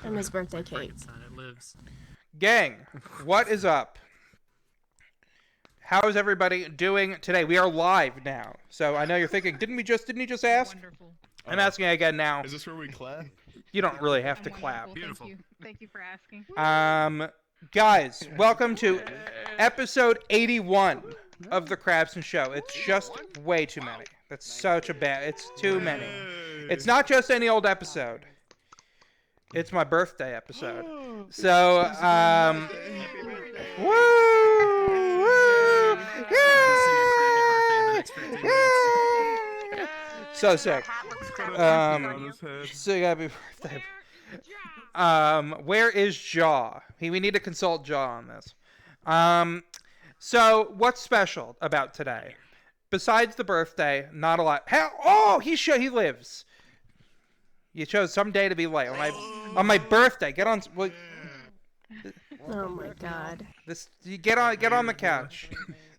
And his birthday cake. It lives. Gang, what is up? How is everybody doing today? We are live now. So I know you're thinking, didn't he just ask? Wonderful. I'm asking again now. Is this where we clap? You don't really have to clap. Beautiful. Thank you for asking. Guys, welcome to episode 81 of the Krabston Show. It's just way too many. That's such a bad. It's too many. It's not just any old episode. It's my birthday episode. So, woo! Yeah! So sick. So happy birthday. Where is Jaw? We need to consult Jaw on this. So what's special about today? Besides the birthday, not a lot. He lives. You chose some day to be late on my birthday. Get on. Well, Oh my God. You get on the couch.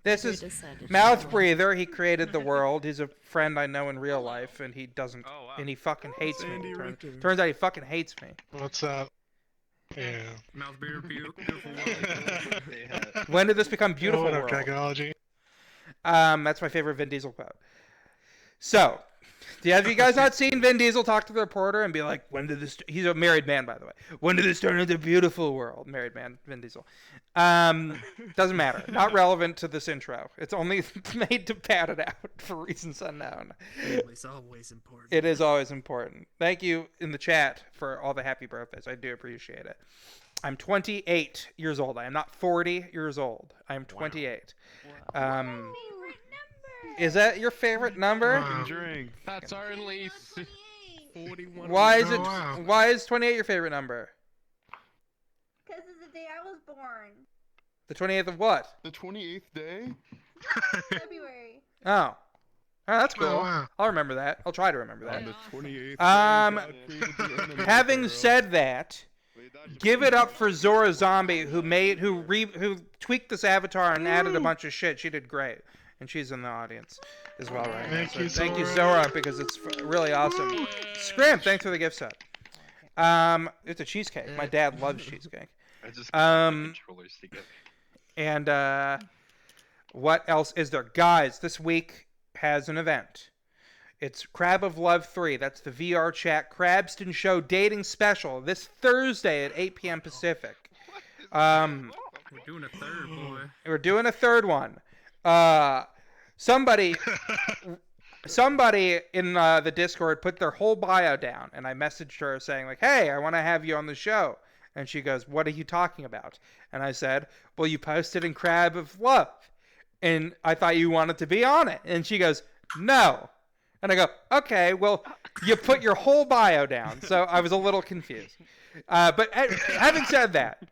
This is Mouth Breather. He created the world. He's a friend I know in real life, and he doesn't. Oh, wow. And he fucking hates me. Turns out he fucking hates me. What's up? Yeah. Mouth Breather, beautiful world. When did this become beautiful world? Technology. That's my favorite Vin Diesel quote. So, have you guys not seen Vin Diesel talk to the reporter and be like, when did this... He's a married man, by the way. When did this turn into a beautiful world? Married man, Vin Diesel. Doesn't matter. Not relevant to this intro. It's only made to pad it out for reasons unknown. It's always important. It is always important. Thank you in the chat for all the happy birthdays. I do appreciate it. I'm 28 years old. I am not 40 years old. I am 28. Wow. Is that your favorite number? Drink. That's our lease. 41. Why is 28 your favorite number? Because it's the day I was born. The 28th of what? The 28th day? February. Oh, that's cool. Oh, wow. I'll remember that. I'll try to remember that. On the 28th day, Having said that, give it up for Zora Zombie, who tweaked this avatar and added a bunch of shit. She did great. And she's in the audience as well right now. Thank you, Zora, because it's really awesome. Scrimp, thanks for the gift set. It's a cheesecake. My dad loves cheesecake. I just controllers together. And what else is there? Guys, this week has an event. It's Crab of Love 3. That's the VR chat Krabston Show dating special this Thursday at 8 p.m. Pacific. We're doing a third, boy. We're doing a third one. Somebody in the Discord put their whole bio down, and I messaged her saying like, "Hey, I want to have you on the show." And she goes, "What are you talking about?" And I said, "Well, you posted in Crab of Love, and I thought you wanted to be on it." And she goes, "No." And I go, "Okay, well, you put your whole bio down." So I was a little confused. But having said that,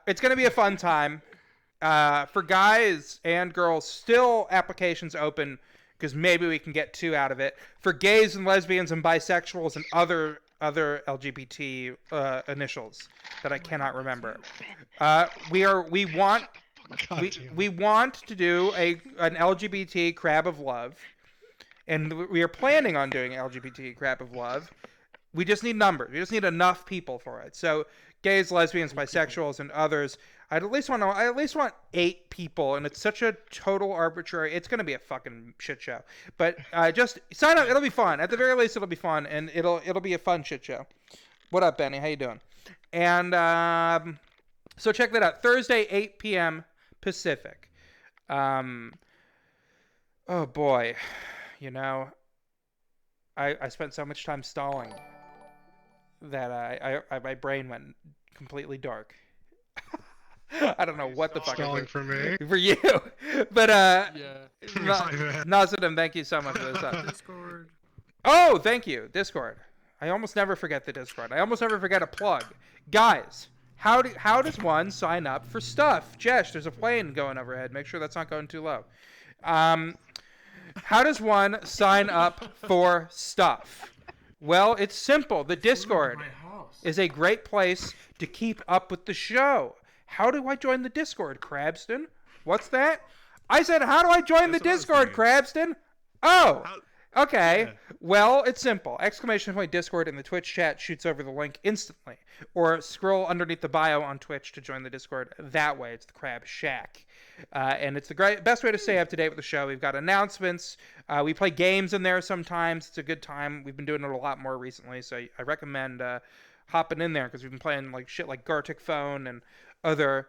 it's going to be a fun time. For guys and girls, still applications open because maybe we can get 2 out of it. For gays and lesbians and bisexuals and other LGBT initials that I cannot remember, we want to do an LGBT Crab of Love, and we are planning on doing LGBT Crab of Love. We just need numbers. We just need enough people for it. So gays, lesbians, bisexuals, and others. I at least want 8 people, and it's such a total arbitrary. It's going to be a fucking shit show. But just sign up. It'll be fun. At the very least, it'll be fun, and it'll be a fun shit show. What up, Benny? How you doing? And so check that out. Thursday, 8 p.m. Pacific. Oh boy, I spent so much time stalling that my brain went completely dark. I don't know what the fuck. Stalling for me? For you. But, Yeah. Nazadam, thank you so much for this. Discord. Oh, thank you. Discord. I almost never forget the Discord. I almost never forget a plug. Guys, how does one sign up for stuff? Jesh, there's a plane going overhead. Make sure that's not going too low. How does one sign up for stuff? Well, it's simple. The Discord is a great place to keep up with the show. How do I join the Discord, Krabston? What's that? I said, how do I join the Discord, Krabston? Oh, Okay, well, it's simple. Exclamation point Discord in the Twitch chat shoots over the link instantly. Or scroll underneath the bio on Twitch to join the Discord. That way, it's the Crab Shack. And it's the best way to stay up to date with the show. We've got announcements. We play games in there sometimes. It's a good time. We've been doing it a lot more recently, so I recommend hopping in there because we've been playing like shit like Gartic Phone and other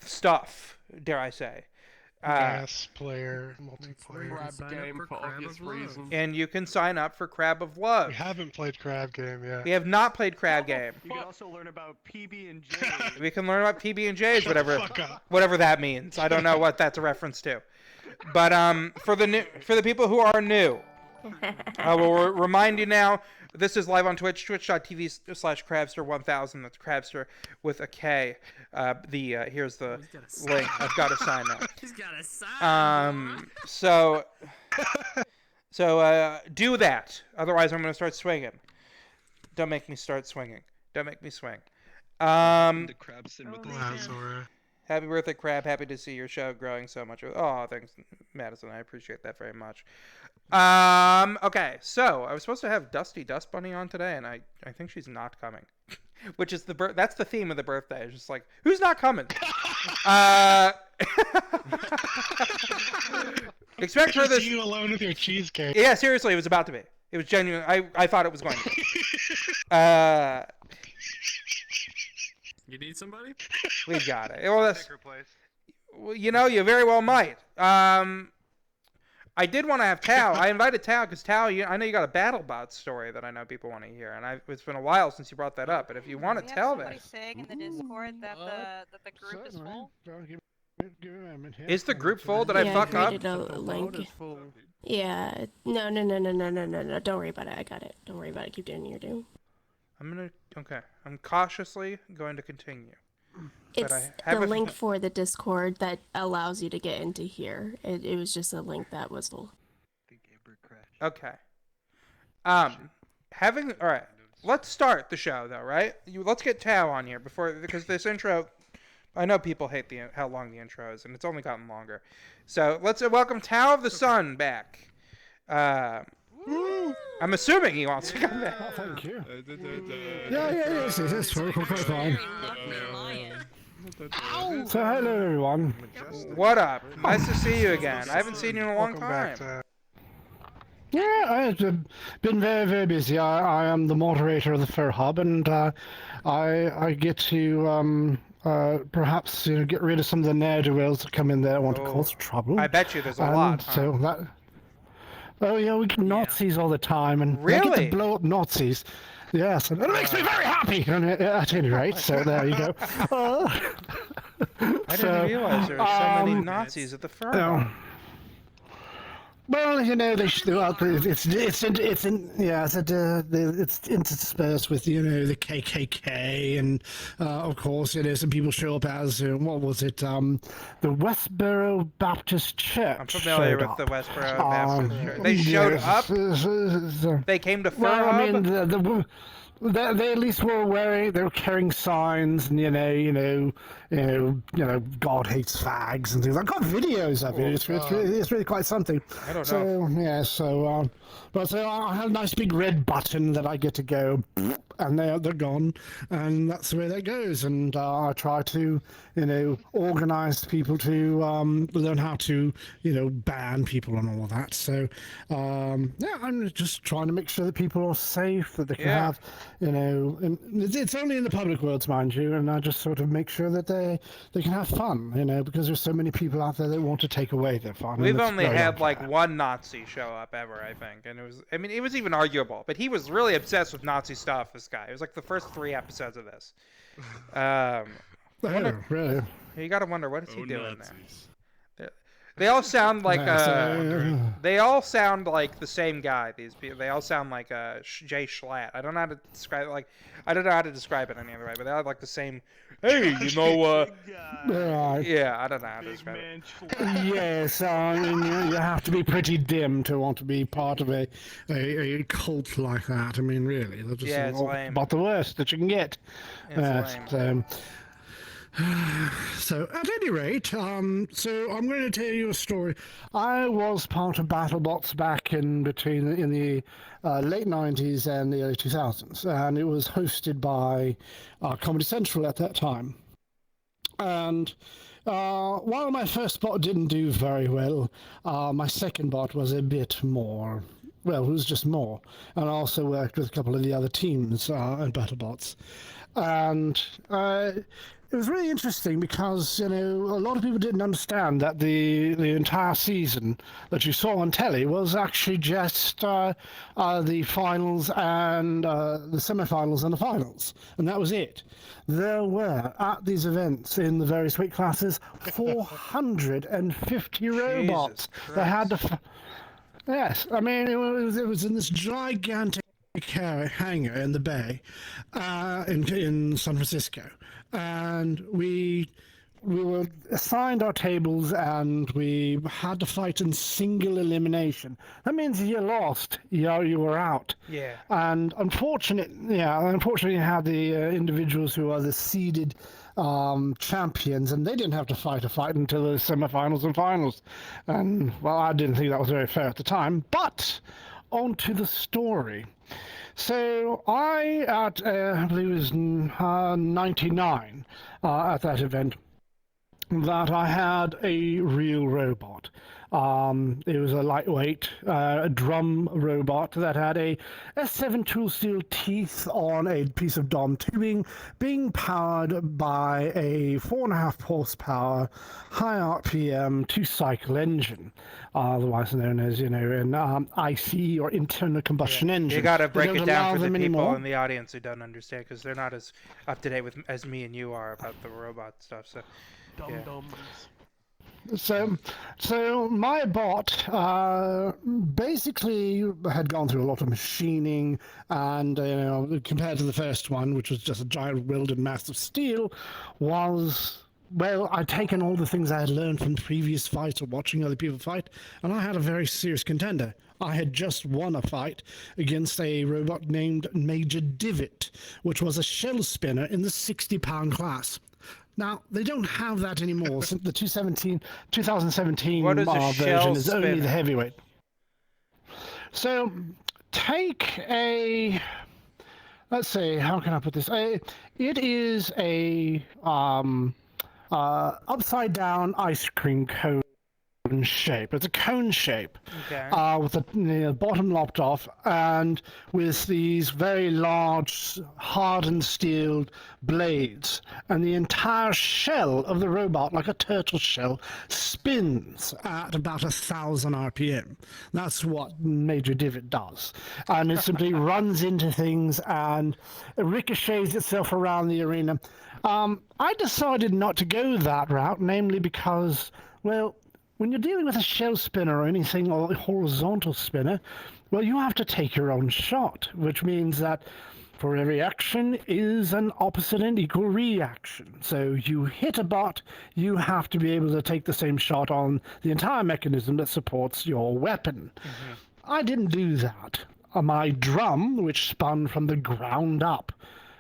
stuff, dare I say. Gas player, multiplayer. Crab game for obvious reasons. And you can sign up for Crab of Love. We haven't played Crab Game yet. We have not played Crab Game. You can also learn about PB&J. We can learn about PB&Js, Shut the fuck up. whatever that means. I don't know what that's a reference to. But for the people who are new, I will remind you now. This is live on Twitch, twitch.tv/Krabster1000. That's Krabster with a K. Here's the link. I've got to sign up. He's got a sign. So do that. Otherwise, I'm going to start swinging. Don't make me start swinging. Don't make me swing. The Krabston with the Wow, Zora. Happy birthday, Crab. Happy to see your show growing so much. Oh, thanks, Madison. I appreciate that very much. Okay, so I was supposed to have Dusty Dust Bunny on today, and I think she's not coming. Which is that's the theme of the birthday. It's just like, who's not coming? Expect her Just this. you alone with your cheesecake. Yeah, seriously, it was about to be. It was genuine. I thought it was going to be. You need somebody? We got it. Well, well, you know, you very well might. I did want to have Tao. I invited Tao because Tao, I know you got a BattleBot story that I know people want to hear, and it's been a while since you brought that up. But if you want to tell that, saying in the Discord that the group is full. Is the group full? Did I fuck up? created a link. Yeah. No. Don't worry about it. I got it. Don't worry about it. Keep doing your do. Okay. I'm cautiously going to continue. It's the link for the Discord that allows you to get into here. It was just a link that was full. Okay. All right. Let's start the show though, right? Let's get Tao on here because this intro. I know people hate how long the intro is, and it's only gotten longer. So let's welcome Tao of the Sun back. I'm assuming he wants to come back. Oh, thank you. Yes, quite fine. So hello everyone. What up? Nice to see you again. I haven't seen you in a long time. Yeah, I've been very, very busy. I am the moderator of the Fur Hub, and I get to perhaps get rid of some of the ne'er-do-wells that come in there and want to cause trouble. I bet you there's a lot. So that. Oh yeah, we get Nazis all the time, and I get to blow up Nazis. Yes, and it makes me very happy. At any rate, so there you go. I didn't realize there were so many Nazis at the Fur Hub. Well, it's interspersed with the KKK, and of course some people show up as what was it the Westboro Baptist Church. I'm familiar with the Westboro Baptist Church. They showed up. They came to Fur Hub. I mean, they at least they were carrying signs, and God hates fags and things. I've got videos of it. It's really quite something. I don't know. But I have a nice big red button that I get to go, and they're gone, and that's the way that goes. And I try to, organize people to learn how to, ban people and all of that. So, I'm just trying to make sure that people are safe, that they can have, and it's only in the public worlds, mind you, and I just sort of make sure that they can have fun, because there's so many people out there that want to take away their fun. We've only had like one Nazi show up ever, I think, and it was even arguable, but he was really obsessed with Nazi stuff, this guy. It was like the first 3 episodes of this. Really? You gotta wonder, what is he doing there? They all sound like they all sound like the same guy. These people, they all sound like Jay Schlatt. I don't know how to describe it. I don't know how to describe it any other way, but they all have like the same. Hey, yeah, I don't know how to describe it. Yes, I mean, you have to be pretty dim to want to be part of a cult like that. I mean, really, they're just it's lame. about the worst that you can get. It's lame. So, at any rate, so I'm going to tell you a story. I was part of BattleBots back in the late 90s and the early 2000s, and it was hosted by Comedy Central at that time. And while my first bot didn't do very well, my second bot was a bit more. Well, it was just more, and I also worked with a couple of the other teams at BattleBots, and it was really interesting because, a lot of people didn't understand that the entire season that you saw on telly was actually just the finals and the semifinals and the finals, and that was it. There were, at these events in the various weight classes, 450 robots. They had to... Yes, I mean, it was in this gigantic hangar in the bay in San Francisco, and we were assigned our tables and we had to fight in single elimination. That means if you lost, you were out. Yeah. And unfortunately, you had the individuals who are the seeded champions, and they didn't have to fight a fight until the semifinals and finals. And, well, I didn't think that was very fair at the time. But on to the story. So I believe it was 99 at that event, that I had a real robot. It was a lightweight drum robot that had a S7 tool steel teeth on a piece of DOM tubing, being powered by a 4.5 horsepower, high RPM, two-cycle engine, otherwise known as, an IC or internal combustion engine. You got to break it down for the people anymore in the audience who don't understand, because they're not as up to date as me and you are about the robot stuff. So, Dum-dums. So my bot basically had gone through a lot of machining, and compared to the first one, which was just a giant welded mass of steel, I'd taken all the things I had learned from previous fights or watching other people fight, and I had a very serious contender. I had just won a fight against a robot named Major Divot, which was a shell spinner in the 60-pound class. Now, they don't have that anymore. Since the 2017 What is a shell version is only spinner? the heavyweight. So, take a... Let's see, how can I put this? It is a upside-down ice cream cone shape. It's a cone shape, okay. with the bottom lopped off, and with these very large hardened steel blades, and the entire shell of the robot, like a turtle shell, spins at about 1,000 RPM. That's what Major Divot does, and it simply runs into things and ricochets itself around the arena. I decided not to go that route, namely because, well, when you're dealing with a shell spinner or anything, or a horizontal spinner, well, you have to take your own shot, which means that for every action is an opposite and equal reaction. So you hit a bot, you have to be able to take the same shot on the entire mechanism that supports your weapon. Mm-hmm. I didn't do that. My drum, which spun from the ground up,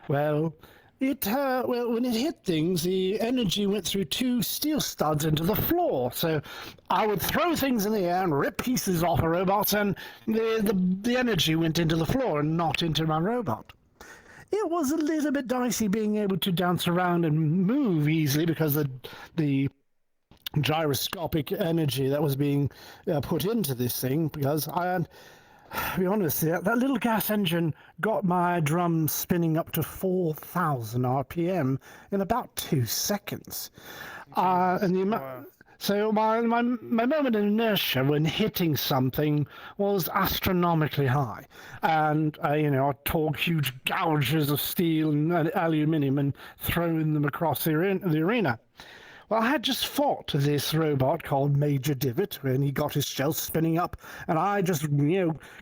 well, when it hit things, the energy went through two steel studs into the floor. So I would throw things in the air and rip pieces off a robot, and the energy went into the floor and not into my robot. It was a little bit dicey being able to dance around and move easily because the gyroscopic energy that was being put into this thing, because to be honest, that little gas engine got my drum spinning up to 4,000 RPM in about 2 seconds. So my moment of inertia when hitting something was astronomically high, and I tore huge gouges of steel and aluminium and thrown them across the arena. Well, I had just fought this robot called Major Divot when he got his shell spinning up, and I just,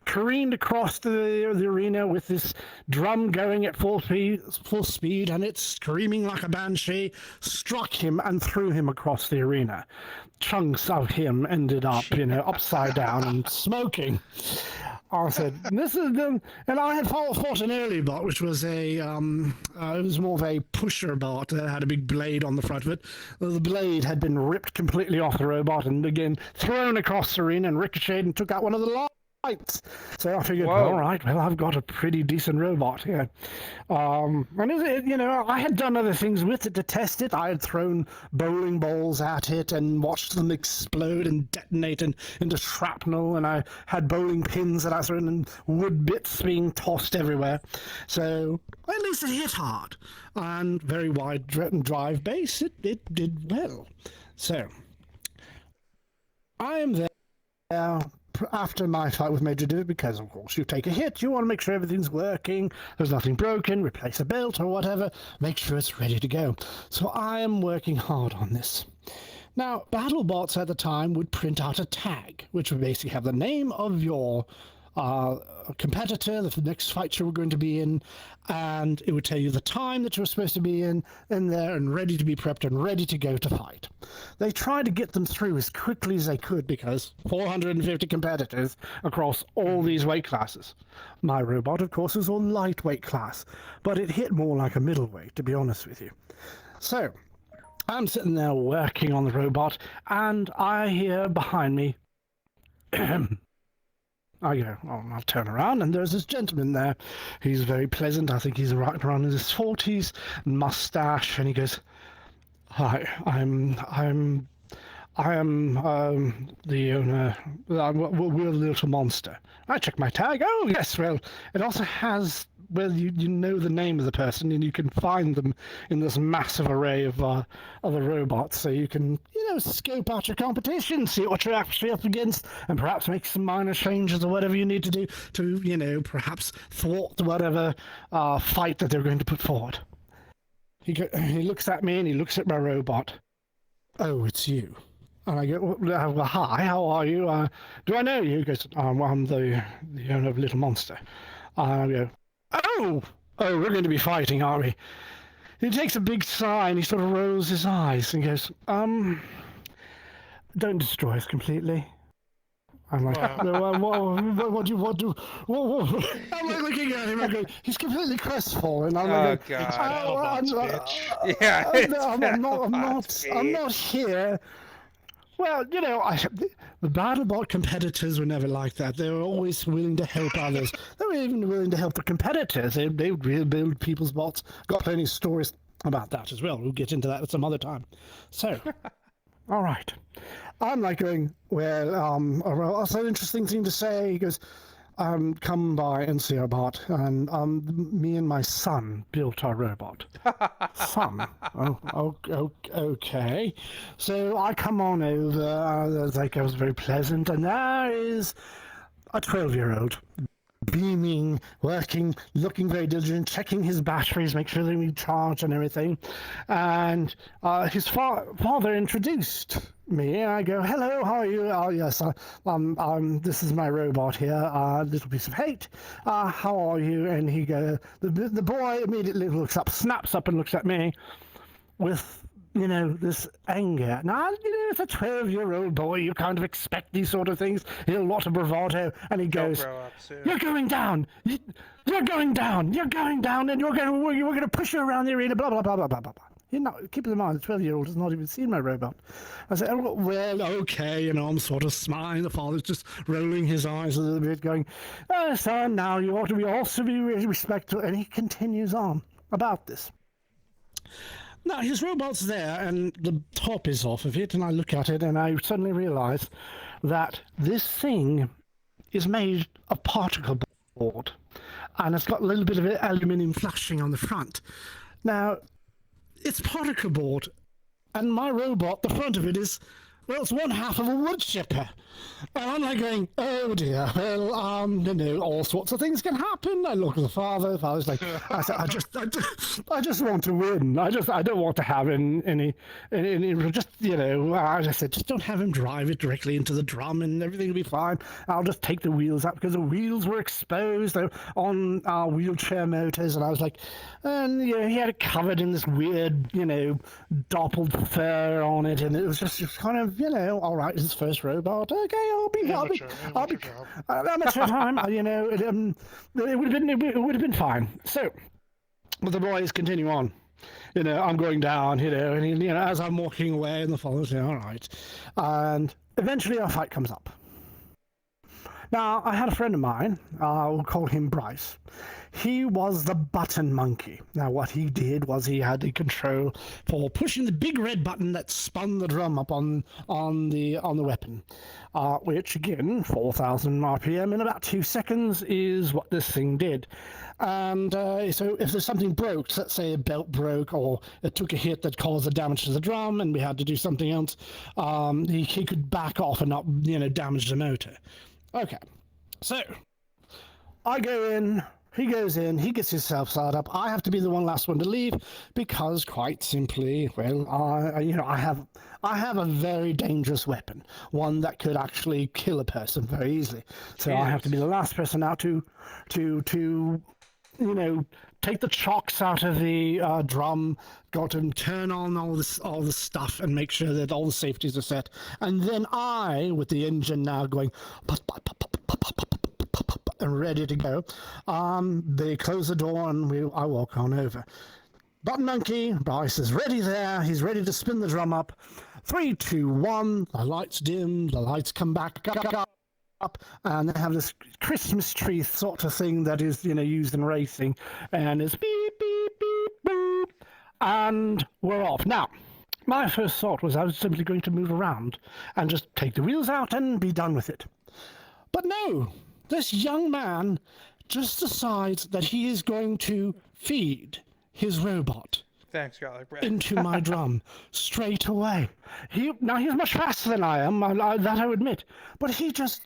careened across the arena with this drum going at full speed, and it screaming like a banshee, struck him and threw him across the arena. Chunks of him ended up, upside down and smoking. I said, this is the, and I had fought an early bot, which was it was more of a pusher bot that had a big blade on the front of it. The blade had been ripped completely off the robot and again thrown across the arena and ricocheted and took out one of the lights. So I figured, Whoa. all right, well, I've got a pretty decent robot here. And I had done other things with it to test it. I had thrown bowling balls at it and watched them explode and detonate into shrapnel, and I had bowling pins that I threw and wood bits being tossed everywhere. So at least it hit hard. And very wide drive base, it did well. So I am there after my fight with Major Div, because of course you take a hit, you want to make sure everything's working, there's nothing broken, replace a belt or whatever, make sure it's ready to go. So I am working hard on this. Now, BattleBots at the time would print out a tag, which would basically have the name of your competitor, the next fight you were going to be in, and it would tell you the time that you were supposed to be in there and ready to be prepped and ready to go to fight. They tried to get them through as quickly as they could because 450 competitors across all these weight classes. My robot, of course, is a lightweight class, but it hit more like a middleweight, to be honest with you. So I'm sitting there working on the robot, and I hear behind me I go, oh, I'll turn around, and there's this gentleman there. He's very pleasant. I think he's right around in his 40s, mustache, and he goes, "Hi, I am the owner. We're the Little Monster." I check my tag. Oh yes, well, it also has. Well, you know the name of the person, and you can find them in this massive array of other robots, so you can, scope out your competition, see what you're actually up against, and perhaps make some minor changes or whatever you need to do to, perhaps thwart whatever fight that they're going to put forward. He looks at me and he looks at my robot. "Oh, it's you." And I go, well, "Hi, how are you? Do I know you?" He goes, "I'm the owner of Little Monster." And I go, Oh, we're going to be fighting, aren't we?" He takes a big sigh and he sort of rolls his eyes and goes, "Don't destroy us completely." I'm like, what do you? I'm like looking at him. I go, he's completely crestfallen. I'm like, God. I'm not here. Well, the BattleBot competitors were never like that. They were always willing to help others. They were even willing to help the competitors. They would rebuild people's bots. Got plenty of stories about that as well. We'll get into that at some other time. So, all right. I'm like going, well, that's an interesting thing to say. He goes, "Come by and see our bot." And me and my son built our robot. Son? Oh, okay. So I come on over, I was very pleasant, and there is a 12-year-old. Beaming, working, looking very diligent, checking his batteries, make sure they're recharged and everything. And his father introduced me, and I go, "Hello, how are you?" "Oh, yes, this is my robot here, Little Piece of Hate. How are you?" And he goes, the boy immediately snaps up and looks at me with, this anger. Now, it's a 12-year-old boy. You kind of expect these sort of things. He has a lot of bravado, and he goes, "You're going down. You're going down. You're going down, and we're going to push you around the arena, blah, blah, blah, blah, blah, blah." Keep in mind, the 12-year-old has not even seen my robot. I said, "Oh, well, okay," I'm sort of smiling. The father's just rolling his eyes a little bit, going, "Oh, son, now you ought to also be respectful." And he continues on about this. Now, his robot's there, and the top is off of it, and I look at it, and I suddenly realize that this thing is made of particle board, and it's got a little bit of aluminium flashing on the front. Now, it's particle board, and my robot, the front of it is, well, it's one half of a wood chipper. And I'm like going, "Oh dear, well, all sorts of things can happen." I look at the father. The father's like, I said, I just want to win. I don't want to have any, just, I just said, just don't have him drive it directly into the drum and everything will be fine. I'll just take the wheels out, because the wheels were exposed. They're on our wheelchair motors. And I was like, and he had it covered in this weird, doppled fur on it. And it was just kind of, all right, it's his first robot. Okay, Amateur job. amateur time. It would have been fine. So, but the boys continue on. I'm going down. And as I'm walking away, and the followers say, all right, and eventually our fight comes up. Now, I had a friend of mine, we'll call him Bryce. He was the button monkey. Now, what he did was he had the control for pushing the big red button that spun the drum up on the weapon, which, again, 4,000 RPM in about 2 seconds is what this thing did. And so if there's something broke, let's say a belt broke or it took a hit that caused the damage to the drum and we had to do something else, he could back off and not, damage the motor. Okay, so I go in, he goes in, he gets himself started up. I have to be the last one to leave because, quite simply, well, I have a very dangerous weapon, one that could actually kill a person very easily. So I have to be the last person out to take the chocks out of the drum, got to turn on all the stuff and make sure that all the safeties are set. And then I, with the engine now going and ready to go, they close the door and I walk on over. Button monkey, Bryce is ready there. He's ready to spin the drum up. 3, 2, 1. The lights dim. The lights come back up, and they have this Christmas tree sort of thing that is, used in racing, and it's beep, beep, beep, boop, and we're off. Now, my first thought was I was simply going to move around and just take the wheels out and be done with it. But no, this young man just decides that he is going to feed his robot Thanks, garlic bread. into my drum straight away. He's much faster than I am, that I admit, but he just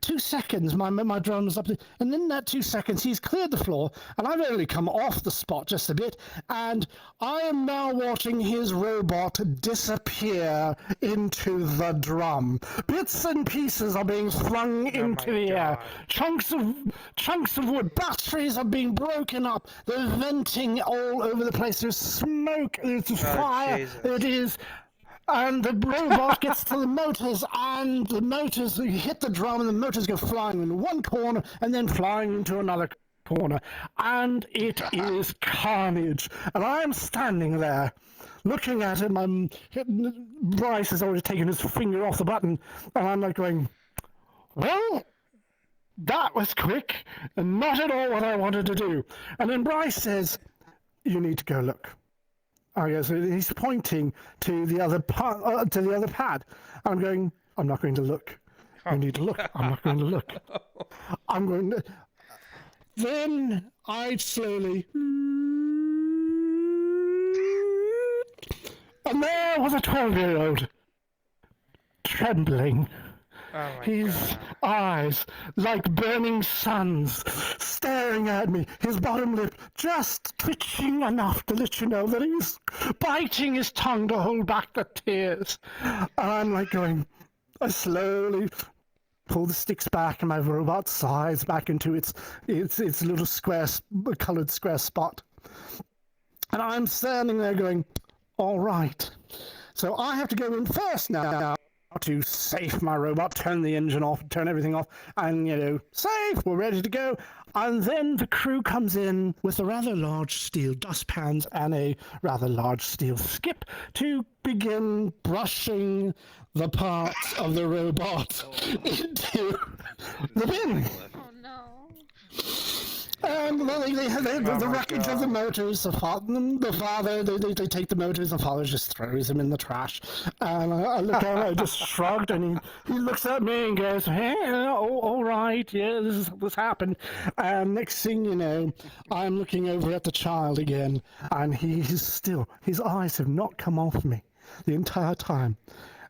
2 seconds, my drone was up there, and in that 2 seconds, he's cleared the floor, and I've only come off the spot just a bit, and I am now watching his robot disappear into the drum. Bits and pieces are being flung into the air. Chunks of wood, batteries are being broken up. They're venting all over the place. There's smoke. There's fire. Jesus. It is. And the robot gets to the motors, and the motors hit the drum, and the motors go flying in one corner and then flying into another corner. And it is carnage. And I am standing there looking at him. Bryce has already taken his finger off the button, and I'm like going, well, that was quick and not at all what I wanted to do. And then Bryce says, you need to go look. So he's pointing to the other pad. I'm going, I'm not going to look. You need to look. I'm not going to look. I'm going to... Then I slowly... And there was a 12-year-old trembling. His eyes like burning suns staring at me, his bottom lip just twitching enough to let you know that he's biting his tongue to hold back the tears. And I'm like going, I slowly pull the sticks back and my robot's size back into its little coloured square spot. And I'm standing there going, all right. So I have to go in first now to save my robot, turn the engine off, turn everything off, and, safe, we're ready to go. And then the crew comes in with a rather large steel dustpans and a rather large steel skip to begin brushing the parts of the robot into the bin. Oh no. And they have the wreckage of the motors. The father, they take the motors. The father just throws them in the trash. And I look at him, I just shrugged, and he looks at me and goes, "Hey, all right, yeah, this happened." And next thing you know, I'm looking over at the child again, and his eyes have not come off me the entire time.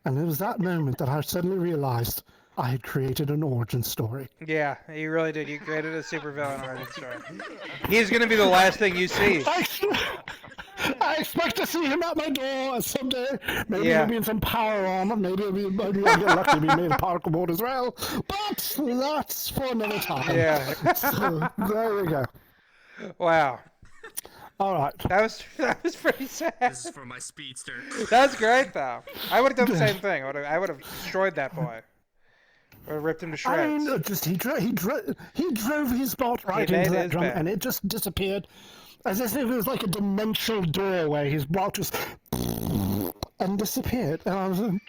And it was that moment that I suddenly realized I had created an origin story. Yeah, you really did. You created a supervillain origin story. He's going to be the last thing you see. I expect to see him at my door someday. Maybe he'll be in some power armor. Maybe I'll get lucky to be made of particle board as well. But that's for another time. Yeah. So, there we go. Wow. All right. That was pretty sad. This is for my speedster. That's great though. I would have done the same thing. I would have destroyed that boy. Or ripped him to shreds. I mean, just he drove his boat right made into that his drum, bet. and it just disappeared, as if it was like a dimensional door where his boat just and disappeared. And I was like,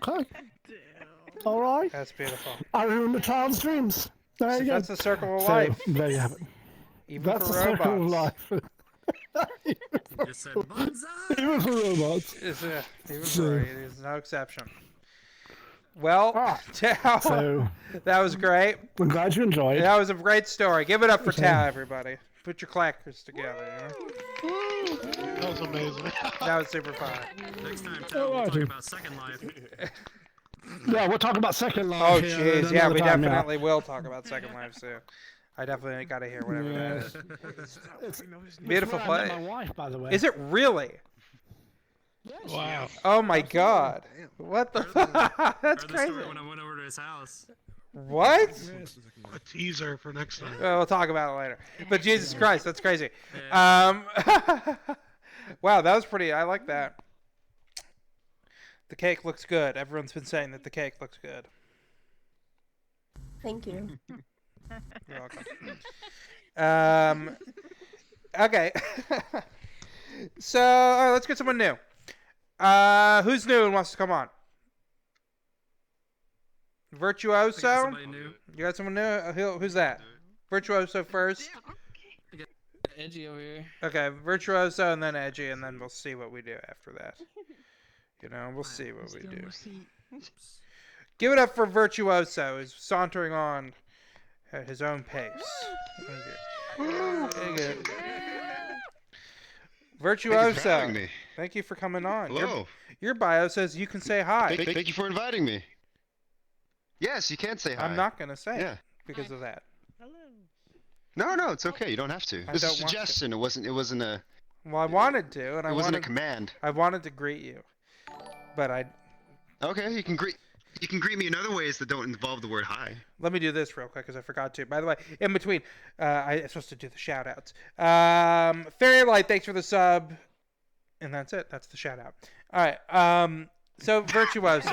okay, all right. That's beautiful. I ruined a child's dreams. There you go. That's the circle of So, life. there you have it. Even That's for the robots. circle of life. You just said bonsai. Even for robots. Even So- for there's no exception. Well, Tao, So that was great. I'm glad you enjoyed. That was a great story. Give it up for Okay. Tao, everybody. Put your clackers together. You know? That was amazing. That was super fun. Next time, Tao, we'll talk about Second Life. Yeah, we'll talk about Second Life. Oh, here jeez. another Yeah, we time, definitely will talk about Second Life soon. I definitely got to hear whatever that is. It's Beautiful where I met play. my wife, by the way. Is it really? Wow. Oh my god. What the fuck? That's Heard the crazy. story when I went over to his house. What? A teaser for next time. We'll talk about it later. But Jesus Christ, that's crazy. Wow, that was pretty. I like that. The cake looks good. Everyone's been saying that the cake looks good. Thank you. You're welcome. Okay. So, all right, let's get someone new. Who's new and wants to come on? Virtuoso? Somebody new. You got someone new? Who's that? Virtuoso first. Edgy over here. Okay, Virtuoso and then Edgy, and then we'll see what we do after that. You know, we'll see what we do. Give it up for Virtuoso, who's sauntering on at his own pace. Very good. Virtuoso, thank you for coming on. Hello. Your bio says you can say hi. Thank you for inviting me. Yes, you can say hi. I'm not going to say Yeah. it because of that. No, it's okay. You don't have to. I It was a don't want to. suggestion. It wasn't a. Well, I wanted to, and It wasn't a command. I wanted to greet you, but Okay, you can greet. You can greet me in other ways that don't involve the word hi. Let me do this real quick because I forgot to. By the way, in between, I'm supposed to do the shout outs. Fairy Light, thanks for the sub. And that's it. That's the shout out. All right. So, Virtuoso.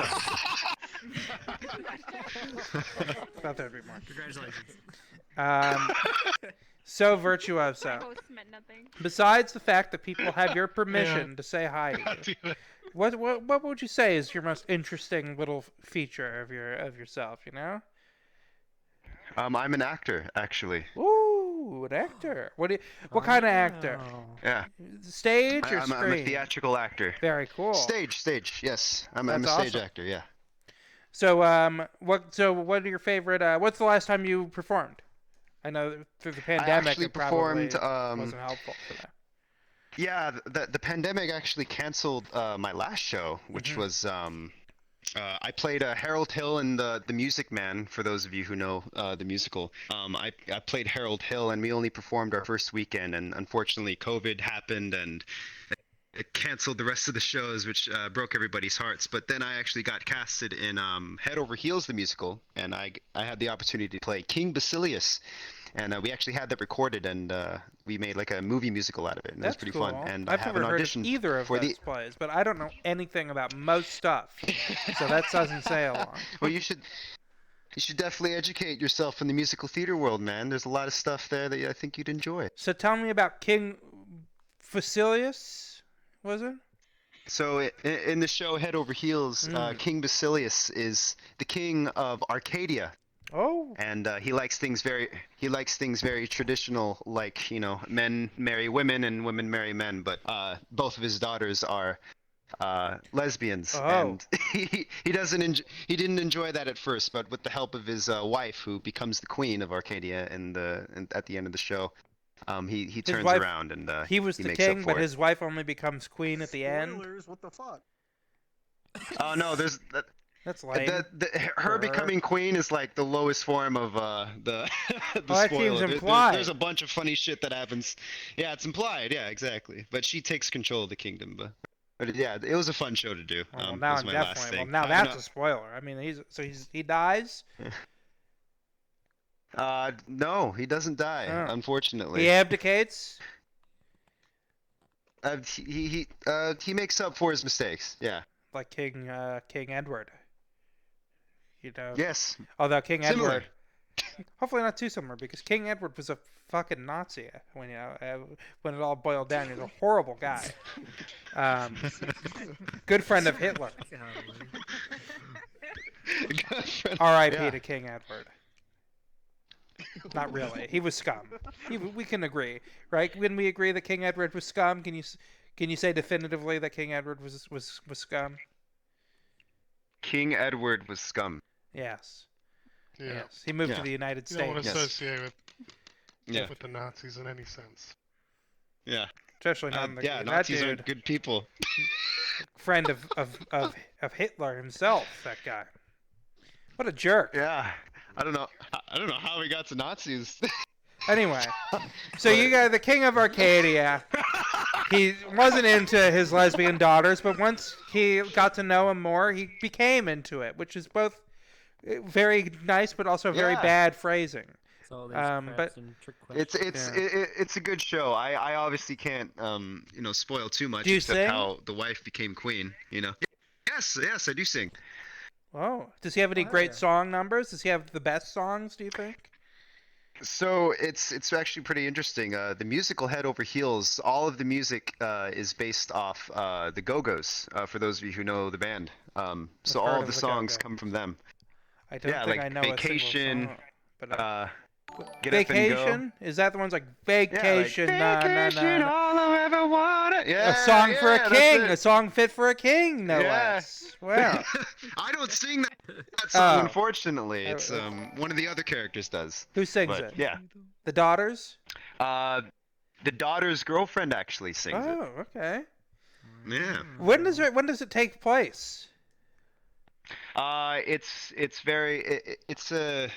Thought there'd be more. Congratulations. So, Virtuoso. Host meant nothing. Besides the fact that people have your permission to say hi to you, what would you say is your most interesting little feature of yourself? You know? I'm an actor, actually. Ooh, an actor. What kind of actor? Yeah. Stage or I'm screen? a theatrical actor. Very cool. Stage. Yes, I'm a That's stage awesome. actor. Yeah. So, what are your favorite? What's the last time you performed? I know through the pandemic, actually it probably performed, wasn't helpful for that. Yeah, the pandemic actually canceled my last show, which was I played Harold Hill in the Music Man. For those of you who know the musical, I played Harold Hill, and we only performed our first weekend, and unfortunately COVID happened, and it canceled the rest of the shows, which broke everybody's hearts. But then I actually got casted in Head Over Heels, the musical, and I had the opportunity to play King Basilius. And we actually had that recorded, and we made like a movie musical out of it, and That's that was pretty cool. fun. And I've I have never an heard audition of either of for those plays, but I don't know anything about most stuff, so that doesn't say a lot. Well, you should definitely educate yourself in the musical theater world, man. There's a lot of stuff there that I think you'd enjoy. So tell me about King Basilius, was it? So in the show Head Over Heels, King Basilius is the king of Arcadia. Oh. And he likes things very traditional, like, you know, men marry women and women marry men. But both of his daughters are lesbians, and he didn't enjoy that at first. But with the help of his wife, who becomes the queen of Arcadia at the end of the show, he turns around and he was the makes king, up for but it. his wife only becomes queen at the end. Spoilers, what the fuck? Oh no, there's that. That's lame. Her becoming queen is like the lowest form of the that spoiler. seems implied. There's a bunch of funny shit that happens. Yeah, it's implied. Yeah, exactly. But she takes control of the kingdom. But yeah, it was a fun show to do. Well, That now was I'm my definitely. last Well, thing. now that's a spoiler. I mean, he dies. No, he doesn't die. Oh. Unfortunately. He abdicates. He makes up for his mistakes. Yeah. Like King Edward. You know. Yes. Although King Similar. Edward, hopefully not too similar, because King Edward was a fucking Nazi when when it all boiled down. He was a horrible guy. Good friend of Hitler. R.I.P. Yeah. to King Edward. Not really. He was scum. We can agree, right? When we agree that King Edward was scum, can you say definitively that King Edward was scum? King Edward was scum. Yes. Yeah. Yes. He moved Yeah. to the United You don't want States. to associate Yeah. with the Nazis in any sense. Yeah. Especially not in the Yeah. that Nazis are dude, good people. friend of Hitler himself. That guy. What a jerk. Yeah. I don't know how we got to Nazis. Anyway, so you got the King of Arcadia. He wasn't into his lesbian daughters, but once he got to know him more, he became into it, which is both very nice but also very Yeah. bad phrasing. So but It's a good show. I obviously can't spoil too much Do you except sing? how the wife became queen. Yes, I do sing. Oh, does he have any great song numbers? Does he have the best songs, do you think? So it's actually pretty interesting. The musical Head Over Heels, all of the music is based off the Go-Go's. For those of you who know the band, so heard all of of the the songs Go-Go. come from them. I don't Yeah, think like I know Vacation, a single song. But Get Up and Go. Vacation? Is that the ones like Vacation? Vacation, Nah. all I ever wanted. Yeah, A song for a that's king, it. a song fit for a king, no Yeah. less. Wow. I don't sing that song, Oh. unfortunately. It's one of the other characters does. Who sings But, it? yeah. The daughters? The daughter's girlfriend actually sings it. Oh, okay. Yeah. When does it take place? It's a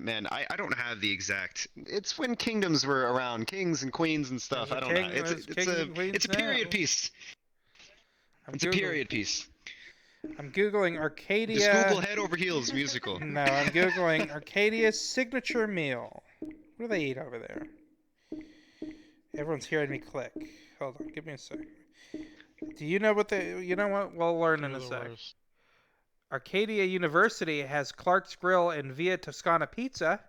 man. I don't have the exact. It's when kingdoms were around, kings and queens and stuff. There's I a don't know. king- there's kings and queens It's a now. period piece. It's a period piece. I'm googling Arcadia. Just Google Head Over Heels musical. No, I'm googling Arcadia's signature meal. What do they eat over there? Everyone's hearing me click. Hold on, give me a sec. Do you know what you know what? We'll learn in a sec. Arcadia University has Clark's Grill and Via Toscana Pizza,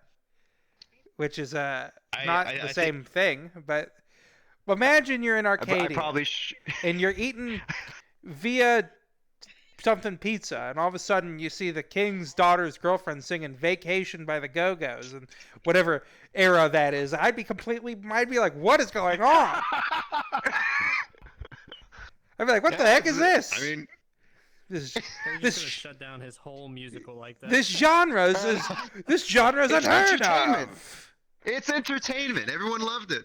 which is not the same thing, but imagine you're in Arcadia I probably and you're eating Via something pizza, and all of a sudden you see the king's daughter's girlfriend singing Vacation by the Go-Go's and whatever era that is. I'd be like, what is going on? I'd be like, what the heck is this? I mean, He's just gonna shut down his whole musical like that. this genre is unheard of. It's entertainment. Everyone loved it.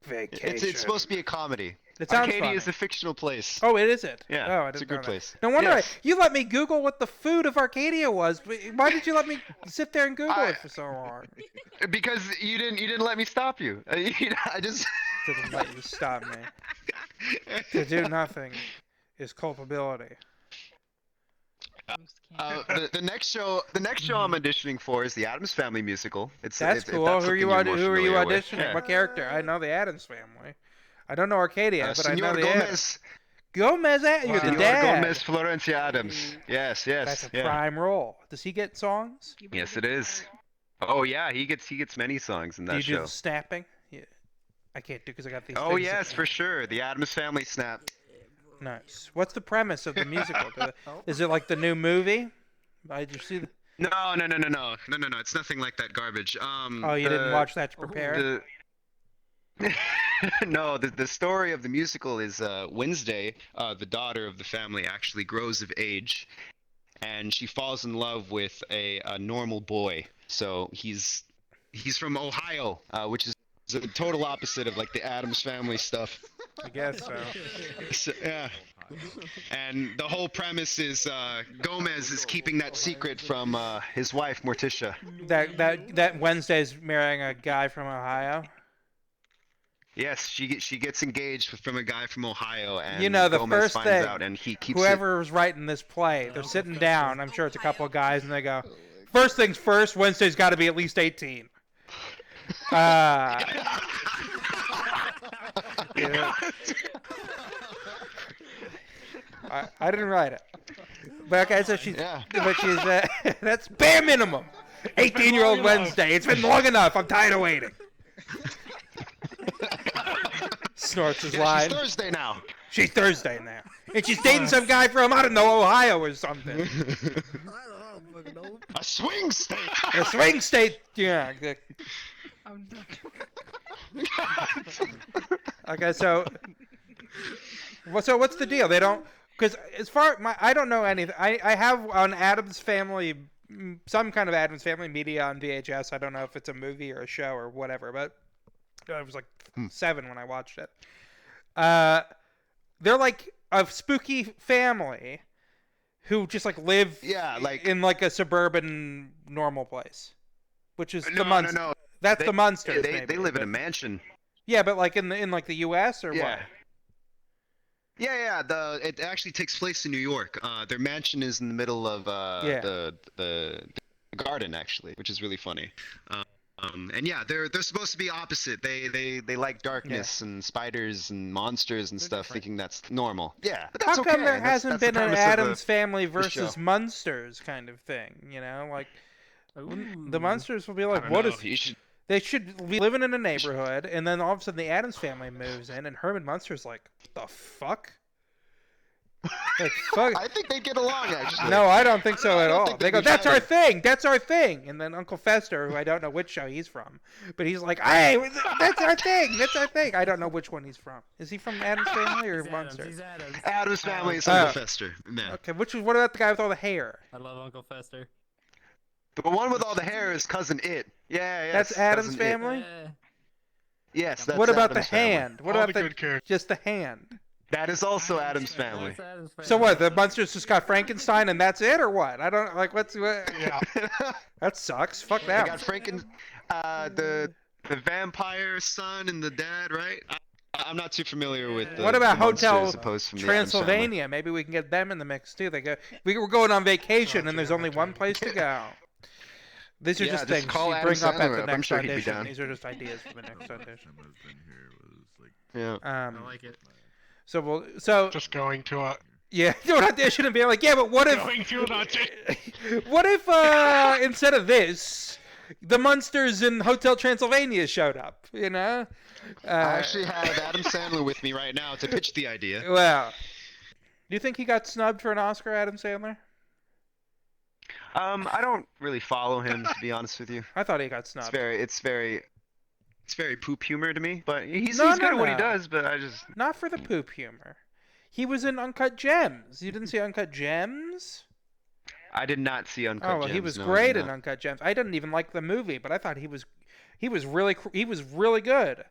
Vacation. It's supposed to be a comedy. It sounds Arcadia funny. is a fictional place. Oh, it is it? Yeah, Oh, I it's a didn't know good that. place. No wonder Yes. you let me Google what the food of Arcadia was. Why did you let me sit there and Google it for so long? Because you didn't let me stop you. I just Didn't let you stop me. To do nothing is culpability. The next show I'm auditioning for is the Addams Family musical. That's cool. If that's Who are you something you're more who are you familiar with. auditioning? Yeah. What character? I know the Addams Family. I don't know Arcadia, but I know Senor the Gomez. Gomez, you're the Senor dad. Gomez Florencia Adams. Yes. That's a yeah. prime role. Does he get songs? Yes, it is. Oh yeah, he gets many songs in Do that you do show. the snapping? Yeah. I can't do because I got these. Oh things yes, for sure. The Addams Family snap. Nice. What's the premise of the musical? Is it like the new movie? Did you see the... No. It's nothing like that garbage. Oh, you didn't watch that to prepare? No, the story of the musical is Wednesday, the daughter of the family, actually grows of age, and she falls in love with a normal boy. So he's from Ohio, which is the total opposite of like the Addams Family stuff. I guess so. Yeah. And the whole premise is Gomez is keeping that secret from his wife Morticia. That Wednesday's marrying a guy from Ohio. Yes, she gets engaged from a guy from Ohio, and You know, the Gomez first finds thing, out, and he keeps whoever's writing this play, they're sitting down. I'm sure it's a couple of guys, and they go, first things first, Wednesday's got to be at least 18. Yeah. I didn't write it. But okay, so she's that's bare minimum. 18-year-old Wednesday. It's been long enough. I'm tired of waiting. Snorts his line. She's Thursday now. She's Thursday now. And she's dating some guy from, I don't know, Ohio or something. A swing state. A swing state. Yeah. Okay, so what's the deal? They don't, because I don't know anything. I have on Addams Family, some kind of Addams Family media on VHS. I don't know if it's a movie or a show or whatever, but I was like 7 when I watched it. They're like a spooky family who just like live in like a suburban normal place, which is the Munsters. No. That's the Munsters. They live in a mansion. Yeah, but like in like the U.S. or what? Yeah. It actually takes place in New York. Their mansion is in the middle of the garden, actually, which is really funny. And yeah, they're supposed to be opposite. They like darkness and spiders and monsters and stuff, thinking that's normal. Yeah, but that's how come there that's hasn't the been an premise of Addams Family versus show. Munsters kind of thing? You know, like the Munsters will be like, I what don't is? know. They should be living in a neighborhood, and then all of a sudden the Addams Family moves in, and Herman Munster's like, the fuck? Like, fuck. I think they get along, actually. No, I don't think so at all. think They they'd go, be that's our fighting. thing, that's our thing. And then Uncle Fester, who I don't know which show he's from, but he's like, hey, that's our thing, that's our thing. I don't know which one he's from. Is he from Addams Family or Munster? He's Adams. Addams Family is Uncle Fester. Yeah. Okay, what about the guy with all the hair? I love Uncle Fester. The one with all the hair is Cousin It. Yeah. That's Addams Cousin It. Family? Yes, that's What about Addams the Family. hand? What All about the good characters. just the hand? That is also Addams Family. That's Adam's So family. what? The Munsters just got Frankenstein and that's it, or what? I don't like. What? Yeah. That sucks. Fuck They that. got the vampire son and the dad, right? I'm not too familiar with the What about the monsters Hotel opposed from the Addams Family. Transylvania? Maybe we can get them in the mix too. We're going on vacation and there's only one place to go. These are Yeah, just just things call you Adam bring up at Sandler the up. I'm next sure he'd be audition. down. These are just ideas for the next audition. Yeah. I like it. So Just going to a yeah, do an audition and be like, yeah, but what if going to an audition. what if instead of this, the Munsters in Hotel Transylvania showed up? You know. I actually have Adam Sandler with me right now to pitch the idea. Well, do you think he got snubbed for an Oscar, Adam Sandler? I don't really follow him, to be honest with you. I thought he got snubbed. It's very poop humor to me. But he's No, good no, at what he no. does. But I just Not for the poop humor. He was in Uncut Gems. You didn't see Uncut Gems? I did not see Uncut Oh, well, Gems. he was no, I great did in not. Uncut Gems. I didn't even like the movie, but I thought he was really good.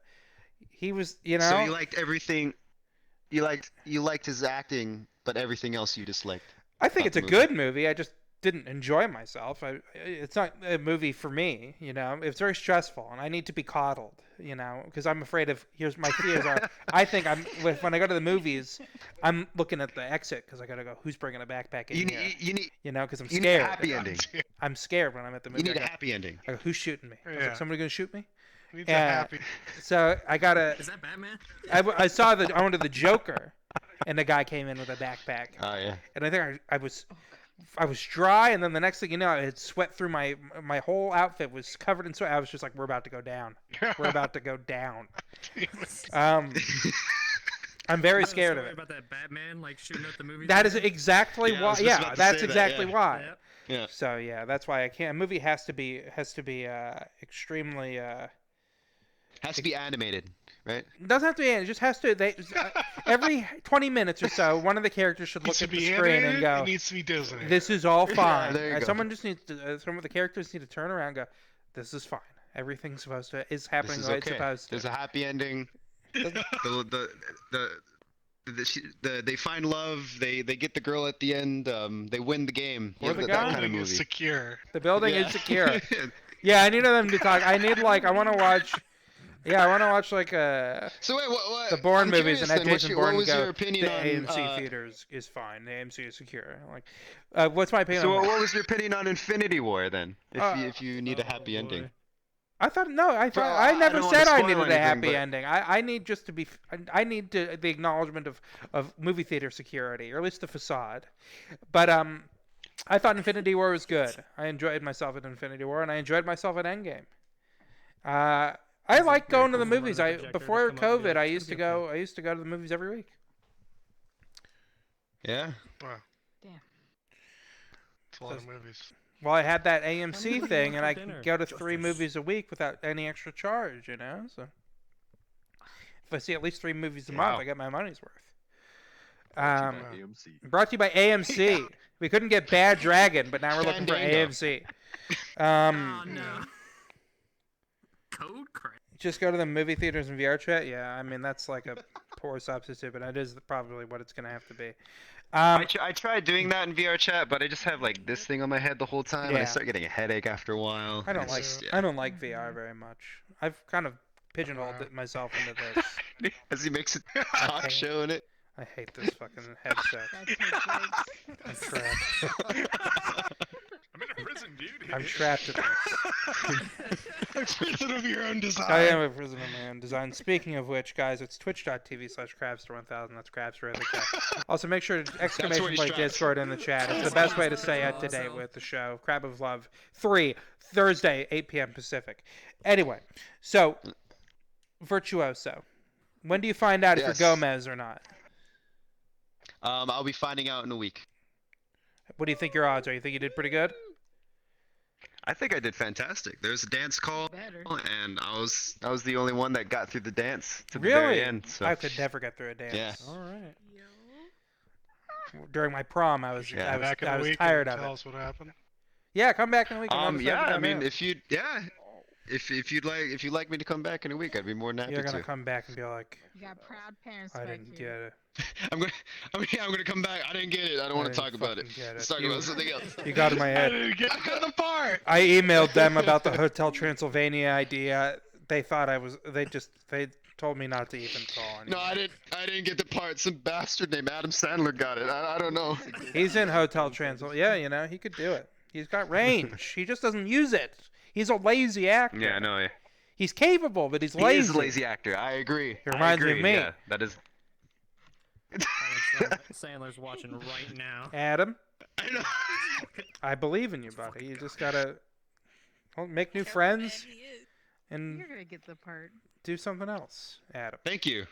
He was, you know. So you liked everything. You liked his acting, but everything else you disliked. I think about it's a the good movie. I just didn't enjoy myself. It's not a movie for me, you know. It's very stressful, and I need to be coddled, you know, because I'm afraid of. Here's my fears are. I think when I go to the movies, I'm looking at the exit because I gotta go. Who's bringing a backpack in here? You know, because I'm need scared. a happy ending. I'm scared when I'm at the movie. You need I a go, happy ending. I go, who's shooting me? I was like, Yeah. somebody gonna shoot me? Needs a happy. So I gotta. Is that Batman? I saw I went to the Joker, and the guy came in with a backpack. Oh yeah. And I think I was dry, and then the next thing you know, I had sweat through my whole outfit was covered in sweat. I was just like, we're about to go down. We're about to go down. I'm very scared of it. About that Batman like shooting at the movie. That is exactly Yeah, I why. was just Yeah, about to that's say that, exactly yeah. why. Yep. Yeah. So yeah, that's why I can't. A movie has to be extremely. Has to be animated, right? It doesn't have to be. It just has to. Every 20 minutes or so, one of the characters should Needs look to at the be screen and animated. go, It needs to be Disney. "This is all fine." there you go. Someone just needs to. Some of the characters need to turn around and go, "This is fine. Everything's is happening This is the way okay. it's supposed to." There's a happy ending. They find love. They get the girl at the end. They win the game. Or the that guy. kind of Building is movie. secure. The building Yeah. is secure. Yeah, I need them to talk. I need I want to watch. Yeah, I want to watch like So wait, what? the Bourne I'm movies curious and have then, Jason what Bourne was go. your opinion The on AMC theater is fine. The AMC is secure. Like, what's my opinion? So on what was your opinion on Infinity War then? If Uh, you need a happy ending. I thought no. I thought Well, I I never don't wanna said I spoil needed a anything, happy but- ending. I need just to be. I need the acknowledgement of movie theater security, or at least the facade. But I thought Infinity War was good. I enjoyed myself at Infinity War, and I enjoyed myself at Endgame. I like going to the movies. Before COVID, I used to go. I used to go to the movies every week. Yeah. Wow. Damn. It's a lot of movies. Well, I had that AMC thing, and I dinner. could go to 3 movies a week without any extra charge. You know, so if I see at least 3 movies a month, Wow. I get my money's worth. AMC. Brought to you by AMC. We couldn't get Bad Dragon, but now we're looking for Fandango. AMC. Oh no. Code crap. Just go to the movie theaters and VR chat. Yeah, I mean that's like a poor substitute, but it is probably what it's gonna have to be. I tried doing that in VR chat, but I just have like this thing on my head the whole time, and Yeah. I start getting a headache after a while. I don't It's like just- I don't like VR very much. I've kind of pigeonholed myself into this. As he makes a talk show in it. I hate this fucking headset. I'm trapped. I'm in a prison, dude. I'm trapped in this. A prison of your own design. I am a prisoner of my own design. Speaking of which, guys, it's twitch.tv/Krabster1000. That's Krabster in the chat. Also, make sure to exclamation he's point trapped. Discord in the chat. It's the best way to stay up to date with the show. Crab of Love 3, Thursday, 8 p.m. Pacific. Anyway, so, Virtuoso. When do you find out if Yes. you're Gomez or not? I'll be finding out in a week. What do you think your odds are? You think you did pretty good? I think I did fantastic. There's a dance call, Better. and I was the only one that got through the dance to the very Really? end. So I could never get through a dance. Yeah. All right. During my prom, I was Yeah. I was, Back in I the was week tired and of tell it. us what happened. Yeah, come back in a week. yeah, I mean, if you like me to come back in a week, I'd be more than happy you're gonna to. come back and be like, You got proud parents I back didn't here. get it. I'm gonna come back. I didn't get it. I don't want to talk about it. Let's talk about something else. You got in my I head. didn't get the part. I emailed them about the Hotel Transylvania idea. They thought I was. They told me not to even call. No, I didn't get the part. Some bastard named Adam Sandler got it. I don't know. He's in Hotel Transylvania. Yeah, you know, he could do it. He's got range. He just doesn't use it. He's a lazy actor. Yeah, no, yeah. He's capable, but he's He lazy. is a lazy actor. I agree. He reminds me of me. Yeah, that is. Sandler's watching right now. Adam, I know. I believe in you, buddy. You just gotta make new friends and You're gonna get the part. do something else, Adam. Thank you.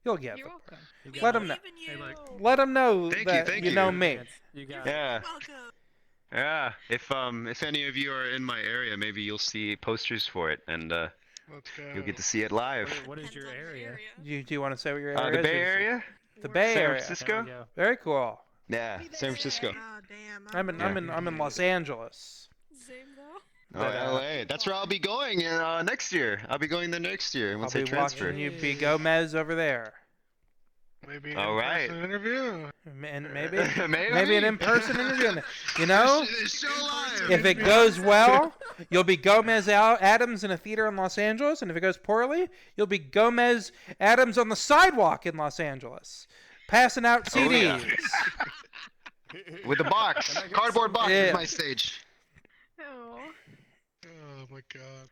You'll get You're the welcome. You Let got him it. know. Hey, look. Let him know Thank you, that thank you you. know me. You got it. Yeah. Yeah. If any of you are in my area, maybe you'll see posters for it, and Let's go. you'll get to see it live. What is your area? Do you want to say what your area The is? Bay Area, The Bay San Area. Francisco. There we go. Very cool. Yeah, San Francisco. Oh damn. I'm in Los Angeles. Same though. Oh, LA. That's where I'll be going next year. I'll be going there next year I'll once be I transfer. watching you be Gomez over there. Maybe All right. an interview. And maybe Maybe an in-person interview. You know, Show live. if it goes well, you'll be Gomez Adams in a theater in Los Angeles, and if it goes poorly, you'll be Gomez Adams on the sidewalk in Los Angeles, passing out Oh, yeah. CDs. With a box, cardboard box Yeah. is my stage. Oh. Oh my god.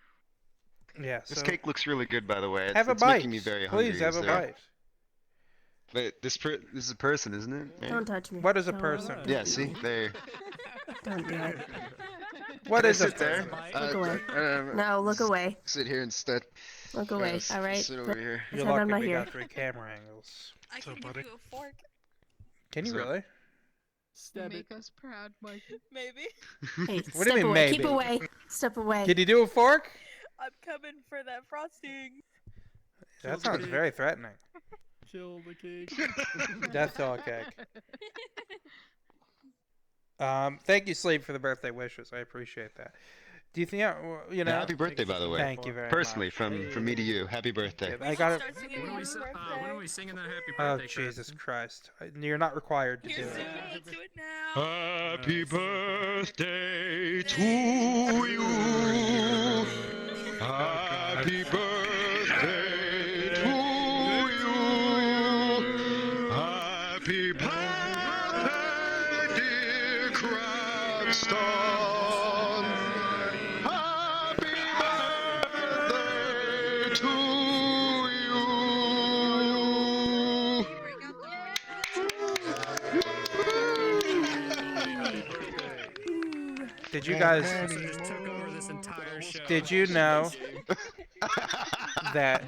Yeah. This So cake looks really good, by the way. It's, have a it's bite. making me very hungry. Please have a Is there- bite. But this is a person, isn't it? Yeah. Don't touch me. What is a Don't. person? Yeah, see? There. Don't do it. What Can I is a sit there? person? Look away. No, look away. Sit here instead. Look away. Yes, All right. Sit over here. You're Pretend I'm lucky not we here. got 3 camera angles. I So, can buddy. give you a fork. Can you So- really? Stab it. Make us proud, Mikey. Maybe. Hey, What do you step mean, away. maybe? Keep away. Step away. Can you do a fork? I'm coming for that frosting. That sounds very threatening. Kill the cake. That's all cake. Thank you, Sleep, for the birthday wishes. I appreciate that. Do you think, you know? Happy birthday, by the way. Thank you very Personally, much. from me to you. Happy birthday. I got it. Start singing When are we, happy when are we birthday. singing that happy Oh, birthday? Jesus Krabston? Christ. You're not required to do Here's it. singing. Let's do it now. Happy birthday to you. Happy birthday to you. Happy birthday, dear Krabston. Happy to Did you guys? Just took over this entire show. Did you know that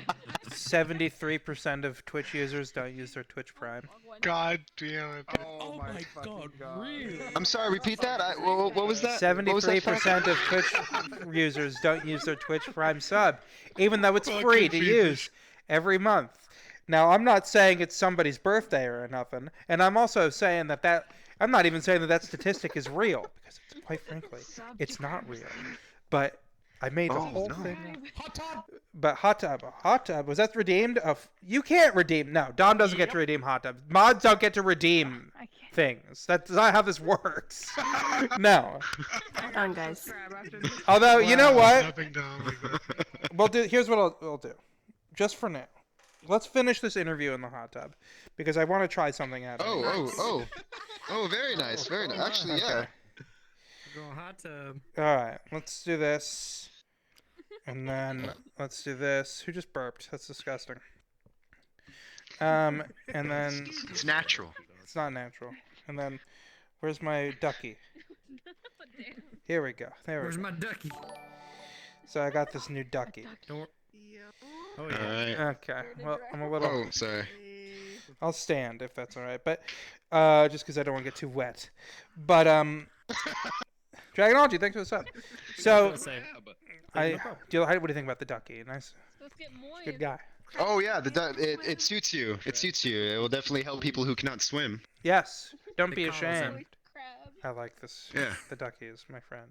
73% of Twitch users don't use their Twitch Prime? God damn it. Oh my god, really? I'm sorry, repeat that? What was that? 73% of Twitch users don't use their Twitch Prime sub, even though it's free to use every month. Now, I'm not saying it's somebody's birthday or nothing, and I'm also saying that I'm not even saying that statistic is real, because quite frankly, it's not real. But I made a whole thing. Hot tub. But hot tub, was that redeemed? You can't redeem. No, Dom doesn't get to redeem hot tub. Mods don't get to redeem things. That's not how this works. No. Hold on, guys. Although, you know what? Nothing down. Here's what we'll do. Just for now. Let's finish this interview in the hot tub, because I want to try something out. Oh, very nice, very nice. Actually, yeah. Go hot tub. All right, let's do this, and then let's do this. Who just burped? That's disgusting. And then It's natural. it's not natural. And then, where's my ducky? Here we go. Where's my ducky? So I got this new ducky. Oh yeah. Alright. Okay. Well, I'm a little. Oh, sorry. I'll stand if that's all right, but just because I don't want to get too wet. But Dragonology, thanks for the sub. So what do you think about the ducky? Nice, good guy. Oh yeah, it suits you. It suits you. It will definitely help people who cannot swim. Yes, don't be calls him. ashamed. I like this. Yeah. The ducky is my friend.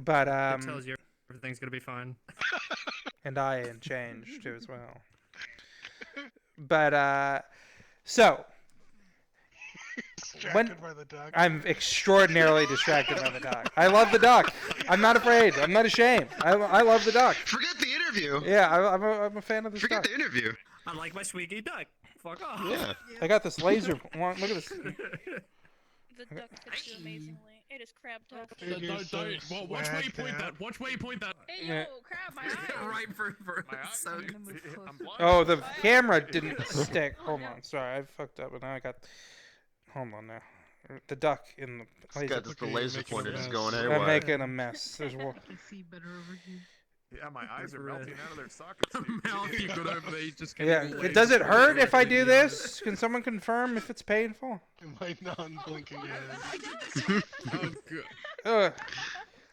But It tells you everything's gonna be fine. and I am changed too as well. But so Distracted by the duck. I'm extraordinarily distracted by the duck. I love the duck. I'm not afraid. I'm not ashamed. I love the duck. Forget the interview. Yeah, I'm a fan of this Forget duck. the interview. I like my squeaky duck. Fuck off. Yeah. I got this laser. Look at this. The duck fits you amazingly. It is crab duck. Don't. Watch where you point that. Watch where you point that. Hey yo, crab, my eye. Right for so I'm blind. Oh, the camera didn't stick. Hold on. Sorry, I fucked up. And now I got. Hold on now. The duck in the laser. The laser pointer just going I'm haywire. making a mess. There's one. I can see better over here. Yeah, my eyes are melting out of their sockets. dude. Mouth you got over there, you just Yeah. getting Does it hurt if I do directly in the eye. this? Can someone confirm if it's painful? My non-blinking eyes. Oh, good. Ugh.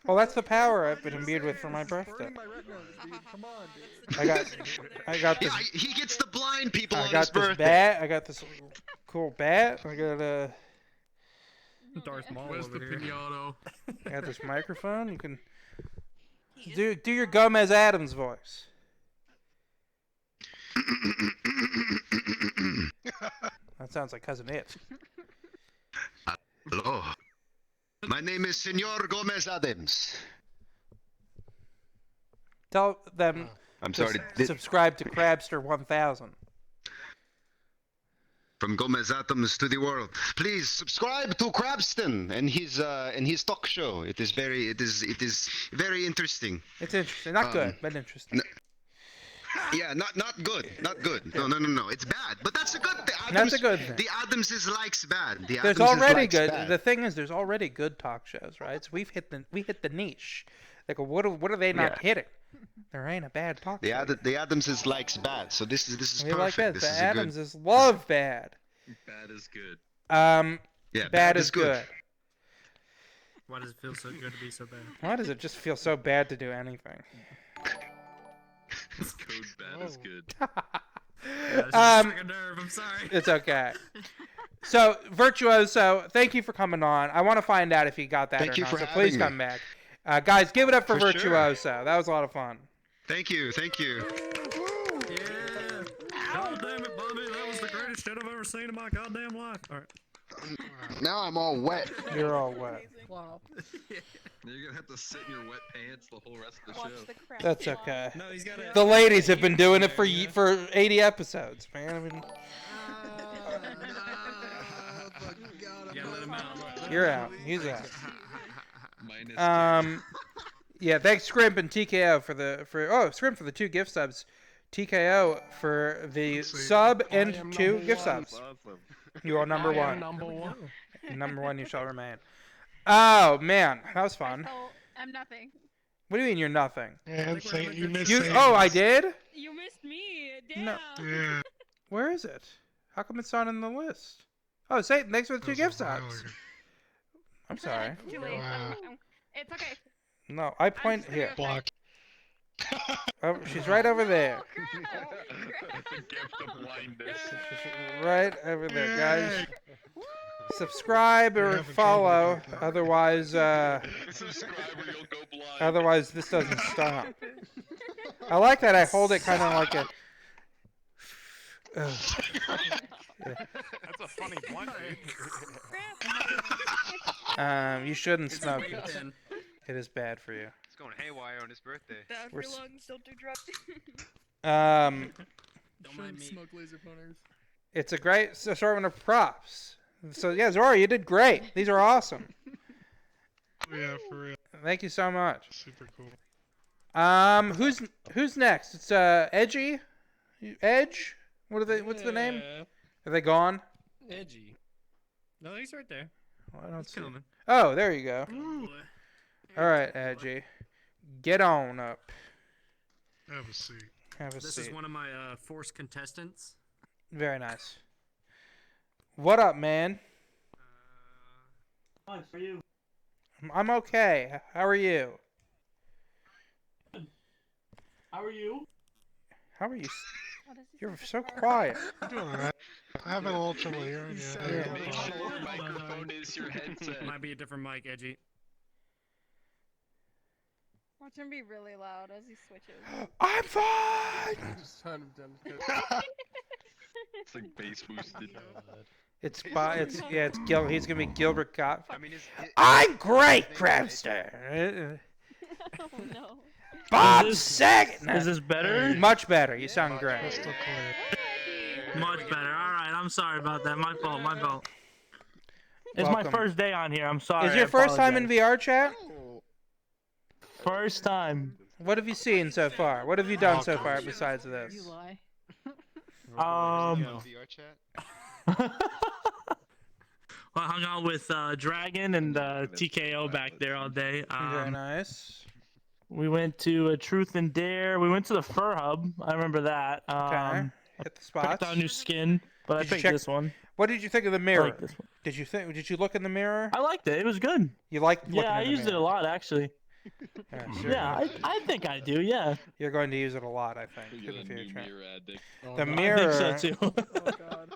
Well, that's the power I've been imbued with for my birthday. I got this. Yeah, he gets the blind people I on his got this birthday. bat. I got this cool bat. I got Darth Maul Where's over the here. pinata? I got this microphone. You can do your Gomez Adams voice. That sounds like Cousin It. Hello. My name is Senor Gomez Adams. Tell them I'm to sorry. subscribe to Krabster 1000. From Gomez Adams to the world. Please subscribe to Krabston and his talk show. It is very interesting. It's interesting. Not good, but interesting. Yeah, not good. Not good. No. It's bad. But that's a good thing. That's a good thing. The Adamses likes bad. The There's Adamses already likes good. bad. The thing is, there's already good talk shows, right? So we hit the niche. Like, what are they not hitting? There ain't a bad talk show. The Adamses likes bad. So this is We perfect. like bad. This The is a good. Adamses love bad. Bad is good. Yeah, Bad is good. Why does it feel so good to be so bad? Why does it just feel so bad to do anything? This code bad is good. Yeah, this is like a nerve. I'm sorry. It's okay. So, Virtuoso, thank you for coming on. I want to find out if you got that Thank or you not, for so having please me. come back. Guys, give it up for For sure. Virtuoso. That was a lot of fun. Thank you. Yeah. God damn it, Bobby. That was the greatest shit I've ever seen in my goddamn life. All right. Now I'm all wet. You're all wet. Wow. You're gonna have to sit in your wet pants the whole rest of the Watch show. the crab. That's okay. No, he's got The ladies have been doing it for 80 episodes, man. I mean, You gotta let him out. you're out. He's out. Minus Yeah, thanks Scrimp and TKO for Scrimp for the 2 gift subs. TKO for the sub and 2 gift subs. You are number 1. Number 1. Number 1 you shall remain. Oh man, that was fun. I'm nothing. What do you mean you're nothing? Yeah, you missed Oh, I did? You missed me. Damn. No. Yeah. Where is it? How come it's not in the list? Oh, Satan, thanks for the 2 gift subs. I'm sorry. Too late. Wow. It's okay. No, I point here. Block. Oh, she's right over there. The gift of blindness. She's right over there, guys. Subscribe or follow, otherwise, Subscribe or you'll go blind. otherwise this doesn't stop. I like that I hold it kind of like a. Yeah. That's a funny blunt. You shouldn't smoke it. It is bad for you. It's going haywire on his birthday. Bad for your lungs, don't do drugs. Don't mind me. Smoke laser pointers. It's a great assortment of props. So yeah, Zora, you did great. These are awesome. Yeah, for real. Thank you so much. Super cool. Who's next? It's Edgy, Edge. What's the name? Are they gone? Edgy. No, he's right there. Well, I don't see. Coming. Oh, there you go. Boy. All right, Edgy, get on up. Have a seat. Have a This seat. is one of my forced contestants. Very nice. What up, man? How are you? I'm okay. How are you? How are you? How are you? You're so quiet. I'm doing alright. I have an little trouble hearing you. Make sure your microphone is your headset. Might be a different mic, Edgy. Watch him be really loud as he switches. I'm fine. Just trying to It's like bass boosted. It's Gil. He's gonna be Gilbert Gottfried. I mean, I'm great, Krabster. Oh no. Bob Saget. Is this better? Much better. You sound great. Much better. Alright, I'm sorry about that. My fault, my fault. It's Welcome. my first day on here. I'm sorry. Is your first time in VR chat? First time. What have you seen so far? What have you done so far besides this? You lie. VR chat? Well, I hung out with Dragon and TKO back there all day. Very nice. We went to a Truth and Dare. We went to the Fur Hub. I remember that. Okay. Hit the spots. Picked out a new skin, but I picked this one. What did you think of the I mirror? like this one. Did you look in the mirror? I liked it. It was good. You liked looking Yeah, I in the used it mirror. a lot actually. Yeah, sure. Yeah, I think I do. Yeah. You're going to use it a lot, I think, in the future. The I mirror. think so too. Oh god.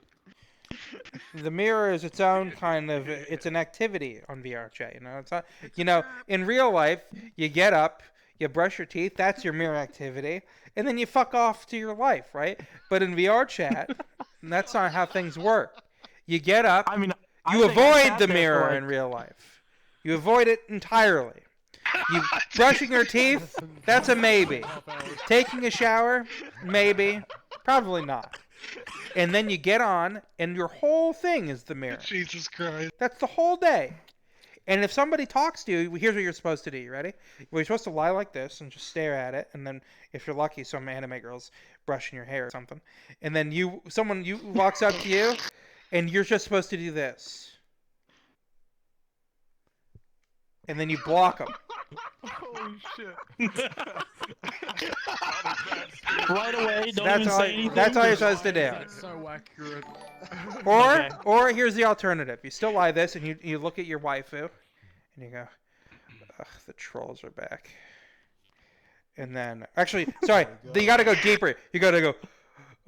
The mirror is its own kind of. It's an activity on VR chat. You know, it's not. You know, in real life, you get up, you brush your teeth. That's your mirror activity, and then you fuck off to your life, right? But in VR chat, that's not how things work. You get up. I mean, you avoid the mirror in real life. You avoid it entirely. You brushing your teeth, that's a maybe. Taking a shower, maybe. Probably not. And then you get on, and your whole thing is the mirror. Jesus Christ. That's the whole day. And if somebody talks to you, here's what you're supposed to do. You ready? Well, you're supposed to lie like this and just stare at it. And then, if you're lucky, some anime girl's brushing your hair or something. And then someone walks up to you, and you're just supposed to do this. And then you block them. Holy shit. Right away. Don't even say anything. That's all you're supposed to do. That's so accurate. Or here's the alternative. You still lie this, and you look at your waifu, and you go, ugh, the trolls are back. And then, actually, sorry, you gotta go deeper. You gotta go,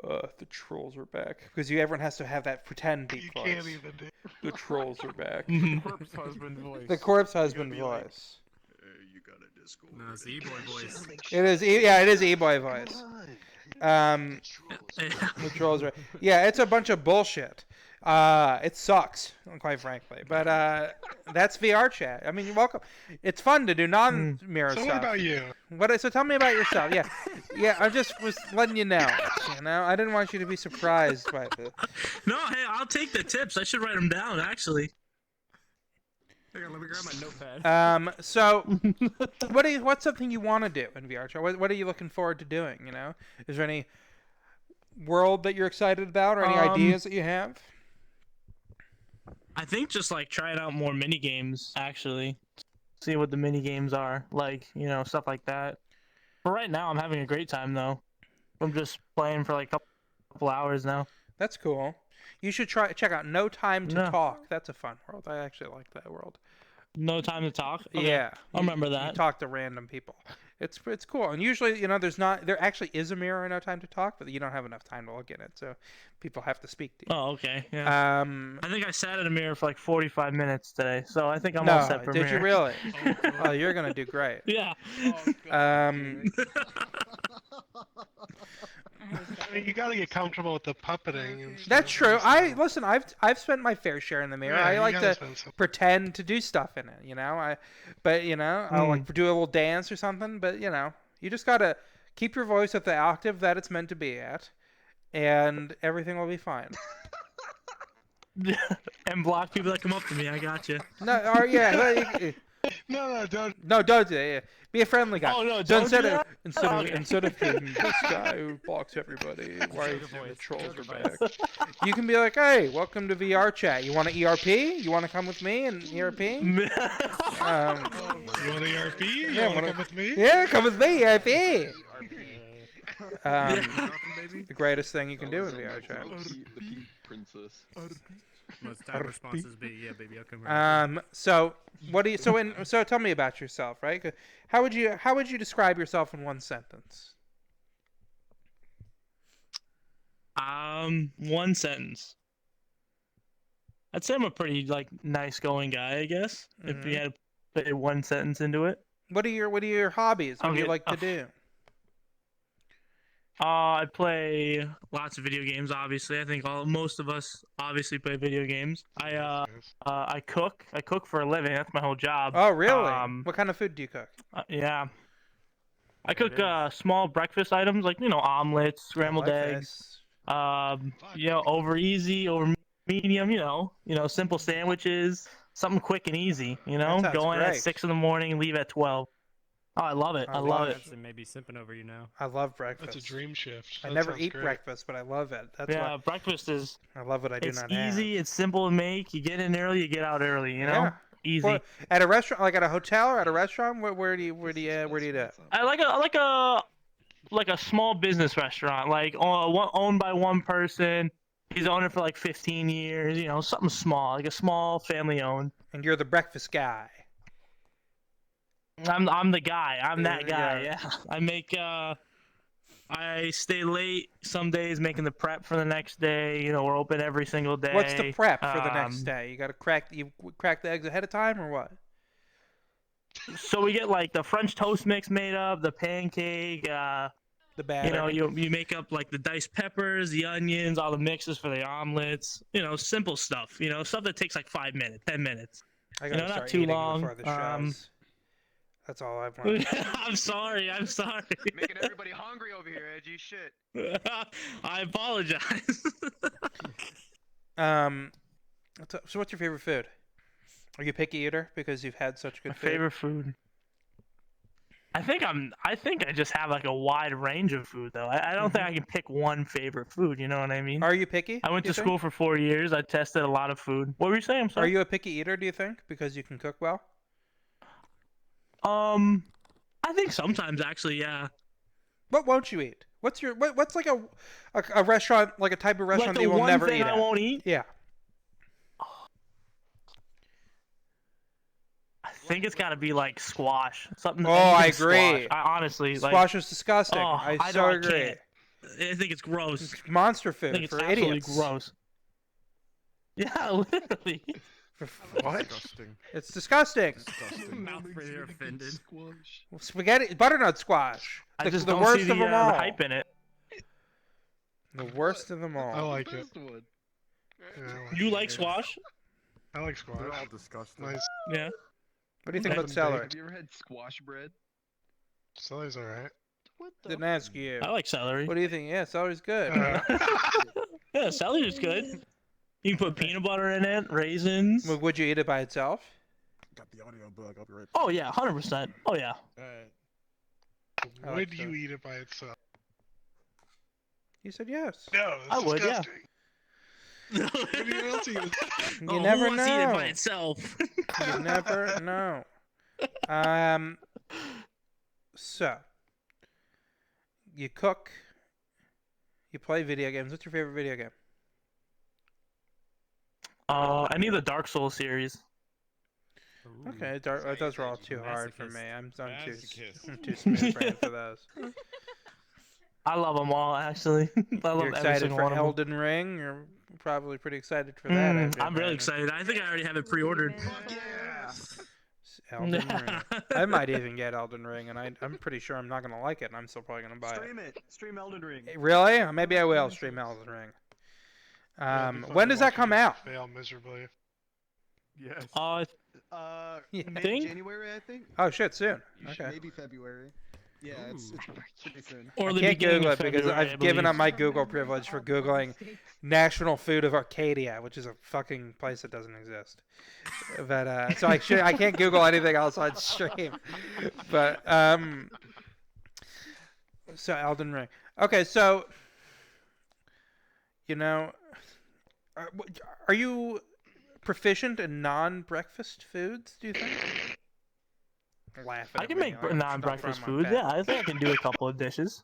the trolls are back. Because everyone has to have that pretend deep voice. Can't even do. The trolls are back. Corpse husband voice. The corpse husband voice. You got a disco. No, it's the E-boy voice. It is, it is E-boy voice. The trolls are. Yeah, it's a bunch of bullshit. It sucks, quite frankly. But that's VR chat. I mean, you're welcome. It's fun to do non-mirror stuff. So what about you? So tell me about yourself. Yeah. I just was letting you know. You know, I didn't want you to be surprised by this. No, hey, I'll take the tips. I should write them down actually. Hang on, let me grab my notepad. So, what's something you want to do in VR chat? What are you looking forward to doing? You know, is there any world that you're excited about, or any ideas that you have? I think just like trying out more mini games, actually. See what the mini games are, like, you know, stuff like that. For right now, I'm having a great time though. I'm just playing for like a couple hours now. That's cool. You should check out No Time to Talk. That's a fun world. I actually like that world. No Time to Talk? Okay. Yeah. I'll remember that. You talk to random people. It's cool. And usually, you know, there actually is a mirror in No Time to Talk, but you don't have enough time to look in it, so people have to speak to you. Oh, okay. Yeah. I think I sat in a mirror for like 45 minutes today, so I think I'm all set for did mirror. you really? Oh, you're gonna do great. Yeah. I mean, you gotta get comfortable with the puppeting. And That's stuff. true. I've spent my fair share in the mirror. Yeah, I you like gotta to spend some- pretend to do stuff in it, you know. I'll like do a little dance or something. But you know, you just gotta keep your voice at the octave that it's meant to be at, and everything will be fine. And block people that come up to me. I got you. No, or yeah. No, don't. No, don't do it. Yeah. Be a friendly guy. Oh no, So don't do that? instead of being this guy who blocks everybody, why the trolls are back? You can be like, hey, welcome to VR chat. You want an ERP? You want to come with me and ERP? You want an ERP? You want to come with me? Yeah, come with me, ERP. The greatest thing you can do in VR chat. The pink princess. Most time responses be, yeah, baby, I'll come right. So what do you? So tell me about yourself, right? How would you describe yourself in one sentence? One sentence. I'd say I'm a pretty like nice going guy, I guess. If you had to put one sentence into it. What are your hobbies? What do you like to do? I play lots of video games. Obviously, I think most of us obviously play video games. I cook. I cook for a living. That's my whole job. Oh, really? What kind of food do you cook? Yeah. I cook small breakfast items like omelets, scrambled eggs. Over easy, over medium. Simple sandwiches. Something quick and easy. Go in at 6 in the morning, leave at 12. Oh, I love it. I love it. Maybe simping over you now. I love breakfast. That's a dream shift. I never eat breakfast, but I love it. That's breakfast is. I love what I do not have. It's easy. It's simple to make. You get in early, you get out early. Yeah. Easy. Well, at a restaurant, like at a hotel or at a restaurant, where do you do? I like a small business restaurant, like owned by one person. He's owned it for like 15 years. Something small, like a small family owned. And you're the breakfast guy. I'm the guy. I'm that guy. Yeah. I make. I stay late some days making the prep for the next day. We're open every single day. What's the prep for the next day? You got to crack the eggs ahead of time, or what? So we get like the French toast mix made up, the pancake. The batter. You make up like the diced peppers, the onions, all the mixes for the omelets. Simple stuff. Stuff that takes like 5 minutes, 10 minutes. I gotta start not too eating long. before the shows. That's all I've learned. I'm sorry. Making everybody hungry over here, Edgy. Shit. I apologize. So what's your favorite food? Are you a picky eater because you've had such good food? Favorite food. I think I just have like a wide range of food though. I don't think I can pick one favorite food. You know what I mean? Are you picky? I went to school for 4 years. I tested a lot of food. What were you saying? I'm sorry. Are you a picky eater? Do you think because you can cook well? I think sometimes actually, yeah. What won't you eat? What's like a restaurant, like a type of restaurant that you will never eat? I won't eat? Yeah. I think it's got to be like squash. Something. I agree. Squash. Honestly, squash is disgusting. I so agree. I think it's gross. It's monster food I think it's for absolutely idiots. Gross. Yeah, literally. What? It's disgusting. Mouth pretty offended. Spaghetti, butternut squash. I just the don't worst see of them all. the hype in it. The worst of them all. I like it. You like squash? I like squash. They're all disgusting. Nice. Yeah. What do you think about celery? Have you ever had squash bread? Celery's alright. Didn't ask you. I like celery. What do you think? Yeah, celery's good. Yeah, celery's good. You can put peanut butter in it, raisins. Would you eat it by itself? got the audio book. I'll be right back. Oh yeah, 100%. Oh yeah. I Would like you that. eat it by itself? You said yes. No, I that's would, yeah. disgusting. What do you else eat it? You never who wants to eat it know. by itself? You never know. So you cook. You play video games. What's your favorite video game? Any of the Dark Souls series. Okay, those were all too hard for me. I'm too Masochist. smooth brain for those. I love them all, actually. I love You're every excited single for one of them. Elden Ring? You're probably pretty excited for that. I I'm really imagine. excited. I think I already have it pre-ordered. Elden Ring. I might even get Elden Ring, and I'm pretty sure I'm not gonna like it, and I'm still probably gonna buy it. Stream Elden Ring. Really? Maybe I will stream Elden Ring. When does that come out? Fail miserably. Yes. Yeah. Mid-January, I think. Oh shit, soon. Okay. Maybe February. Yeah, it's pretty soon. Or I the can't beginning Google of it because February, I I've given believe. up my Google privilege for Googling National Food of Arcadia, which is a fucking place that doesn't exist. But so I can't Google anything else on stream. But so Elden Ring. Okay, so you know, are you proficient in non-breakfast foods? Do you think? Laughing I at can me, make like I'm non-breakfast from my food. pet. Yeah, I think I can do a couple of dishes.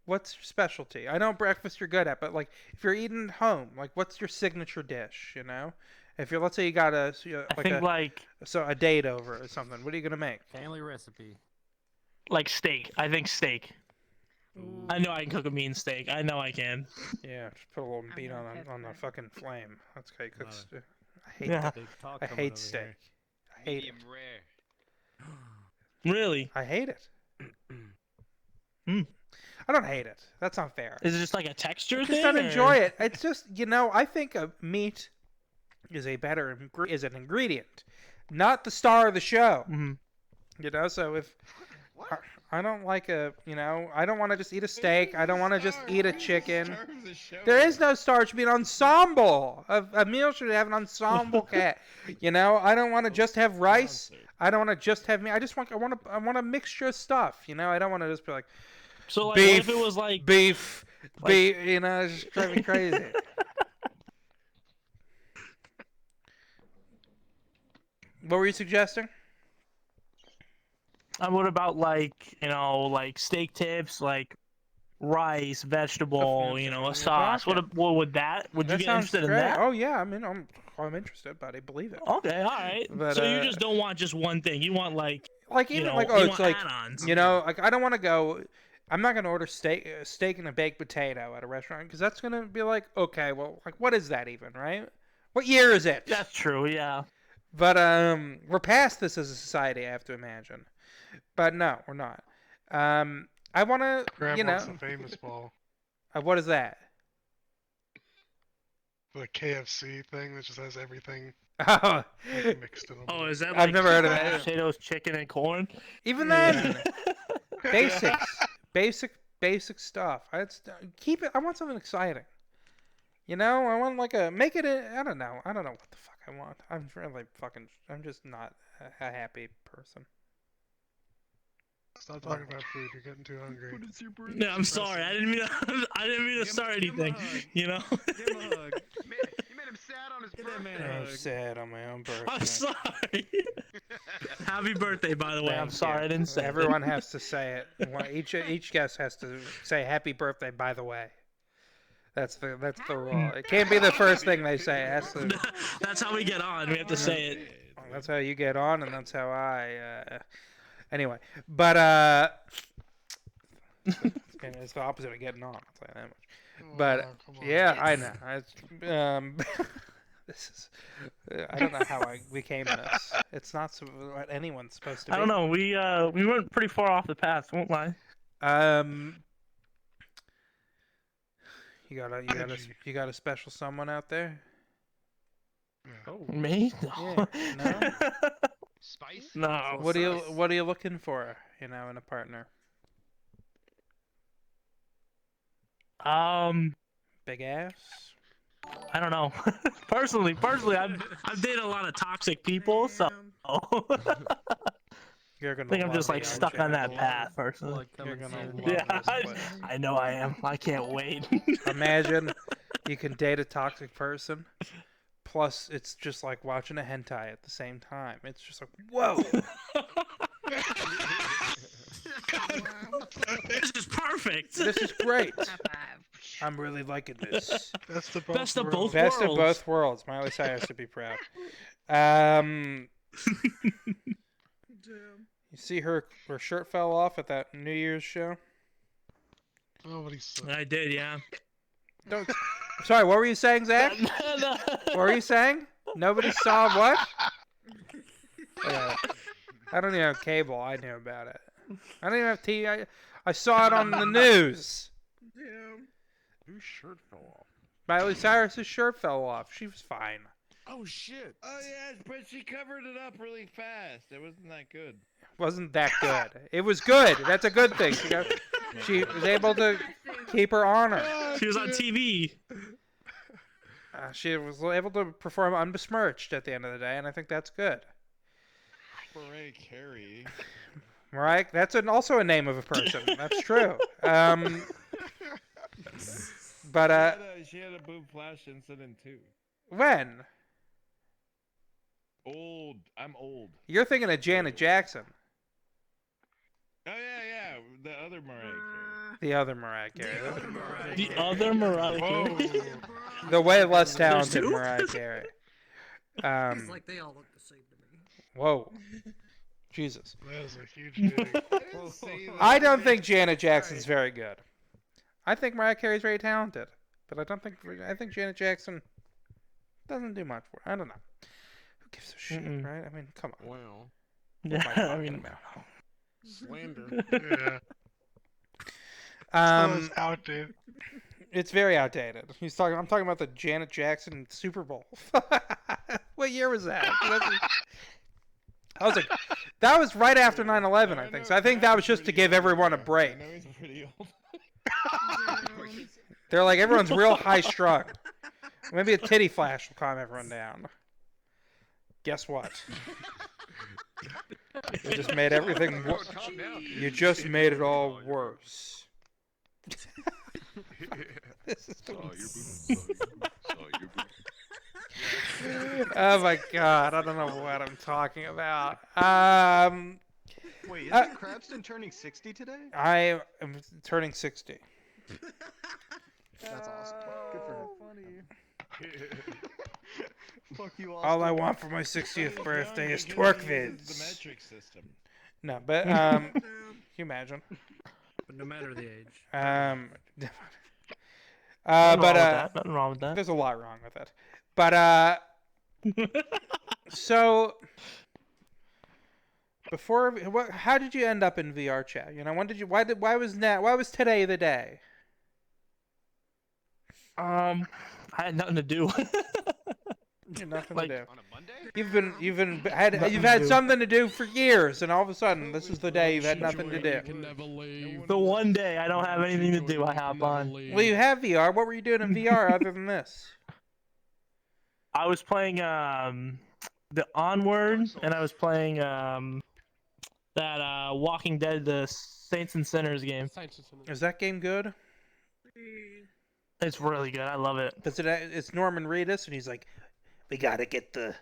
What's your specialty? I know breakfast you're good at, but like if you're eating at home, like what's your signature dish? You know, if you're let's say you got a a date over or something, what are you gonna make? Family recipe. Like steak. I think steak. I know I can cook a mean steak. I know I can. Yeah, just put a little meat on the fucking flame. That's how you cook. I hate Yeah. that. I hate steak. I hate it. Rare. Really? I hate it. I don't hate it. That's not fair. Is it just like a texture I thing? just don't or- enjoy it. It's just I think a meat is is an ingredient, not the star of the show. Mm-hmm. So if I don't like I don't want to just eat a steak. I don't want to just eat a chicken. There is no star. It should be an ensemble. A meal should have an ensemble cat. I don't want to just have rice. I don't want to just have meat. I want a mixture of stuff. I don't want to just be like. So like, beef, what if it was like beef, it's just driving me crazy. What were you suggesting? What about like steak tips, like rice, vegetable, a sauce? Okay. What would that? Would you That get sounds interested in great. that? Oh yeah, I mean I'm interested, but I believe it. Okay, all right. But, so you just don't want just one thing. You want like even you it's want like add-ons. like I don't want to go. I'm not gonna order steak and a baked potato at a restaurant because that's gonna be like okay, well, like what is that even, right? What year is it? That's true, yeah. But we're past this as a society, I have to imagine. But no, we're not. I want to, Crab wants the famous ball. What is that? The KFC thing that just has everything Oh, mixed in them. Oh, is that like I've never heard of mashed that. potatoes, chicken, and corn? Even then, basic stuff. Keep it. I want something exciting. I want make it. I don't know. I don't know what the fuck I want. I'm just not a happy person. Stop talking about food. You're getting too hungry. No, I'm sorry. I didn't mean to start anything. Give him a hug. You made him sad on his birthday. I'm sad on my own birthday. I'm sorry. Happy birthday, by the way. I'm sorry I didn't say it. Everyone has to say it. Each guest has to say happy birthday. By the way, that's the rule. It can't be the first thing they say. It has to... That's how we get on. We have to say it. That's how you get on, and that's how I. Anyway, but it's the opposite of getting on. I'll tell you that much. But yeah, I know. This is. I don't know how we came to this. It's not what anyone's supposed to be. I don't know. We went pretty far off the path. Won't lie. You got a special someone out there? Oh, me? No. Yeah, no. Spice? No. What are you looking for? In a partner? Big ass? I don't know. personally, I've dated a lot of toxic people, so I You're gonna think I'm love just like it, stuck on that path personally. You're gonna love Yeah, this place. I know I am. I can't wait. Imagine you can date a toxic person, plus it's just like watching a hentai at the same time. It's just like, whoa! This is perfect. This is great. I'm really liking this. That's the Best of both Best of worlds. both worlds. Miley Cyrus would be proud. You see her shirt fell off at that New Year's show? Nobody saw. I did, yeah. Don't. Sorry, what were you saying, Zach? What were you saying? Nobody saw what? I don't even have cable. I knew about it. I don't even have TV. I saw it on the news. Damn. Whose shirt fell off? Miley Cyrus's shirt fell off. She was fine. Oh shit. Oh yeah, but she covered it up really fast. It wasn't that good. Wasn't that good? It was good. That's a good thing. She was able to keep her honor. She was on TV. She was able to perform unbesmirched at the end of the day, and I think that's good. Mariah Carey. Mariah, that's also a name of a person. That's true. But she had a boob flash incident too. When? Old. I'm old. You're thinking of Janet Jackson. Oh yeah. The other Mariah Carey. The other Mariah Carey. The other Mariah Carey. The way less talented Mariah Carey. It's like they all look the same to me. Whoa. Jesus. That is a huge dig. I don't think Janet Jackson's very good. I think Mariah Carey's very talented, but I think Janet Jackson doesn't do much for it. I don't know. Who gives a shit, right? I mean, come on. Wow. Yeah, I mean, Slander. Yeah. It's outdated. It's very outdated. I'm talking about the Janet Jackson Super Bowl. What year was that? That was right after 9/11, I think. So I think that was just to give everyone a break. I know he's pretty old. They're like, everyone's real high strung. Maybe a titty flash will calm everyone down. Guess what? You just made everything worse. You just made it all worse. This is Oh my god, I don't know what I'm talking about. Wait, isn't Krabston turning 60 today? I am turning 60. That's awesome. Good for him. Fuck you all I want for my 60th birthday is twerk vids. The metric system. No, but can you imagine? But no matter the age. nothing wrong with that. There's a lot wrong with it. But so how did you end up in VR chat? You know, why was today the day? I had nothing to do. Nothing to do. On a Monday? You've had something to do for years, and all of a sudden this is the day you've had nothing to do. The one day I don't have anything to do, I hop on. Well, you have VR. What were you doing in VR other than this? I was playing the Onward, and I was playing that Walking Dead, the Saints and Sinners game. Is that game good? It's really good. I love it. It's Norman Reedus, and he's like, we gotta get the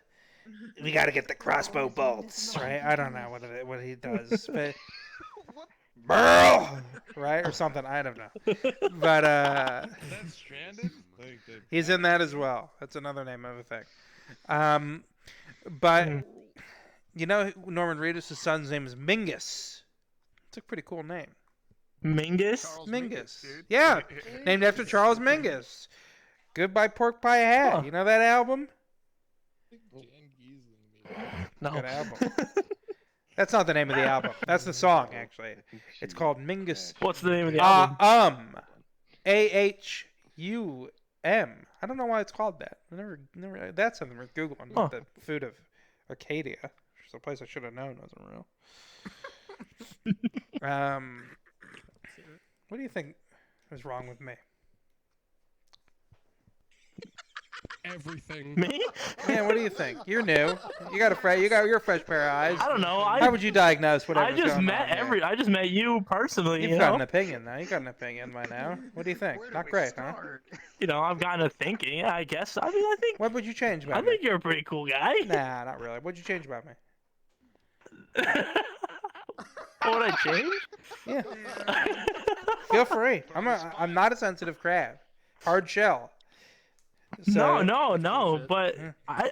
crossbow bolts, right? I don't know what he does, but Burl, right, or something. I don't know, but That's Stranded. he's in that as well. That's another name of a thing. But you know, Norman Reedus' son's name is Mingus. It's a pretty cool name. Mingus? Mingus. Yeah, named after Charles Mingus. Goodbye Pork Pie Hat. Huh. You know that album? No. Good album. That's not the name of the album. That's the song, actually. It's called Mingus. What's the name of the album? AHUM. I don't know why it's called that. Never. That's something worth googling. Huh. The food of Arcadia, which is a place I should have known wasn't real. What do you think is wrong with me? everything. Me? Yeah, what do you think? You're new. You're a fresh pair of eyes. I don't know. How would you diagnose whatever's I just going met on here? I just met you personally. You've you got know? an opinion now. You got an opinion by now. What do you think? Not great, huh? You know, I've gotten to thinking. Yeah, I guess. I mean, I think. What would you change about I me? think you're a pretty cool guy. Nah, not really. What'd you change about me? What would I change? Yeah. Feel free. I'm not a sensitive crab. Hard shell. So, No. But I.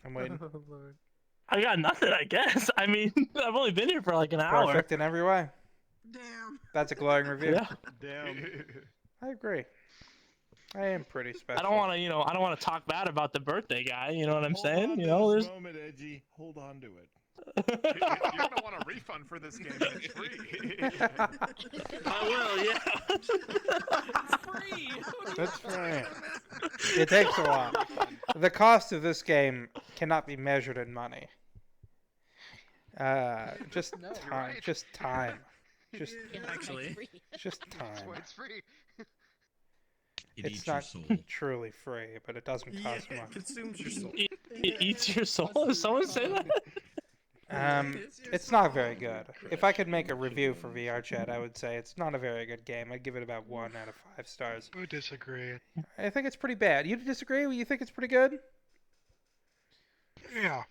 I'm waiting. I got nothing, I guess. I mean, I've only been here for like an hour. Perfect in every way. Damn. That's a glowing review. Yeah. Damn. I agree. I am pretty special. I don't want to, I don't want to talk bad about the birthday guy. You know what I'm Hold saying? on You to know, this there's. moment, Edgy. Hold on to it. You're gonna want a refund for this game. It's free. I will, yeah. That's free. It takes a while. The cost of this game cannot be measured in money. Just time. Just time. Just Actually, just time. It's free. It's not truly free, but it doesn't cost it much. consumes your soul. It eats your soul. Did someone say that? It's not very good. If I could make a review for VR Chat, I would say it's not a very good game. I'd give it about 1 out of 5 stars. I disagree. I think it's pretty bad. You disagree? You think it's pretty good? Yeah.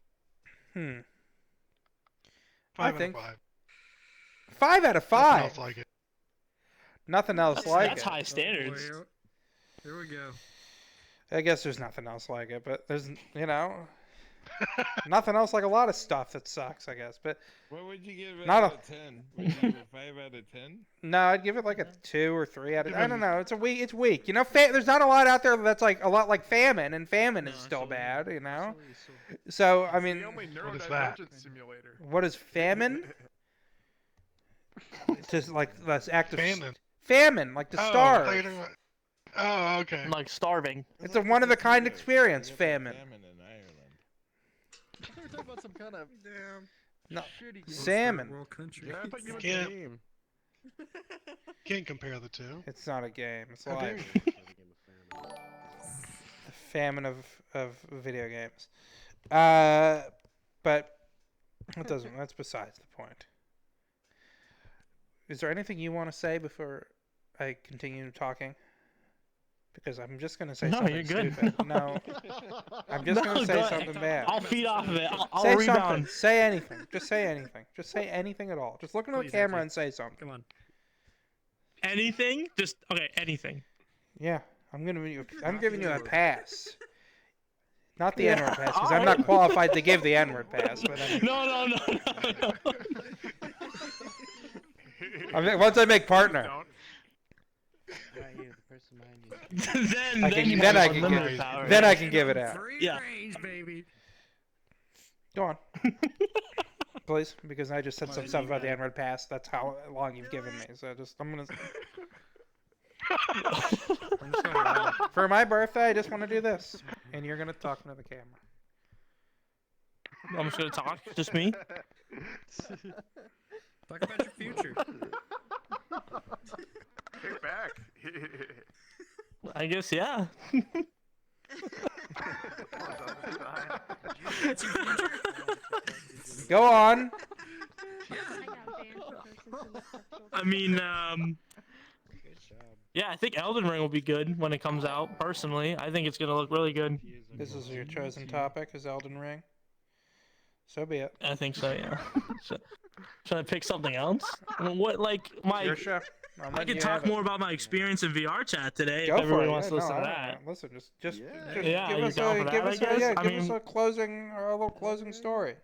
5 5 out of 5. 5 out of 5. Nothing else like it. Nothing else like That's it. high standards. Oh, boy, here we go. I guess there's nothing else like it, but there's nothing else like a lot of stuff that sucks. I guess, but What would you give it Not out a- of 10? Would you give it 5 out of 10? no, I'd give it like a 2 or 3 out of. I don't know. It's weak. It's weak. There's not a lot out there that's like a lot like Famine, and Famine is still bad. So I mean, The only What is that? neurodivergent simulator. what is Famine? Just like this act of Famine. Famine, like the Oh, I star. thought you were talking about- Oh, okay. Like starving. It's a one of a kind experience. Famine. Famine in Ireland. I thought we were talking about some kind of No, shitty game. salmon. World country. Yeah, I thought you meant Can't- the game. Can't compare the two. It's not a game. It's How dare life. you. The famine of video games. But it doesn't. That's besides the point. Is there anything you want to say before I continue talking? Because I'm just gonna say No, something you're good. stupid. No, I'm just No, gonna say go ahead. something bad. I'll feed off of it. I'll Say rebound. something. Say anything. Just say anything. Just say anything at all. Just look into the Please, camera Edgy. and say something. Come on. Anything? Just okay. Anything. Yeah, I'm giving you a pass. Not the Yeah, N-word pass, because I'm not qualified to give the N-word pass. But I mean, No. once I make partner, then I you can have unlimited give, power. then I can give it out. Free Yeah. range, baby. Go on, please, because I just said some stuff about the N-word pass. That's how long you've given me. So I'm gonna. For my birthday, I just want to do this, and you're gonna talk into the camera. I'm just gonna talk. Just me. Talk about your future. Get back. I guess yeah. Go on. I mean, yeah, I think Elden Ring will be good when it comes out. Personally, I think it's gonna look really good. This is your chosen topic, is Elden Ring. So be it. I think so. Yeah. Should I pick something else? What like my? Your show. I could talk more about my experience in VR chat today Go if for everybody it. wants to Yeah, listen no, to I that. don't know. Listen, just Yeah, give you us down a for give that, us I guess? a I give us mean- a closing or a little closing story.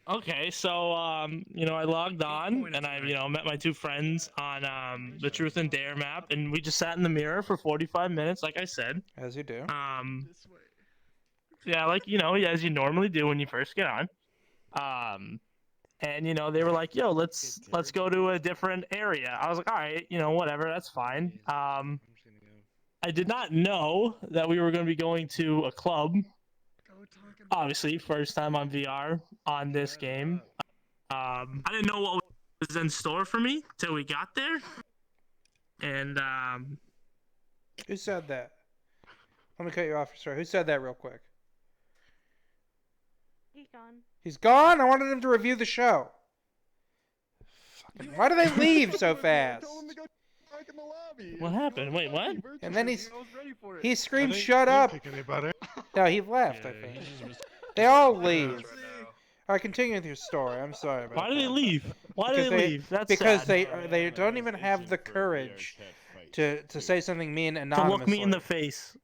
Okay, so I logged on and I met my two friends on the Truth and Dare map, and we just sat in the mirror for 45 minutes, like I said. As you do. Yeah, like as you normally do when you first get on. And they were like, "Yo, let's go to a different area." I was like, "All right, whatever, that's fine." I did not know that we were going to be going to a club. Obviously, first time on VR on this game. I didn't know what was in store for me till we got there. And Who said that? Let me cut you off. Sorry. Who said that real quick? He's gone. He's gone? I wanted him to review the show. Fucking, why do they leave so fast? What happened? Wait, what? And then he screamed, "Shut up!" No, he left, I think. They all leave. All right, continue with your story. I'm sorry about Why that. did they leave? Why did they leave? That's because sad. they don't even have the courage to say something mean To anonymously. look me in the face.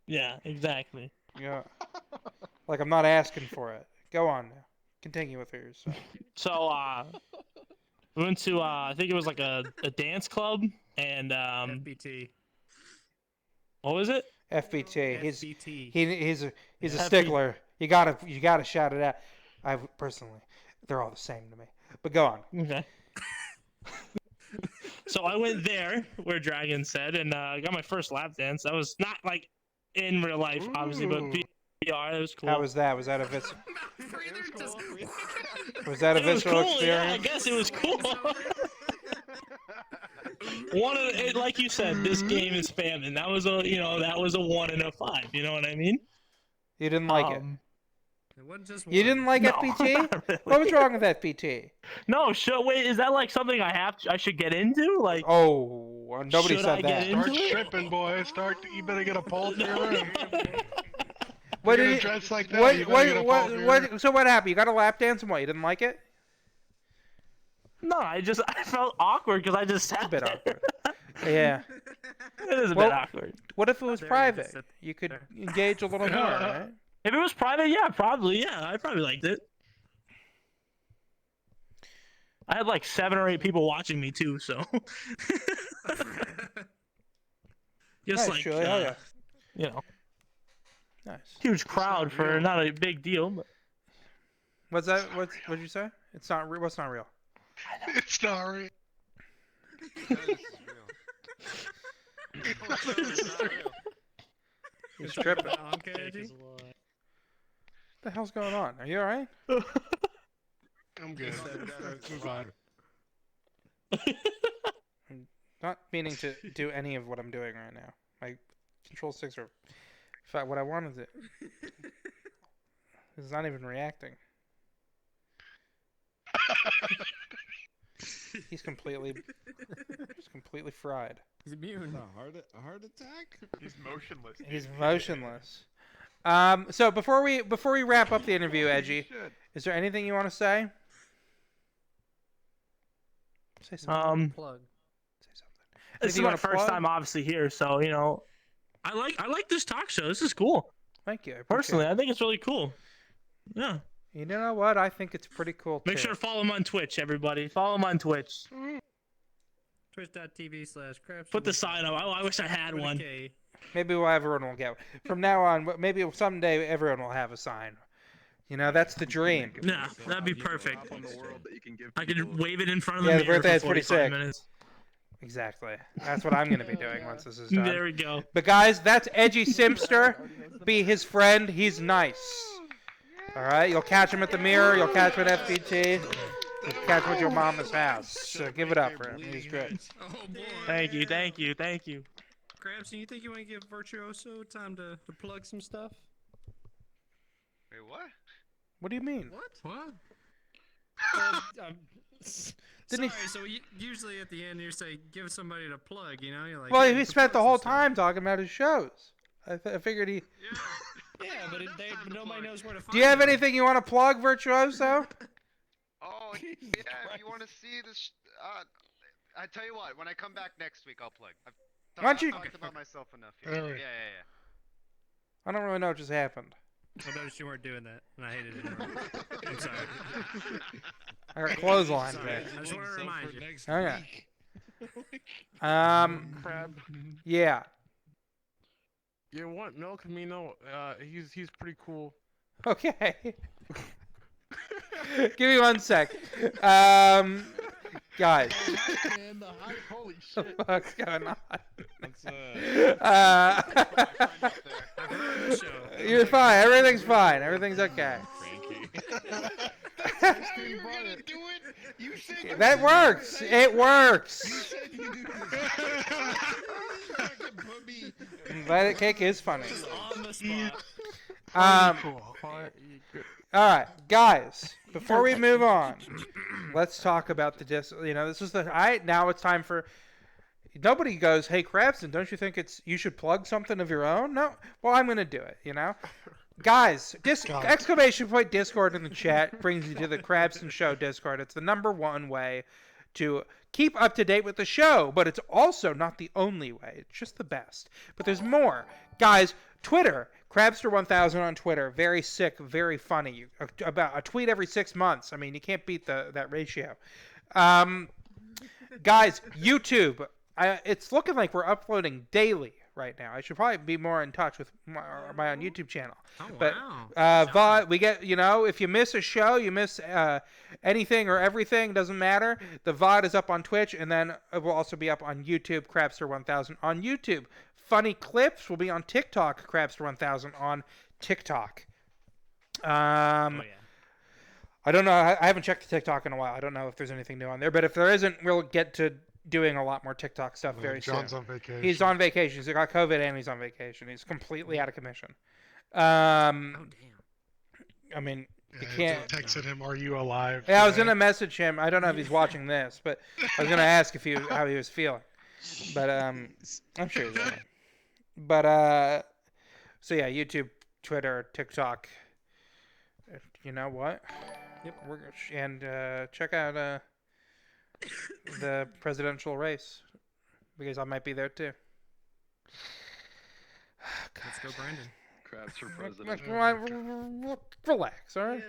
Yeah, exactly. Yeah. Like I'm not asking for it. Go on now. Continue with yours. So, we went to, I think it was like a dance club, and, FBT. What was it? FBT. FBT. He's a stickler. You gotta shout it out. I personally, they're all the same to me. But go on. Okay. So I went there, where Dragon said, and got my first lap dance. That was not like in real life, obviously, but VR. It was cool. How was that? Was that a visceral experience? Yeah, I guess it was cool. Like you said, this game is spamming. That was a 1 and a 5. You know what I mean? You didn't like it. It wasn't just You didn't like No, FBT? not really. What was wrong with FBT? No, wait, is that like something I should get into? Like, oh, nobody should said I that. get into Start it? stripping, boy. You better get a pole for your room. What You're did you, gonna dress like that, you better get a pole for your room. so what happened? You got a lap dance and what? You didn't like it? No, I felt awkward because I just sat A bit there. awkward. Yeah. It is a bit awkward. What if it was There, you private? just sit You could engage a little more, right? If it was private, yeah, probably, yeah, I probably liked it. I had like 7 or 8 people watching me too, so. Just Nice, like, Julie. Oh, yeah. you know, Nice. huge crowd for not a big deal, but. What's that? What'd you say? It's not real. What's not real? It's not real. You're stripping. Okay, Eddie? What the hell's going on? Are you alright? I'm good. Let's move on. I'm not meaning to do any of what I'm doing right now. My control sticks are. In fact, what I wanted to. It's not even reacting. He's completely fried. He's immune. A heart attack? He's motionless. He's motionless. So before we wrap up the interview, Edgy, is there anything you want to say? Say something. Plug. Say something. This is Anything you my wanna first plug? time, obviously, here, so you know, I like this talk show. This is cool. Thank you. I appreciate Personally, it. I think it's really cool. Yeah. You know what? I think it's pretty cool Make too. sure to follow him on Twitch, everybody. Follow him on Twitch. Twitch.tv/Krabston. Put the sign up. I wish I had one. Maybe everyone will get one. From now on, maybe someday everyone will have a sign. You know, that's the dream. Yeah, that'd be perfect. On the world that you can give I could people. wave it in front of Yeah, the the mirror birthday for is pretty 45 sick. minutes. Exactly. That's what I'm going to be doing once this is done. There we go. But guys, that's Edgy Simpster. Be his friend. He's nice. All right? You'll catch him at the mirror. You'll catch him at FPT. You'll catch him at your mama's house. So give it up for him. He's great. Oh boy. Thank you, thank you, thank you. Krabston, you think you want to give Virtuoso time to plug some stuff? Wait, what? What do you mean? What? Didn't he- Sorry, so usually at the end you say give somebody to plug, you know? You're like, Well, hey, he to spent the plug whole some time talking about his shows. I figured he... Yeah, but nobody knows where to find Do you have him. anything you want to plug, Virtuoso? Oh, yeah, if you want to see this, I tell you what, when I come back next week, I'll plug. Why don't you- I've talked about myself enough here. Alright. Yeah. I don't really know what just happened. I noticed you weren't doing that, and I hated it. I'm sorry. I got clothesline Sorry, today. I just want to remind you. Okay. Crab. Yeah. You want milk? Me no. He's pretty cool. Okay. Give me 1 sec. Guys. Man, the hype, holy What shit. the fuck's going on? I've heard the show. You're fine. Everything's fine. Everything's okay. You're gonna do it. You said That works. It works. Let it cake is funny. On the spot. All right, guys. Before we move on, let's talk about the disc. You know, this is now it's time for. Nobody goes, hey, Krabston, don't you think you should plug something of your own? No. Well, I'm gonna do it. You know, guys. Exclamation point Discord in the chat brings you to the Krabston Show Discord. It's the #1 way to keep up to date with the show, but it's also not the only way. It's just the best. But there's more, guys. Twitter. Krabster1000 on Twitter. Very sick, very funny. About a tweet every 6 months. I mean, you can't beat that ratio. Guys, YouTube. It's looking like we're uploading daily right now. I should probably be more in touch with my own YouTube channel. Oh, but wow. VOD, we get, if you miss a show, you miss anything or everything, doesn't matter. The VOD is up on Twitch, and then it will also be up on YouTube, Krabster1000 on YouTube. Funny clips will be on TikTok, Krabster1000 on TikTok. I don't know. I haven't checked the TikTok in a while. I don't know if there's anything new on there. But if there isn't, we'll get to doing a lot more TikTok stuff very soon. John's on vacation. He's on vacation. He's got COVID and he's on vacation. He's completely out of commission. Oh, damn. I mean, you Yeah, can't. texted him, "Are you alive?" Yeah, I was today?" gonna message him. I don't know if he's watching this, but I was gonna ask how he was feeling. But I'm sure he's alright. But so yeah, YouTube, Twitter, TikTok. You know what? Yep. And check out the presidential race, because I might be there too. Let's go, Brandon. Krabs for president. Relax, all right?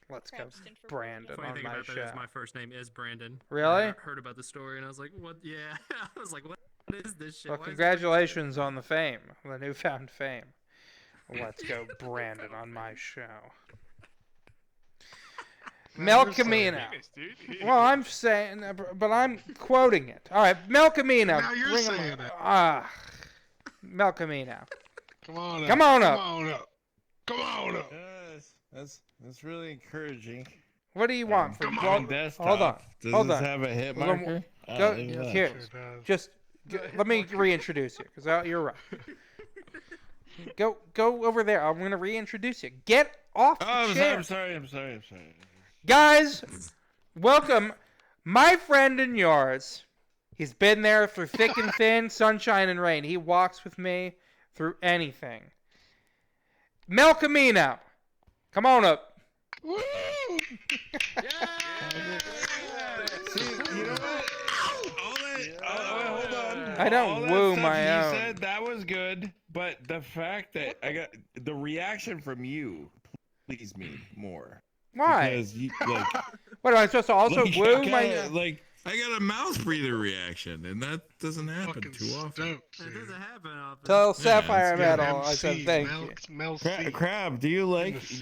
Let's go, Krabston for Brandon, Funny on thing my about that show. is my first name is Brandon. Really? I heard about the story and I was like, what? Yeah. I was like, what is this shit? Well, Why is it congratulations on the fame, the newfound fame. Let's go, Brandon, on my show. Mel Camino. Well, I'm saying, but I'm quoting it. All right, Mel Camino. Now you're saying it. Mel Camino. Come on up. Come on up. Come on up. Come on up. Yes, that's really encouraging. What do you want from Desktop. Hold on. Does Hold this on. have a hit We're gonna- marker? Go look at that. here. Sure does. Just let me reintroduce you, because you're right. Go over there. I'm gonna reintroduce you. Get off the chair. I'm sorry. Guys, welcome, my friend and yours. He's been there through thick and thin, sunshine and rain. He walks with me through anything. Mel Camino, come on up. Woo! See, you know what? Hold on. I don't All that woo stuff my you own. said, that was good, but the fact that I got the reaction from you pleased me more. Why? Because you like. What am I supposed to also Like, woo I my? kinda, like I got a mouth breather reaction, and that doesn't happen Fucking too often. stoked, It dude. doesn't happen often. Tell Sapphire it's Good Metal. I said MC, thank Mel, you. Mel C. Crab, do you like this?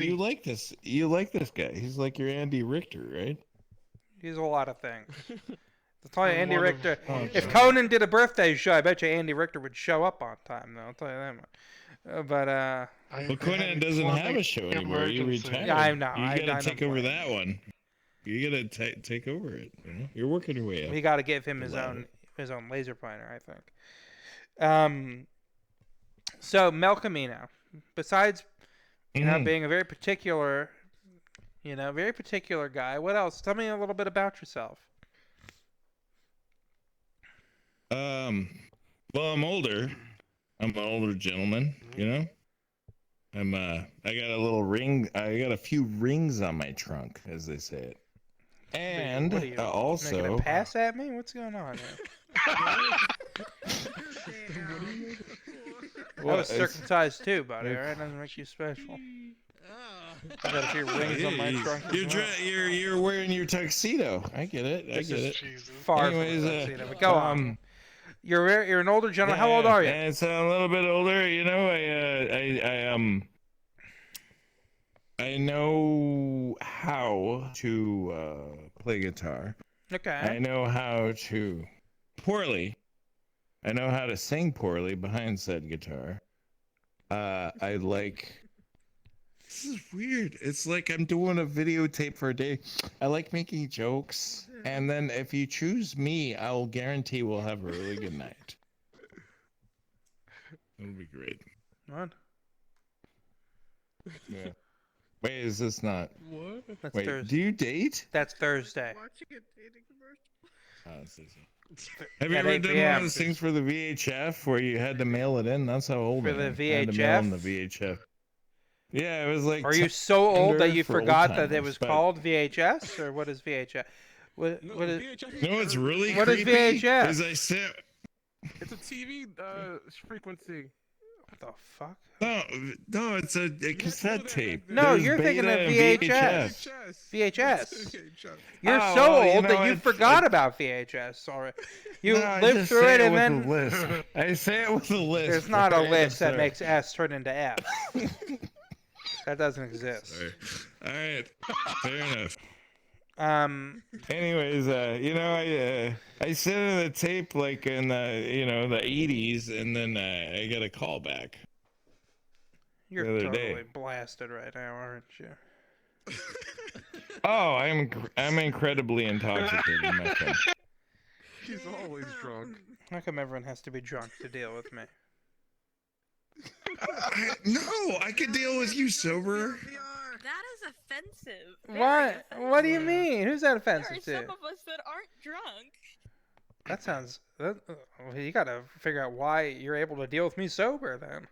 You like this guy? He's like your Andy Richter, right? He's a lot of things. I'll tell you, Andy One of- Richter. Oh, If okay. Conan did a birthday show, I bet you Andy Richter would show up on time. Though I'll tell you that much. Well, Conan doesn't have a show anymore. You retired. Yeah, I know. You I gotta know. take over that one. You gotta take over it. You know? You're working your way up. We got to give him his Ladder. own laser pointer, I think. So Mel Camino, besides being a very particular guy, what else? Tell me a little bit about yourself. Well, I'm older. I'm an older gentleman, you know. I got a little ring. I got a few rings on my trunk, as they say it. And What are you, also, making a pass at me? What's going on here? I was circumcised too, buddy. All right, doesn't make you special. I got a few rings on my trunk. as well. You're wearing your tuxedo. I get it. I This get is it. far Anyways, from a tuxedo, but go on. You're an older gentleman. How yeah, old are you? And so I'm a little bit older. You know, I know how to play guitar. Okay. I know how to poorly. I know how to sing poorly behind said guitar. I like this is weird. It's like I'm doing a videotape for a day. I like making jokes, and then if you choose me, I will guarantee we'll have a really good night. It'll be great. What? Yeah. Wait, is this not? What? That's Wait, Thursday. do you date? That's Thursday. Watching a dating commercial. Oh, it's Thursday. Have you At ever 8 done one of those things for the VHF where you had to mail it in? That's how old For I the am. I had to mail in the VHF? VHF. Yeah, it was like. Are you so old that you for old forgot that it timers, was but- called VHS, or what is VHS? What is? You know what's really What is creepy? VHS? Is I said. It's a TV frequency. What the fuck? No, it's a cassette tape. No, There's you're thinking of beta and VHS. VHS. You're Oh, so well, you old know, that you forgot about VHS already. You No, I lived just through say it and with then a lisp. I say it with a lisp. there's not a right? list that Sorry. makes S turn into F. That doesn't exist. Sorry. All right, fair enough. Anyways, I sent in the tape like in the 80s, and then I got a call back. You're the other totally day. blasted right now, aren't you? Oh, I'm incredibly intoxicated, my friend. He's always drunk. How come everyone has to be drunk to deal with me? No, I could deal with you sober. That is offensive. What? What do you mean? Who's that There offensive are to? some of us that aren't drunk. That sounds. You gotta figure out why you're able to deal with me sober then.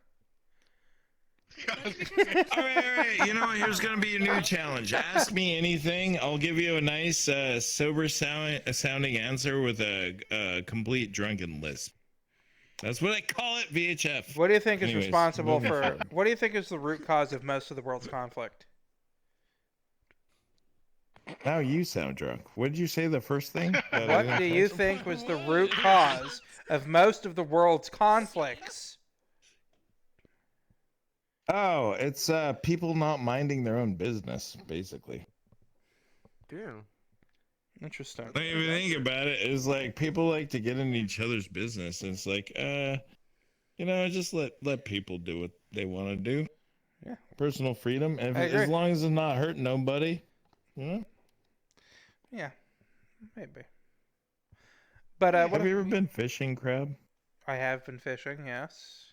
all right. You know, here's gonna be a new challenge. Ask me anything. I'll give you a nice, sober sounding answer with a complete drunken lisp. That's what I call it, VHF. What do you think is Anyways, responsible moving for? forward. What do you think is the root cause of most of the world's conflict? Now you sound drunk. What did you say the first thing? What do you think was the root cause of most of the world's conflicts? Oh, it's people not minding their own business, basically. Damn. Interesting. Like, if you think about it, it's like people like to get in each other's business. And it's like, just let people do what they want to do. Yeah. Personal freedom. And I agree. as long as it's not hurting nobody, you know? Yeah, maybe. But Have you ever been fishing, Crab? I have been fishing. Yes.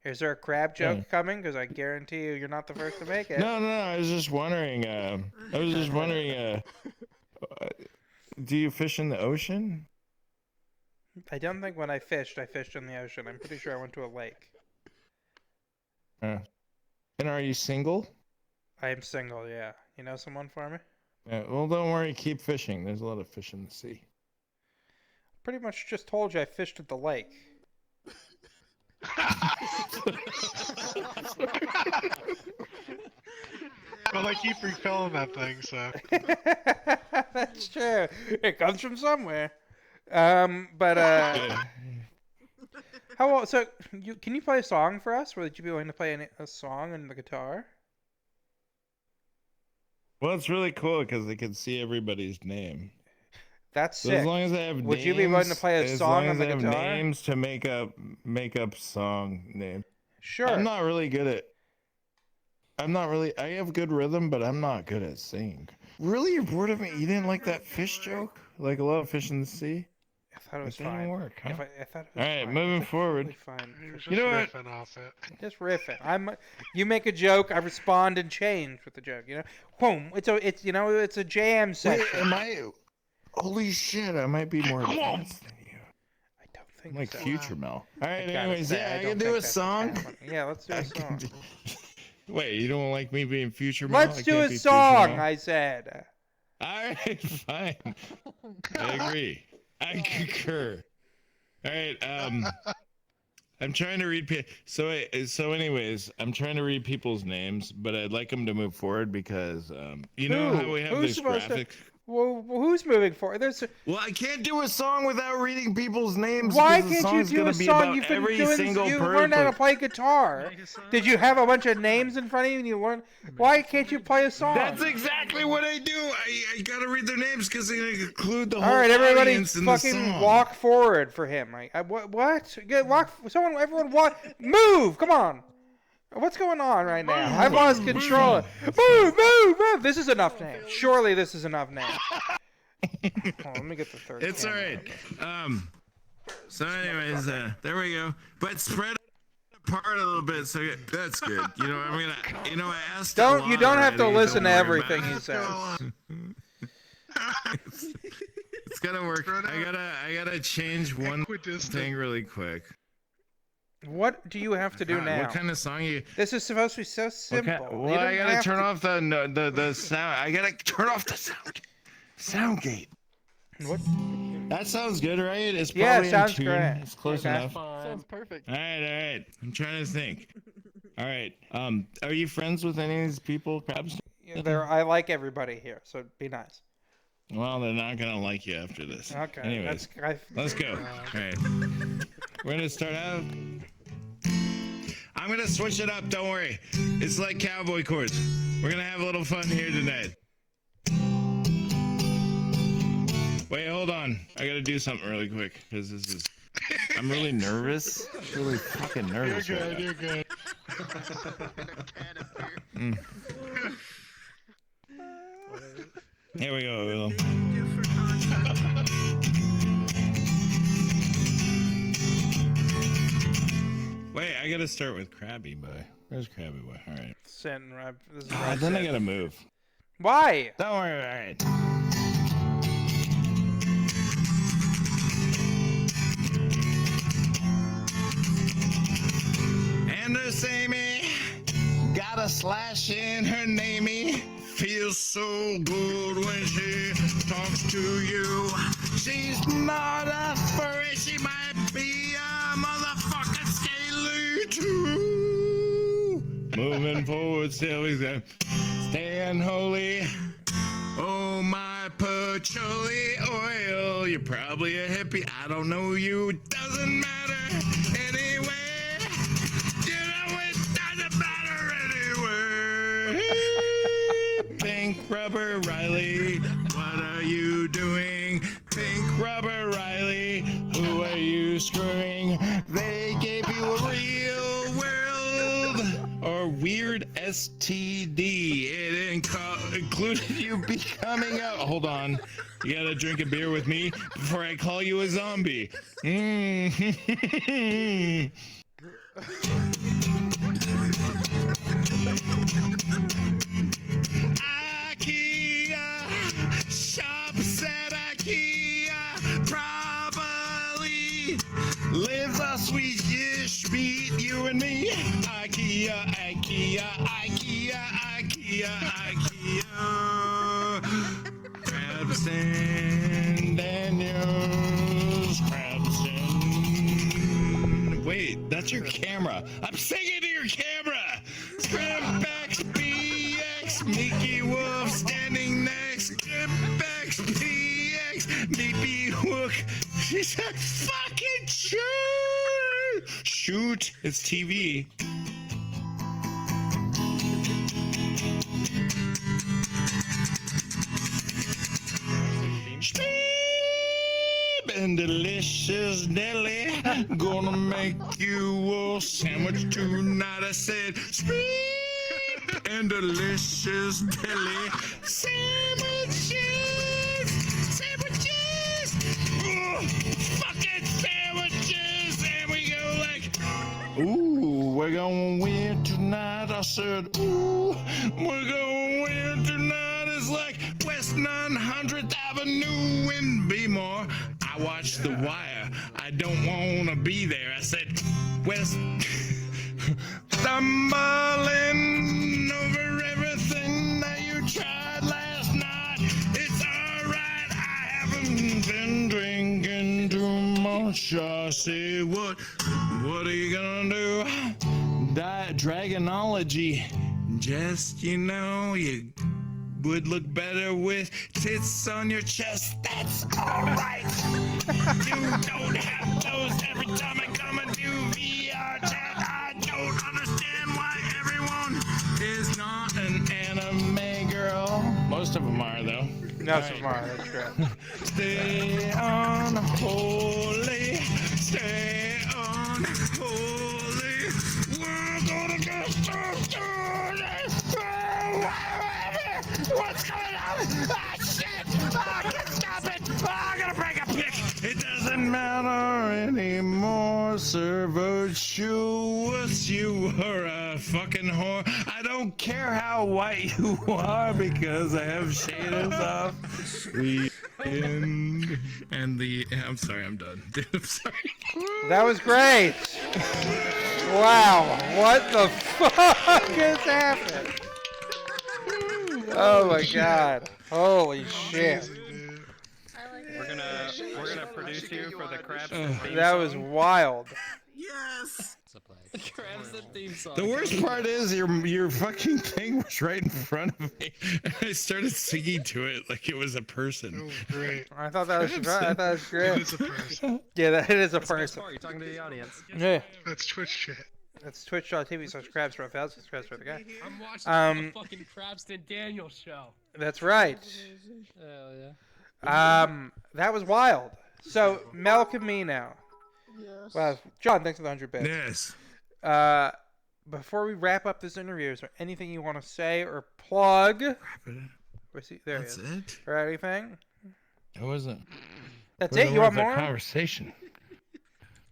Is there a crab joke coming? Because I guarantee you're not the first to make it. No. I was just wondering. Do you fish in the ocean? I don't think when I fished in the ocean. I'm pretty sure I went to a lake. And are you single? I am single, yeah. You know someone for me? Yeah, well, don't worry. Keep fishing. There's a lot of fish in the sea. Pretty much just told you I fished at the lake. Well, I keep refilling that thing, so. That's true. It comes from somewhere. How so? Can you play a song for us? Would you be willing to play a song on the guitar? Well, it's really cool because they can see everybody's name. That's So sick. as long as I have Would names, you be willing to play a song on the as long as I guitar? have names to make up song name. Sure. I'm not really good at. I have good rhythm, but I'm not good at singing. Really, you're bored of me? You didn't like that fish joke? Like a lot of fish in the sea? I thought it was That didn't fine. work, huh? I thought it was All right, fine. moving It was forward. totally fine. Just You know what? riffing off it. Just riffing. You make a joke, I respond and change with the joke. You know, boom. It's a jam Wait, session. am I? Holy shit! I might be more advanced than you. I don't think I'm like so. Future Mel. All right, I gotta anyways, say, yeah, I don't can do think a that's song. what's happening. Yeah, let's do a song. Wait, you don't like me being Future Mel? Let's I do can't a be Future song, Mel? I said. All right, fine. I agree. I concur. All right. I'm trying to read. So anyways, I'm trying to read people's names, but I'd like them to move forward because you know how we have Who's this supposed graphic. Well, who's moving forward? Well, I can't do a song without reading people's names. Why because the can't you song's do gonna a be song? about You've been every doing. single You learned how to person. play guitar. Did you have a bunch of names in front of you and you learned? Why can't you play a song? That's exactly what I do. I gotta read their names because they include the whole All right, everybody, audience in the fucking song. walk forward for him. What? Get walk. Everyone, walk. Move. Come on. What's going on right now? I've lost control. Move, move, move. This is enough names. Surely this is enough names. On, let me get the third. It's all right. So anyways, there we go. But spread apart a little bit, so that's good. You know, I'm gonna. You know, I asked. You don't have to listen to everything he says. It's gonna work. I gotta change one thing really quick. What do you have to do now? What kind of song you? This is supposed to be so simple. Okay, well, I gotta turn off the sound. I gotta turn off the sound gate. What? That sounds good, right? It's probably sounds in tune. great. It's close enough. Sounds perfect. All right. I'm trying to think. All right. Are you friends with any of these people, Krabstons? I like everybody here, so be nice. Well, they're not gonna like you after this. Okay. Anyways, let's go. All right. We're gonna start out. I'm gonna switch it up. Don't worry. It's like cowboy chords. We're gonna have a little fun here tonight. Wait, hold on. I gotta do something really quick because this is. I'm really nervous. Really fucking nervous. You're good. You're good. Here we go, Will. Wait, I gotta start with Krabby Boy. Where's Krabby Boy? All right. Sitting right. This is Then I gotta move. Why? Don't worry. All right. And her Sammy got a slash in her namey. Feels so good when she talks to you. She's not a furry, she might be a motherfucking scaly too. Moving forward, still he's gonna stand holy. Oh my patchouli oil, you're probably a hippie. I don't know you, doesn't matter anyway. You know it doesn't matter anyway. Pink Rubber Riley, what are you doing? Pink Rubber Riley, who are you screwing? They gave you a real world or weird STD. It included you becoming a. Hold on. You gotta drink a beer with me before I call you a zombie. IKEA, shops at IKEA, probably lives a Swedish meat, you and me. IKEA, IKEA, IKEA, IKEA, IKEA. Krabston Daniels, Krabston. Wait, that's your camera. I'm singing to your camera. Scrapbacks BX, Mickey Wolf standing next. Scrapbacks BX, Beepy Hook. She's a fucking shoot. It's TV. And delicious deli, gonna make you a sandwich tonight. I said, sweet and delicious deli, sandwiches, fucking sandwiches, and we go like, ooh, we're going weird tonight. I said, ooh, we're going weird tonight. It's like West 900th Avenue in Bmore. I watched The Wire. I don't want to be there. I said, West, stumbling over everything that you tried last night. It's alright. I haven't been drinking too much. I say, what are you gonna do? Dragonology. Just, you know, you would look better with tits on your chest. That's alright. You don't have those every time I come and do VR chat. I don't understand why everyone is not an anime girl. Most of them are, though. Most of them are, that's true. Stay on holy. Stay on holy. We're gonna get What's going on? Ah, shit! Ah, I can't stop it! Ah, I'm gonna break a pick! It doesn't matter anymore, Servochus. You are a fucking whore. I don't care how white you are because I have shaders off. The end. And the. I'm sorry, I'm done. I'm sorry. That was great. Wow, what the fuck is happening? Oh my god. Holy shit. We're gonna produce you for the Krabston theme That was song. wild. Yes. Krabston theme song. The worst part is your fucking thing was right in front of me, and I started singing to it like it was a person. Oh, great. I thought that was great. It is a person. Yeah, that is a That's the best person. part, you're talking to the audience. Yeah. That's Twitch shit. That's twitch.tv/Krabster. Subscribe for the guy. I'm watching the fucking Krabston Daniels Show. That's right. Hell yeah. That was wild. So, Malcolm me now. Yes. Well, John, thanks for the 100 bits. Yes. Before we wrap up this interview, is there anything you want to say or plug? Where's he? There That's he is. it. Or anything? It wasn't. That's Where it? the You want words of more? Conversation.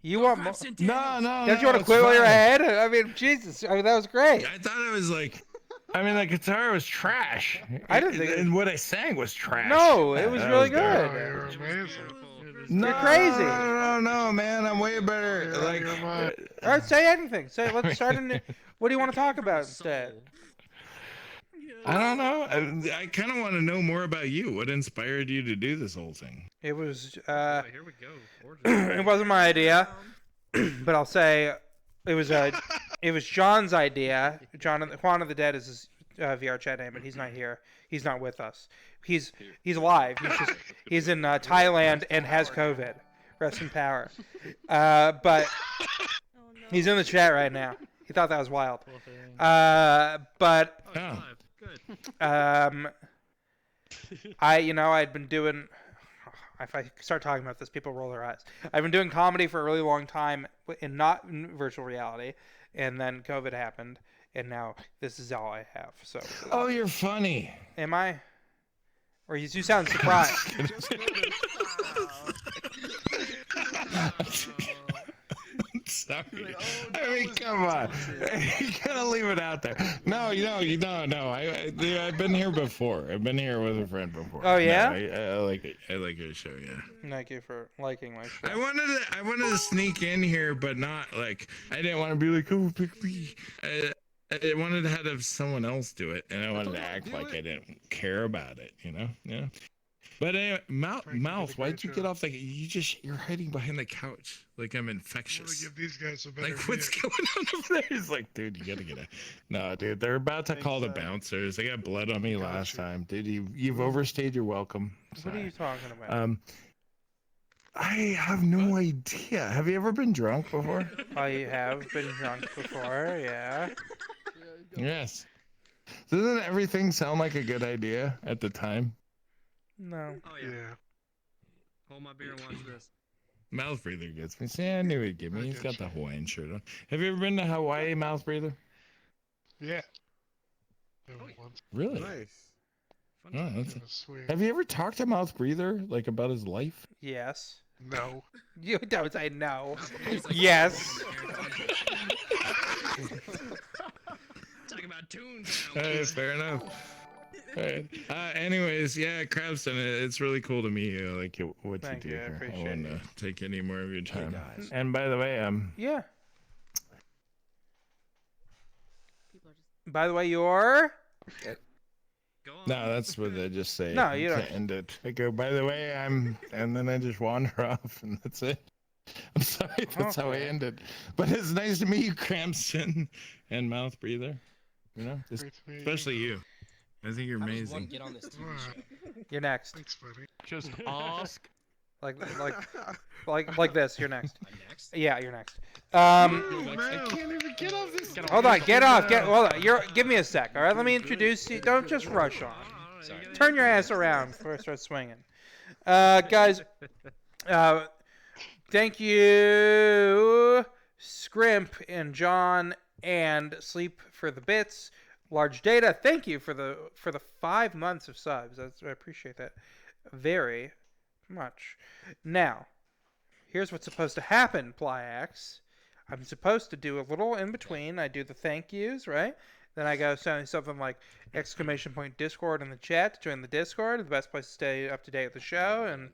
You want more? No. Don't you want to it's quit while you're fine. ahead? I mean, Jesus. I mean, that was great. I thought it was like. I mean, the guitar was trash. I didn't think it- And what I sang was trash. No, it was That really bad. good. You're amazing. No, You're crazy. No, man. I'm way better. Like, All right, say anything. Let's start in. What do you want to talk about instead? I don't know. I kind of want to know more about you. What inspired you to do this whole thing? It was. Here we go. It wasn't my idea, but I'll say it was John's idea. Juan of the Dead is his VR chat name, but he's not here. He's not with us. He's alive. He's in Thailand and has COVID. Rest in power. But he's in the chat right now. He thought that was wild. But I'd been doing. If I start talking about this, people roll their eyes. I've been doing comedy for a really long time, not in virtual reality, and then COVID happened, and now this is all I have. So. Oh, you're funny. Am I? Or you sound surprised. Sorry. I mean, come on. You gotta leave it out there. No. I've been here before. I've been here with a friend before. Oh yeah. No, I like it. I like your show. Yeah. Thank you for liking my show. I wanted to sneak in here, but not like I didn't want to be like, oh, pick me. I wanted to have someone else do it, and I wanted to act like I didn't care about it. Yeah. But anyway, Mouth, why'd you get off you're hiding behind the couch like I'm infectious. Give these guys a better Like, what's going on over there? He's like, dude, you gotta get out. No, dude, they're about to call the bouncers. They got blood on me last time. Dude, you've overstayed your welcome. What are you talking about? I have no idea. Have you ever been drunk before? I have been drunk before, yeah. Yes. Doesn't everything sound like a good idea at the time? No. Oh yeah. Hold my beer and watch this. Mouth breather gets me. See, I knew he'd get me. He's got the Hawaiian shirt on. Have you ever been to Hawaii, Mouth breather? Yeah. Really? Nice. Oh, that's Sweet. Have you ever talked to Mouth breather like about his life? Yes. No. You don't say no. Yes. Talking about tunes. Fair enough. Alright. Anyways, yeah, Krabston, it's really cool to meet you. Like what Thank you do you, I here. I appreciate won't it. take any more of your time. And by the way, Yeah. By the way, you're. No, that's what I just say. No, you don't. To end it. I go, by the way, and then I just wander off, and that's it. I'm sorry, that's how I ended. But it's nice to meet you, Krabston and Mouth breather. You know, especially you. I think you're amazing. Get on this TV show. You're next. Thanks, buddy. Just ask. Like this. You're next. I'm next. Yeah, you're next. I can't even get off this. Hold on. Get off. Hold on. Give me a sec. All right. Let me introduce you. Don't just rush on. Sorry. Turn your ass around before I start swinging. Guys. Thank you, Scrimp and John and Sleep for the bits. Large Data, thank you for the 5 months of subs. I appreciate that very much. Now, here's what's supposed to happen, Plyax. I'm supposed to do a little in between. I do the thank yous, right? Then I go something like !Discord in the chat to join the Discord, the best place to stay up to date with the show, and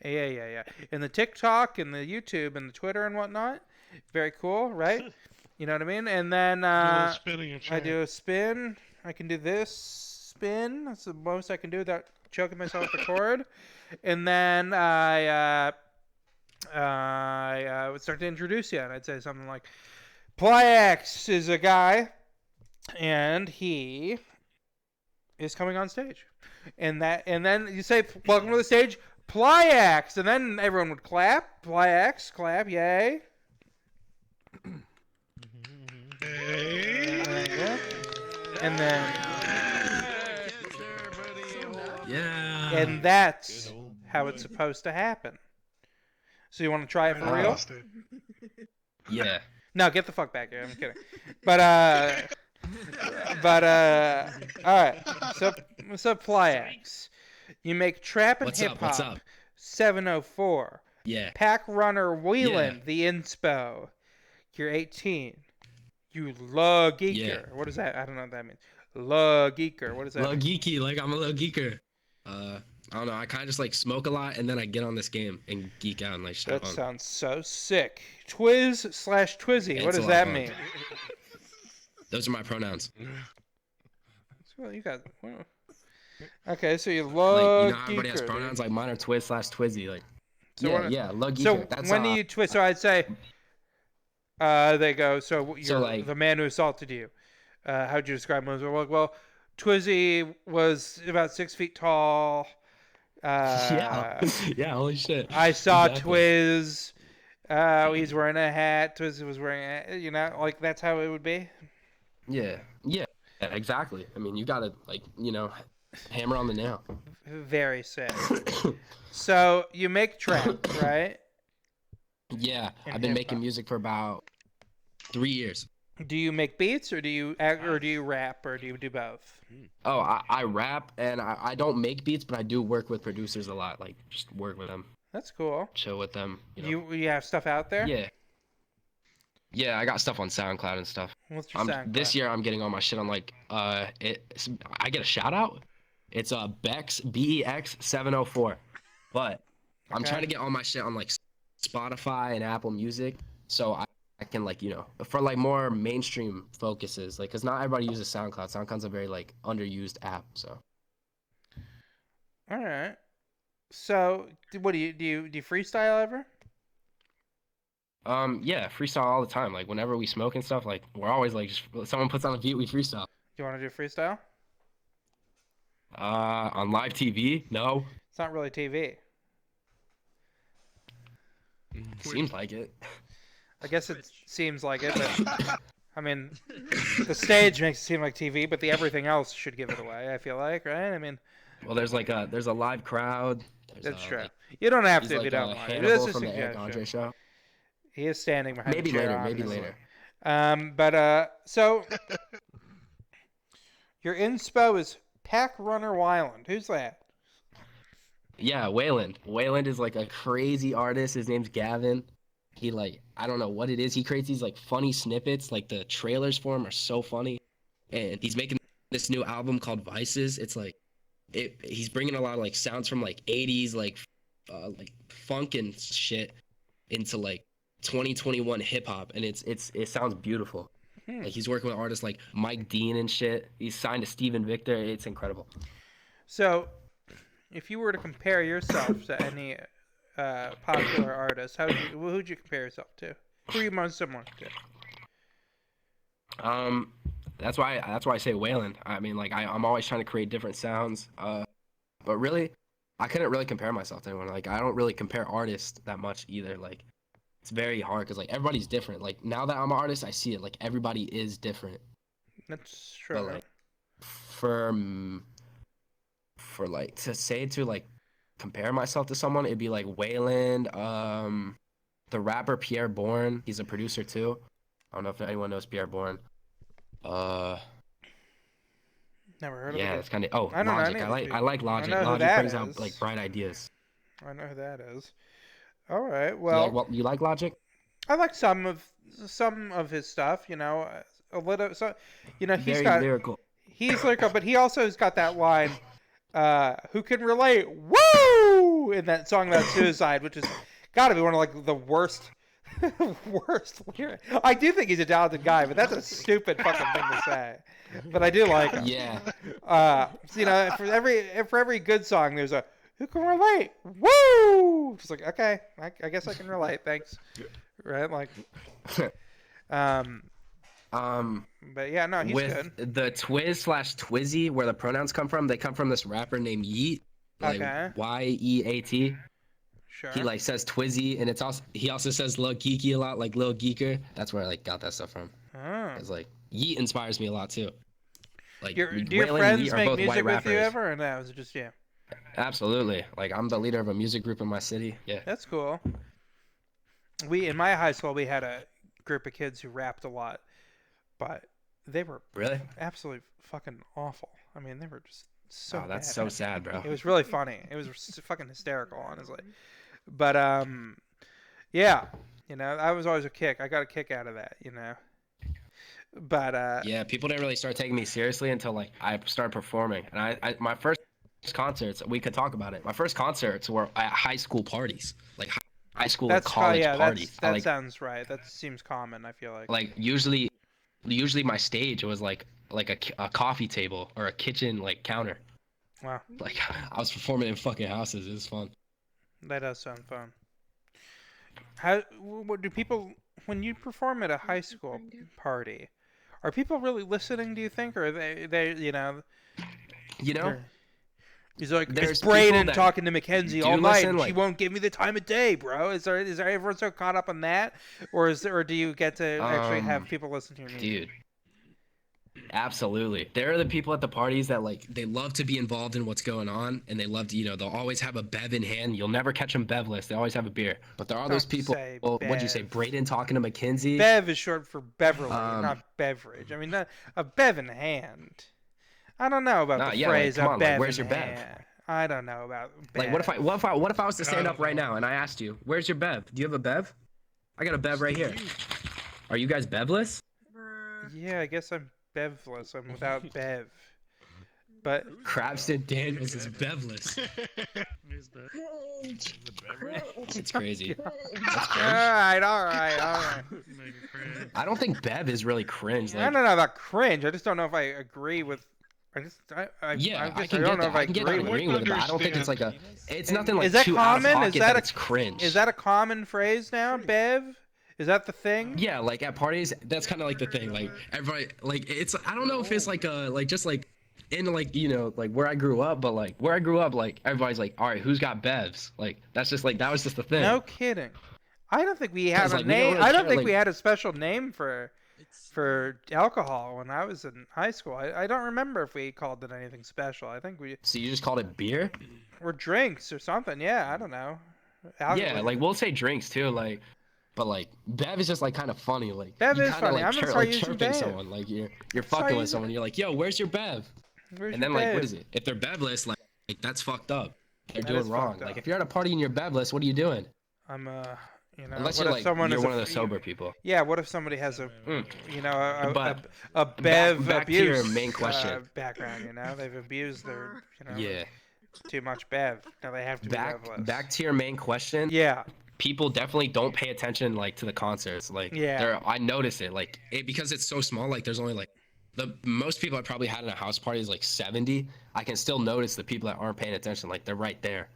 yeah. And the TikTok and the YouTube and the Twitter and whatnot. Very cool, right? You know what I mean? And then I do a spin. I can do this spin. That's the most I can do without choking myself with the cord. And then I would start to introduce you, and I'd say something like, Plyax is a guy, and he is coming on stage. And then you say, welcome to the stage, Plyax, and then everyone would clap. Plyax, clap, yay. And then and that's how it's supposed to happen. So you want to try it for real? Yeah. No, get the fuck back here. I'm kidding. But all right. So Plyax, you make trap and hip What's hop. up? 704. Yeah. Pack Runner Wheeland, Yeah. the inspo. You're 18. You love geeker. Yeah. What is that? I don't know what that means. Love geeker. What is that? Little geeky, like I'm a little geeker. I don't know. I kind of just like smoke a lot, and then I get on this game and geek out and like shit. That sounds so sick. Twiz/Twizzy. Yeah, what it's a does lot that of fun. mean? Those are my pronouns. Well, you got. Well. Okay, so you Like love you know how everybody has geeker, pronouns, dude. like mine are Twiz/Twizzy. Like So love geeker. So That's when do you twist? So I'd say, they go. So you're like- the man who assaulted you. How'd you describe him? Well, Twizzy was about 6 feet tall. yeah. Yeah. Holy shit. I saw Exactly. Twiz. He's wearing a hat. Twiz was wearing a, like that's how it would be. Yeah. Yeah. Exactly. I mean, you gotta like hammer on the nail. Very sick. So you make trap, right? Yeah. And I've been hip-hop. making music for about 3 years. Do you make beats, or do you act, or do you rap, or do you do both? Oh, I rap and I don't make beats, but I do work with producers a lot. Like just work with them, That's cool. chill with them. You know? You have stuff out there? Yeah. Yeah, I got stuff on SoundCloud and stuff. What's your SoundCloud? This year I'm getting all my shit on like I get a shout out. It's Bex BEX 704. But I'm Okay. trying to get all my shit on like Spotify and Apple Music, so I can like for like more mainstream focuses, like because not everybody uses SoundCloud. SoundCloud's a very like underused app, so. All right. So what do you freestyle ever? Yeah, freestyle all the time. Like whenever we smoke and stuff, like we're always like just, someone puts on a beat, we freestyle. Do you want to do freestyle? On live TV? No. It's not really TV. Seems like it. I guess it seems like it, but I mean, the stage makes it seem like TV, but the everything else should give it away. I feel like, right? I mean, Well, there's a live crowd. that's true. You don't have to if you don't want to. Hannibal This is from a the Eric Andre suggestion. show. He is standing behind Maybe the chair, later. Maybe obviously. later. But so your inspo is Pack Runner Wyland. Who's that? Yeah, Wayland. Wayland is like a crazy artist. His name's Gavin. He like I don't know what it is. He creates these like funny snippets. Like the trailers for him are so funny, and he's making this new album called Vices. It's like he's bringing a lot of like sounds from like 80s like funk and shit into like 2021 hip hop, and it sounds beautiful. Like he's working with artists like Mike Dean and shit. He's signed to Steven Victor. It's incredible. So, if you were to compare yourself to any popular artist, who'd you compare yourself to? Who are you most similar to? That's why I say Wayland. I mean, like I'm always trying to create different sounds. But really, I couldn't really compare myself to anyone. Like I don't really compare artists that much either. Like it's very hard because like everybody's different. Like now that I'm an artist, I see it. Like everybody is different. That's true. But like for like to like compare myself to someone, it'd be like Wayland, the rapper Pierre Bourne. He's a producer too. I don't know if anyone knows Pierre Bourne. Never heard of Yeah, it. it's kind of. Oh, I don't know Logic. any I of like these I like people. I Logic. know who Logic that brings out is. like bright ideas. I know who that is. All right. You like Logic? I like some of his stuff. You know, a little. So, you know, he's Very got lyrical. He's lyrical, but he also has got that line. Who can relate? Woo! In that song about suicide, which is got to be one of like the worst lyrics. I do think he's a talented guy, but that's a stupid fucking thing to say. But I do like him. Yeah. So, you know, for every good song, there's a who can relate? Woo! Just like, okay, I guess I can relate. Thanks. Right? Like, but yeah, no, he's with good. the Twiz/Twizzy, where the pronouns come from, they come from this rapper named Yeet. Like Okay. Yeat. Sure. He like says Twizzy, and he also says Lil Geeky a lot, like Lil Geeker. That's where I like got that stuff from. Oh. It's like Yeet inspires me a lot too. Like Do your Waylon and friends Yeet are make both music white with rappers. you ever, or no? Is it just you? Absolutely. Like I'm the leader of a music group in my city. Yeah. That's cool. In my high school, we had a group of kids who rapped a lot, but they were Really? absolutely fucking awful. I mean, they were just so. Oh, that's bad. so sad, bro. It was really funny. It was fucking hysterical, honestly. But yeah, you know, I was always I got a kick out of that, you know. But yeah, people didn't really start taking me seriously until like I started performing, and I my first concerts, we could talk about it. My first concerts were at high school parties, like high school or college parties. That sounds right. That seems common. I feel like. Like usually my stage was like a coffee table or a kitchen like counter. Wow. Like I was performing in fucking houses. It was fun. That does sound fun. What do people, when you perform at a high school party, are people really listening? Do you think, or are they you know? You know. He's like, There's it's Braden people that talking to Mackenzie do all night, listen, and she like- won't give me the time of day, bro. Is there everyone so caught up on that, or do you get to actually have people listen to your music? Dude. Absolutely. There are the people at the parties that like they love to be involved in what's going on, and they love to, you know, they'll always have a bev in hand. You'll never catch them bevless. They always have a beer. But there are those Don't people. say Well, what'd you say? bev. Braden talking to Mackenzie. Bev is short for Beverly, not beverage. I mean, a bev in hand. I don't know about Nah, the yeah, like, phrase come a on, like, bev where's in your bev? hand. I don't know about bev. Like what if I was to stand up right now and I asked you, "Where's your bev? Do you have a bev?" I got a bev right here. Are you guys bevless? Yeah, I guess I'm bevless. I'm without bev. But Krabston Daniels is bevless. It's crazy. That's cringe. all right. I don't think bev is really cringe. I Like, don't know about cringe. I just don't know if I agree with. yeah, I I can don't get know that. if I I can get agree that with agreeing with it, but I don't think it's like a. It's nothing like Is that too common? out of Is pocket that it's cringe. Is that a common phrase now, bev? Is that the thing? Yeah, like at parties, that's kind of like the thing. Like everybody, like it's. I don't know if it's like a like just like in like you know like where I grew up, but like where I grew up, like everybody's like, all right, who's got bevs? Like that's just like that was just the thing. No kidding. I don't think we had a like, we don't name. really I don't care, think like- we had a special name for alcohol when I was in high school. I don't remember if we called it anything special. I think we So you just called it beer? or drinks or something. Yeah, I don't know. Yeah, like we'll say drinks too, like. But like bev is just like kind of funny, like Bev you is kinda, funny. Like, I'm gonna chir- start like using chirping bev. someone, like you're start fucking with using someone. You're like, yo, where's your bev? Where's And then your like, what bev? is it? If they're bevless, like that's fucked up. They're That doing is wrong. fucked Like up. if you're at a party and you're bevless, what are you doing? I'm you know, Unless what you're if like someone you're is one of the sober people. Yeah, what if somebody has a you know But a bev back to abuse your main question. background, you know? They've abused their, you know, Yeah. too much bev. Now they have to be bevless. Back to your main question. Yeah. People definitely don't pay attention like to the concerts. Like Yeah. I notice it like because it's so small. Like there's only like the most people I probably had in a house party is like 70. I can still notice the people that aren't paying attention. Like they're right there.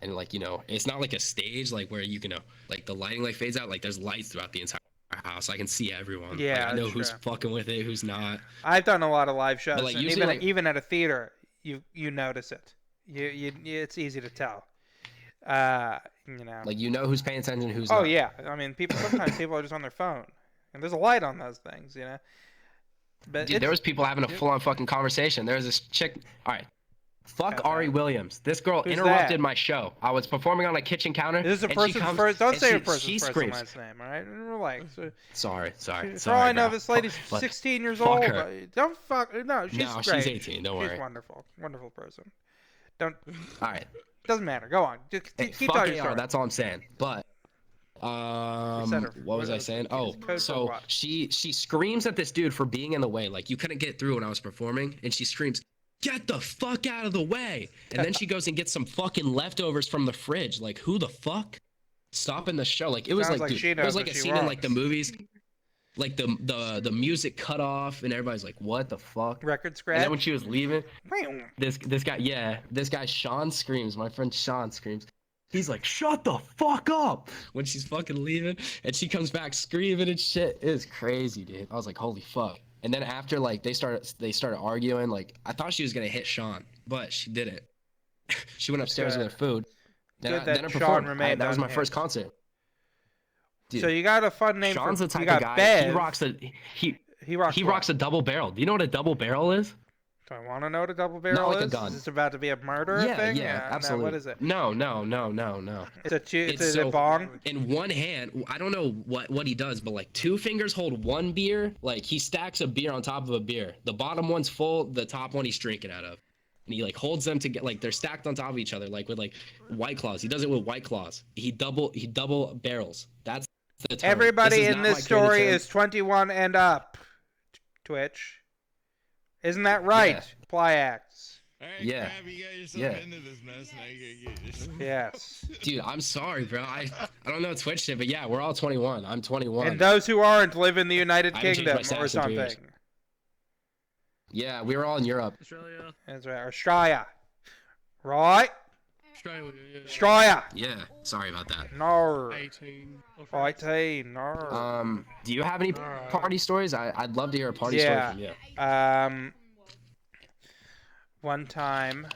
And like, you know, it's not like a stage like where you can know like the lighting like fades out. Like there's lights throughout the entire house. I can see everyone. Yeah, Like, I know that's who's true. fucking with it, who's not. I've done a lot of live shows, like, and usually, even like- even at a theater, you notice it. You it's easy to tell. You know. Like you know who's paying attention, who's Oh not. yeah, I mean, sometimes people are just on their phone, and there's a light on those things, you know. But Dude, there was people having a full-on fucking conversation. There was this chick. All right, Fuck Ari Williams. This girl Who's interrupted that? my show. I was performing on a kitchen counter. This is a and she person's comes first. Don't and say a she person's first and screams. last name. All right, relax. Sorry. For all I know, bro. this lady's But 16 years fuck old. her. Don't fuck. No, she's No, great. she's 18, don't worry. She's wonderful person. Don't. All right. Doesn't matter. Go on. Just Hey, keep fuck telling your AR, story. that's all I'm saying. But what was I saying? Oh, code for so what? she screams at this dude for being in the way. Like, you couldn't get through when I was performing, and she screams, "Get the fuck out of the way!" And then she goes and gets some fucking leftovers from the fridge. Like, who the fuck? Stopping the show. Like, it was Sounds like, like dude, she it was knows like what a she scene in like wants. the movies. Like the music cut off, and everybody's like, "What the fuck?" Record scratch. And then when she was leaving, this guy Sean screams. My friend Sean screams. He's like, "Shut the fuck up!" when she's fucking leaving, and she comes back screaming and shit. It was crazy, dude. I was like, "Holy fuck!" And then after like they started arguing. Like, I thought she was gonna hit Sean, but she didn't. She went upstairs with her food. Good that I Sean performed. remained That was my unhinged. first concert. Dude, So you got a fun name Sean's for the type you got of guy. Bev. He rocks He rocks a double barrel. Do you know what a double barrel is? Do I want to know what a double barrel like a is? gun. Is this about to be a murder thing? No, absolutely. what is it? No. It's a bong. In one hand, I don't know what he does, but like 2 fingers hold one beer. Like, he stacks a beer on top of a beer. The bottom one's full, the top one he's drinking out of. And he like holds them to get like they're stacked on top of each other, like with like White Claws. He does it with White Claws. He double barrels. That's the term. Everybody is in not this my creative story term. is 21 and up. Twitch. Isn't that right? Plyax. Yeah. Crab, you got yourself Yeah. into this mess. Now you gotta get this. Yes. Dude, I'm sorry, bro. I don't know Twitch shit, but yeah, we're all 21. I'm 21. And those who aren't live in the United I haven't changed my Kingdom or status in 3 years. something. Yeah, we were all in Europe. Australia. That's right. Australia. Right? Australia, yeah. Australia. Yeah, sorry about that. No. 18. 18. No. Do you have any party stories? I'd love to hear a party story from you. One time,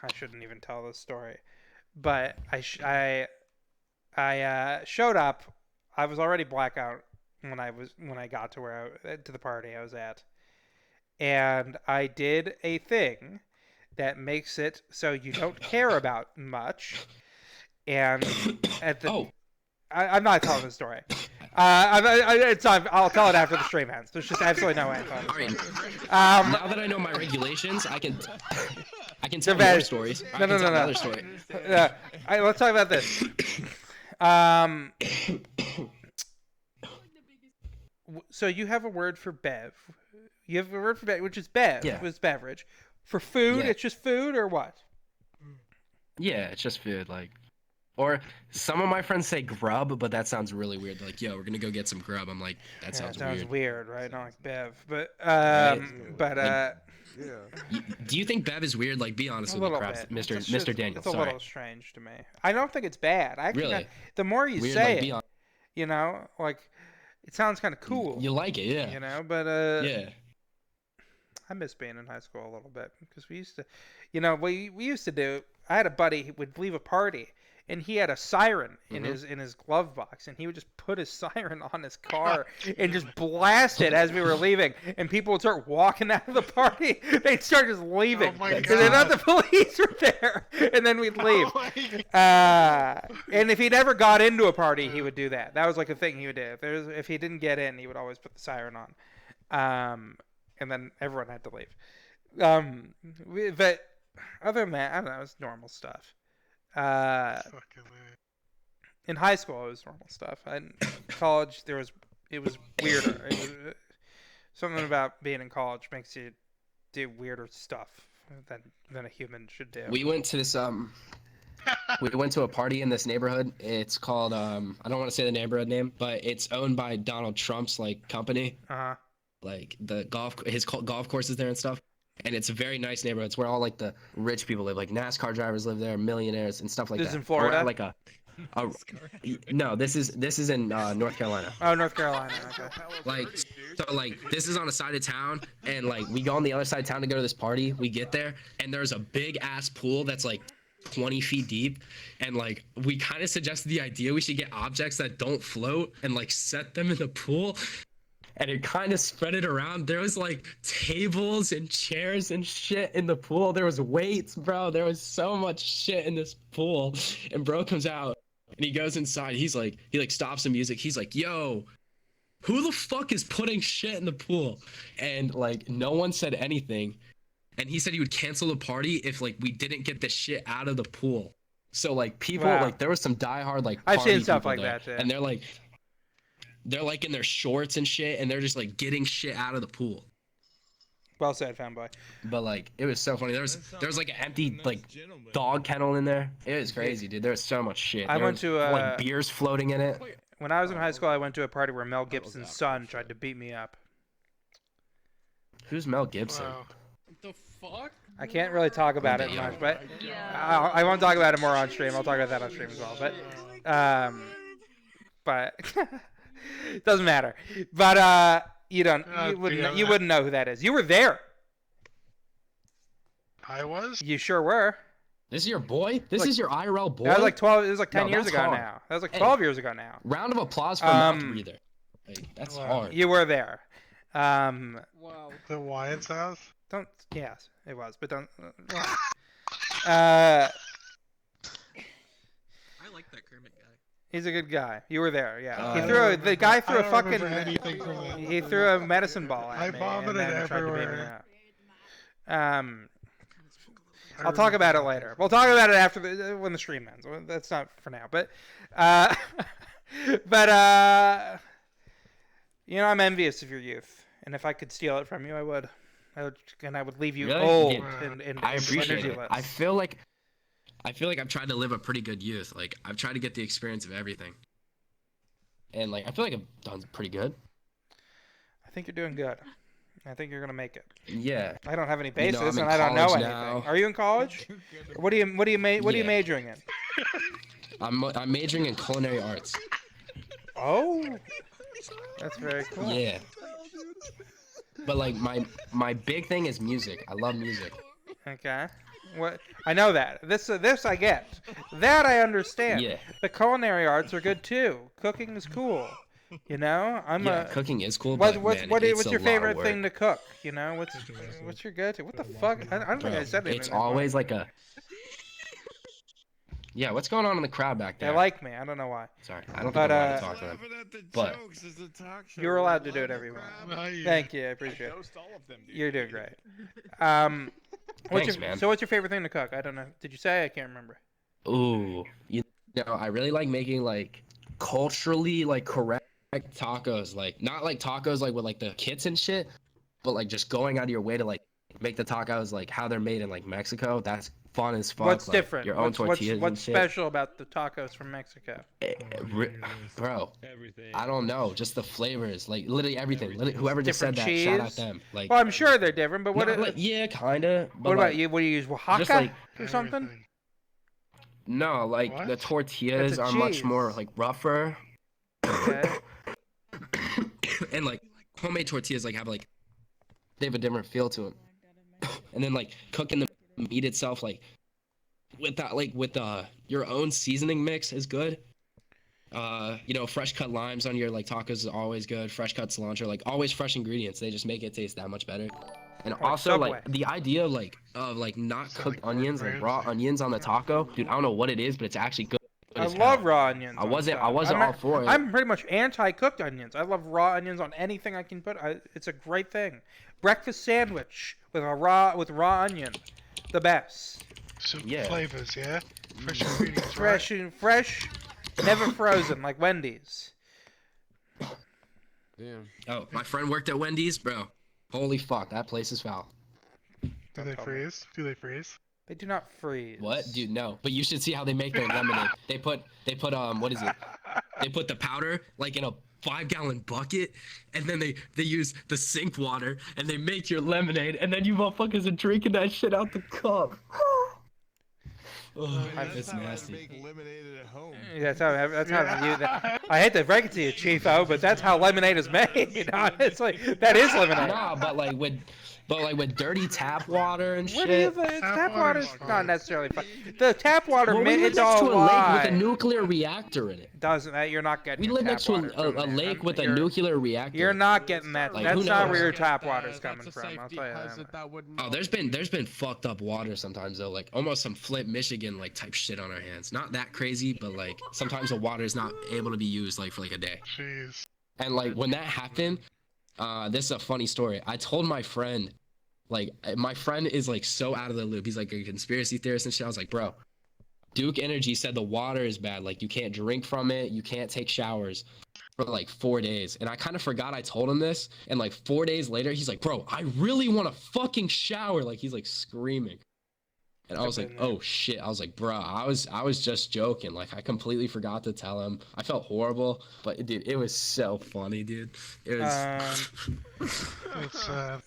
I shouldn't even tell this story, but I showed up. I was already blackout when I got to to the party I was at, and I did a thing that makes it so you don't care about much. And at the I'm not telling the story. I'll tell it after the stream ends. There's just absolutely no way I'm telling the story. Now that I know my regulations, I can tell more stories. I can tell another story. Let's talk about this. So you have a word for bev. You have a word for bev, which is bev. Yeah. Was beverage. For food, Yeah. it's just food or what? Yeah, it's just food, like. Or some of my friends say grub, but that sounds really weird. Like, yo, we're gonna go get some grub. I'm like, that sounds weird, right? Not like bev, but do you think bev is weird? Like, be honest a with me, little Krabs, bit. Mr. It's Mr. just- Daniels. It's a little strange to me. I don't think it's bad. I Really? The more you Weird, say like, be it, hon- you know, like it sounds kind of cool. You like it, yeah. You know, but Yeah. I miss being in high school a little bit because we used to, you know, we used to do. I had a buddy who would leave a party, and he had a siren in his glove box, and he would just put his siren on his car and just blast it as we were leaving, and people would start walking out of the party. They'd start just leaving because they thought the police were there, and then we'd leave. And if he never got into a party, he would do that. That was like a thing he would do. If he didn't get in, he would always put the siren on. And then everyone had to leave. But other than that, I don't know, it was normal stuff. In high school, it was normal stuff. In college, it was weirder. Something about being in college makes you do weirder stuff than a human should do. We went to this we went to a party in this neighborhood. It's called I don't want to say the neighborhood name, but it's owned by Donald Trump's like company. Like his golf courses there and stuff. And it's a very nice neighborhood. It's where all like the rich people live, like NASCAR drivers live there, millionaires and stuff like This that. is in Florida? Or like no, this is in North Carolina. Oh, North Carolina. Okay. Like this is on a side of town, and like we go on the other side of town to go to this party. We get there, and there's a big ass pool that's like 20 feet deep, and like we kind of suggested the idea we should get objects that don't float and like set them in the pool. and it kind of spread it around. There was like tables and chairs and shit in the pool. There was weights, bro. There was so much shit in this pool. And bro comes out and he goes inside. He stops the music. He's like, yo, who the fuck is putting shit in the pool? And like no one said anything. And he said he would cancel the party if like we didn't get the shit out of the pool. So like people like there was some diehard like I've party seen stuff people like there, that, yeah. and they're like in their shorts and shit, and they're just like getting shit out of the pool. Well said, fanboy. But like it was so funny. There was like an empty like dog kennel in there. It was crazy, dude. There was so much shit. I There went was, to like beers floating in it. When I was in high school, I went to a party where Mel Gibson's son tried to beat me up. Who's Mel Gibson? What the fuck? I can't really talk about it much, but I won't talk about it more on stream. I'll talk about that on stream as well. But it doesn't matter. But you wouldn't know who that is. You were there. I was. You sure were. This is your boy? This is your IRL boy? That was like 12. It was like 10 No, years that's ago hard. now. That was like 12 years ago now. Round of applause for Mouth Breather. Like, that's hard. You were there. Wow. The Wyatt's house. Don't. Yes, it was, but don't. I like that Kermit guy. He's a good guy. You were there, yeah. I The guy threw I a don't fucking. remember anything from that. He threw a medicine ball at I me. vomited and then tried to beat me everywhere. up. I'll talk about it later. We'll talk about it after when the stream ends. Well, that's not for now, but I'm envious of your youth, and if I could steal it from you, I would. I would leave you Really? old Yeah. and I appreciate it. energyless. I feel like I've tried to live a pretty good youth. Like I've tried to get the experience of everything. And like I feel like I've done pretty good. I think you're doing good. I think you're gonna make it. Yeah. I don't have any I'm basis, in and I don't know college anything. now. Are you in college? What are you majoring in? I'm majoring in culinary arts. Oh, that's very cool. Yeah. But like my big thing is music. I love music. Okay. What? I know that. This I get. That I understand. Yeah. The culinary arts are good too. Cooking is cool. You know, cooking is cool. What's But, man, it's what's a your lot of favorite work. thing to cook? You know, what's your go-to? What the fuck? I don't think I said anything. It's always like a. Yeah, what's going on in the crowd back They there? like me. I don't know why. Sorry, I don't But, think I'm allowed to talk to them. But You're allowed to do it every once. Thank you. I appreciate it. You're doing great. What's your favorite thing to cook? I don't know. Did you say? I can't remember. Ooh, you know, I really like making like culturally like correct tacos. Like not like tacos like with like the kits and shit, but like just going out of your way to like make the tacos like how they're made in like Mexico. That's fun as fuck. What's like, different? Your own tortillas What's and shit. special about the tacos from Mexico? Bro, I don't know. Just the flavors, like literally everything. Literally, whoever just Different said that, cheese? shout out them. Like, Well, I'm sure they're different, but what? yeah, kinda. But What about like, you? What do you use? Oaxaca just like or something? no, like What? the tortillas That's a are much cheese. more like rougher. Okay. And like homemade tortillas like have like they have a different feel to them. And then like cooking the meat itself like with that like with your own seasoning mix is good. You know, fresh cut limes on your like tacos is always good. Fresh cut cilantro, like always fresh ingredients. They just make it taste that much better. And also Subway. like the idea of like not cooked onions, like raw onions on the taco, dude. I don't know what it is, but it's actually good. I as love hell. raw onions. I on wasn't stuff. all for it. I'm pretty much anti-cooked onions. I love raw onions on anything I can put. It's a great thing. Breakfast sandwich with raw onion, the best. Some flavors, yeah. Fresh ingredients, fresh, never frozen like Wendy's. Damn. Oh, my friend worked at Wendy's, bro. Holy fuck, that place is foul. Do they freeze? They do not freeze. What, dude? No, but you should see how they make their lemonade. They put what is it? They put the powder like in a 5-gallon bucket, and then they use the sink water, and they make your lemonade, and then you motherfuckers are drinking that shit out the cup. Oh, that's nasty. That's how I hate to break it to you, Chiefo, but that's how lemonade is made. Honestly, that is lemonade. Nah, but like But like with dirty tap water and What do you shit. think? Tap water's not necessarily fun. The tap water, Well, we live it's next all to a lake with a lie. nuclear reactor in it. Doesn't that? You're not getting We your live tap next to water a from there. lake with a nuclear reactor. You're not getting that. Like, That's who not where knows? your tap water's coming from. I'll tell you Hazard that. that wouldn't. Oh, there's been fucked up water sometimes though, like almost some Flint, Michigan like type shit on our hands. Not that crazy, but like sometimes the water is not able to be used like for like a day. Jeez. And like when that happened, this is a funny story. I told my friend, like my friend is like so out of the loop. He's like a conspiracy theorist and shit. I was like, bro, Duke Energy said the water is bad. Like you can't drink from it, you can't take showers for like 4 days. And I kind of forgot I told him this. And like 4 days later, he's like, bro, I really want to fucking shower. Like he's like screaming. And I was like, oh shit. I was like, bro, I was just joking. Like I completely forgot to tell him. I felt horrible, but dude, it was so funny, dude. It was.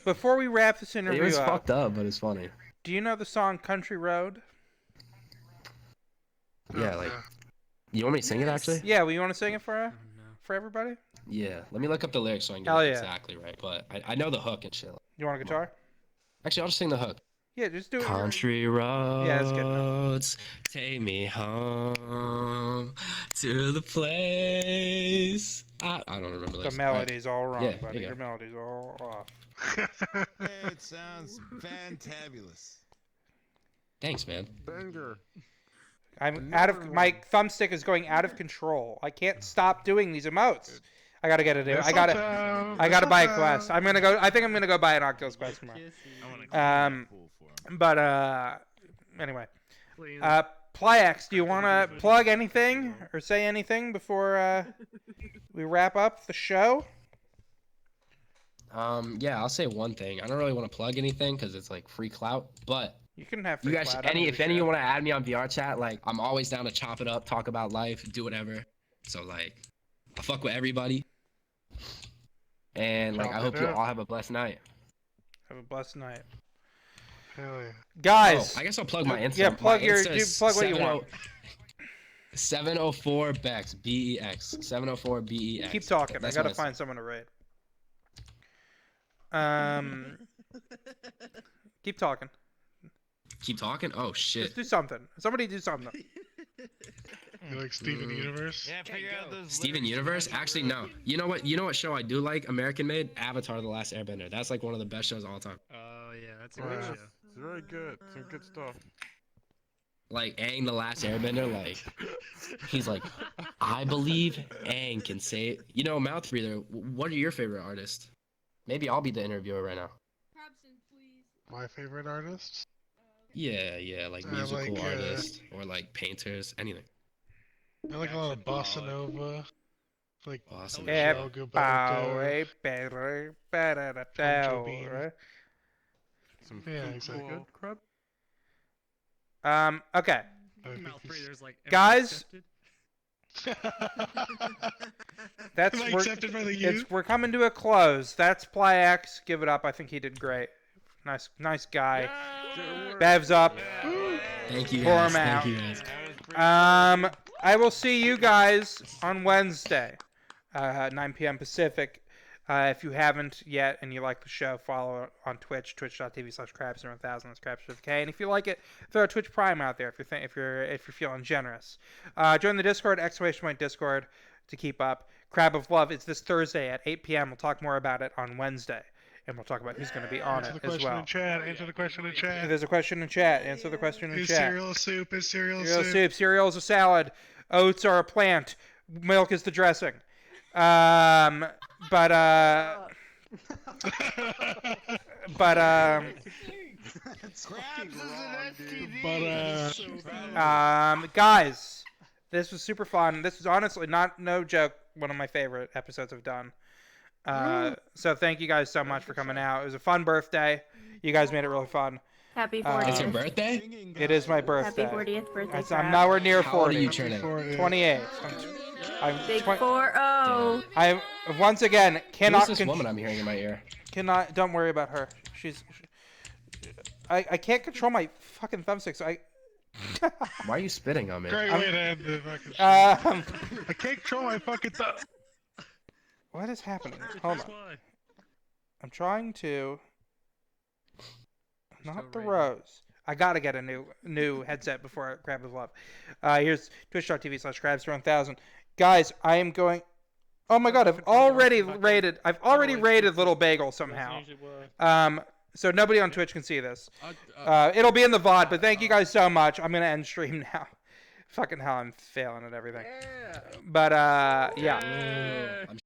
Before we wrap this interview It was up, fucked up, but it's funny. do you know the song "Country Road"? Yeah, like. You want me to sing it actually? Yeah, well, you want to sing it for everybody? Yeah. Let me look up the lyrics so I can get Hell it yeah. exactly right. But I know the hook and shit. You want a guitar? Actually, I'll just sing the hook. Yeah, just do it. Country roads, Yeah, that's good enough. take me home to the place. I don't remember The this. melody's all wrong, Yeah, buddy. there you Your go. melody's all off. It sounds fantabulous. Thanks, man. Banger. I'm out of my thumbstick is going out of control. I can't stop doing these emotes. I gotta get it. I gotta buy a quest. I think I'm gonna go buy an Oculus Quest tomorrow. But anyway, Plyax, do you want to plug anything or say anything before we wrap up the show? Yeah, I'll say one thing. I don't really want to plug anything because it's like free clout, but you can have you guys. If any of you want to add me on VR chat, like I'm always down to chop it up, talk about life, do whatever. So like, I fuck with everybody, and like I hope you all have a blessed night. Have a blessed night. Hell yeah. Guys, I guess I'll plug my Insta. Yeah, plug my your Insta is plug what you want. 704 Bex BEX 704 BEX. Keep talking. That's I gotta my Insta. find someone to rate. Keep talking. Keep talking. Oh shit. Just do something. Somebody do something. You like Steven Universe? Yeah, figure out those. Steven Universe? Actually, no. You know what? You know what show I do like? American Made? Avatar: The Last Airbender. That's like one of the best shows of all time. Oh yeah, that's a good show. It's very good. Some good stuff. Like Aang the Last Airbender, like he's like, I believe Aang can say it. You know, Mouth Breather. What are your favorite artists? Maybe I'll be the interviewer right now. My favorite artists? Yeah, like I musical like, artists or like painters, anything. I like a lot of bossa nova. Like Bossa Michelle Gilberto. Yeah, exactly. Okay. Mouth breather's like Guys, Am I accepted by the youth? we're coming to a close. That's Plyax. Give it up. I think he did great. Nice guy. Bev's up. Thank you Pour guys. him out. Thank you guys. I will see you guys on Wednesday, 9 p.m. Pacific. If you haven't yet and you like the show, follow on Twitch, twitch.tv/Krabster1000. That's Krabster with a K. And if you like it, throw a Twitch Prime out there if you're feeling generous. Join the Discord, !Discord, to keep up. Crab of Love is this Thursday at 8 p.m. We'll talk more about it on Wednesday. And we'll talk about who's going to be on it as well. Answer the question in chat. There's a question in chat. Answer the question in Is chat. cereal soup? Is cereal Cereal soup? soup. Cereal is a salad. Oats are a plant. Milk is the dressing. But guys, this was super fun. This was honestly no joke, one of my favorite episodes I've done. So thank you guys so much for coming out. It was a fun birthday. You guys made it really fun. Happy 40th. It's your birthday? It is my birthday. Happy 40th birthday. I'm Crab. nowhere near 40. How old are you turning? 28. I'm Big 4-0. I once again cannot. Who's this woman I'm hearing in my ear? Don't worry about her. I can't control my fucking thumbstick. So Why are you spitting on me? Great way to end the fucking show. I can't control my fucking thumb. What is happening? Hold on. I'm trying to. Not the rose. I gotta get a new headset before Crab with Love. Here's twitch.tv/Krabster1000. Guys, I am going. Oh my God! I've already rated Little Bagel somehow. So nobody on Twitch can see this. It'll be in the VOD. But thank you guys so much. I'm gonna end stream now. Fucking hell, I'm failing at everything. Yeah. But yeah. I'm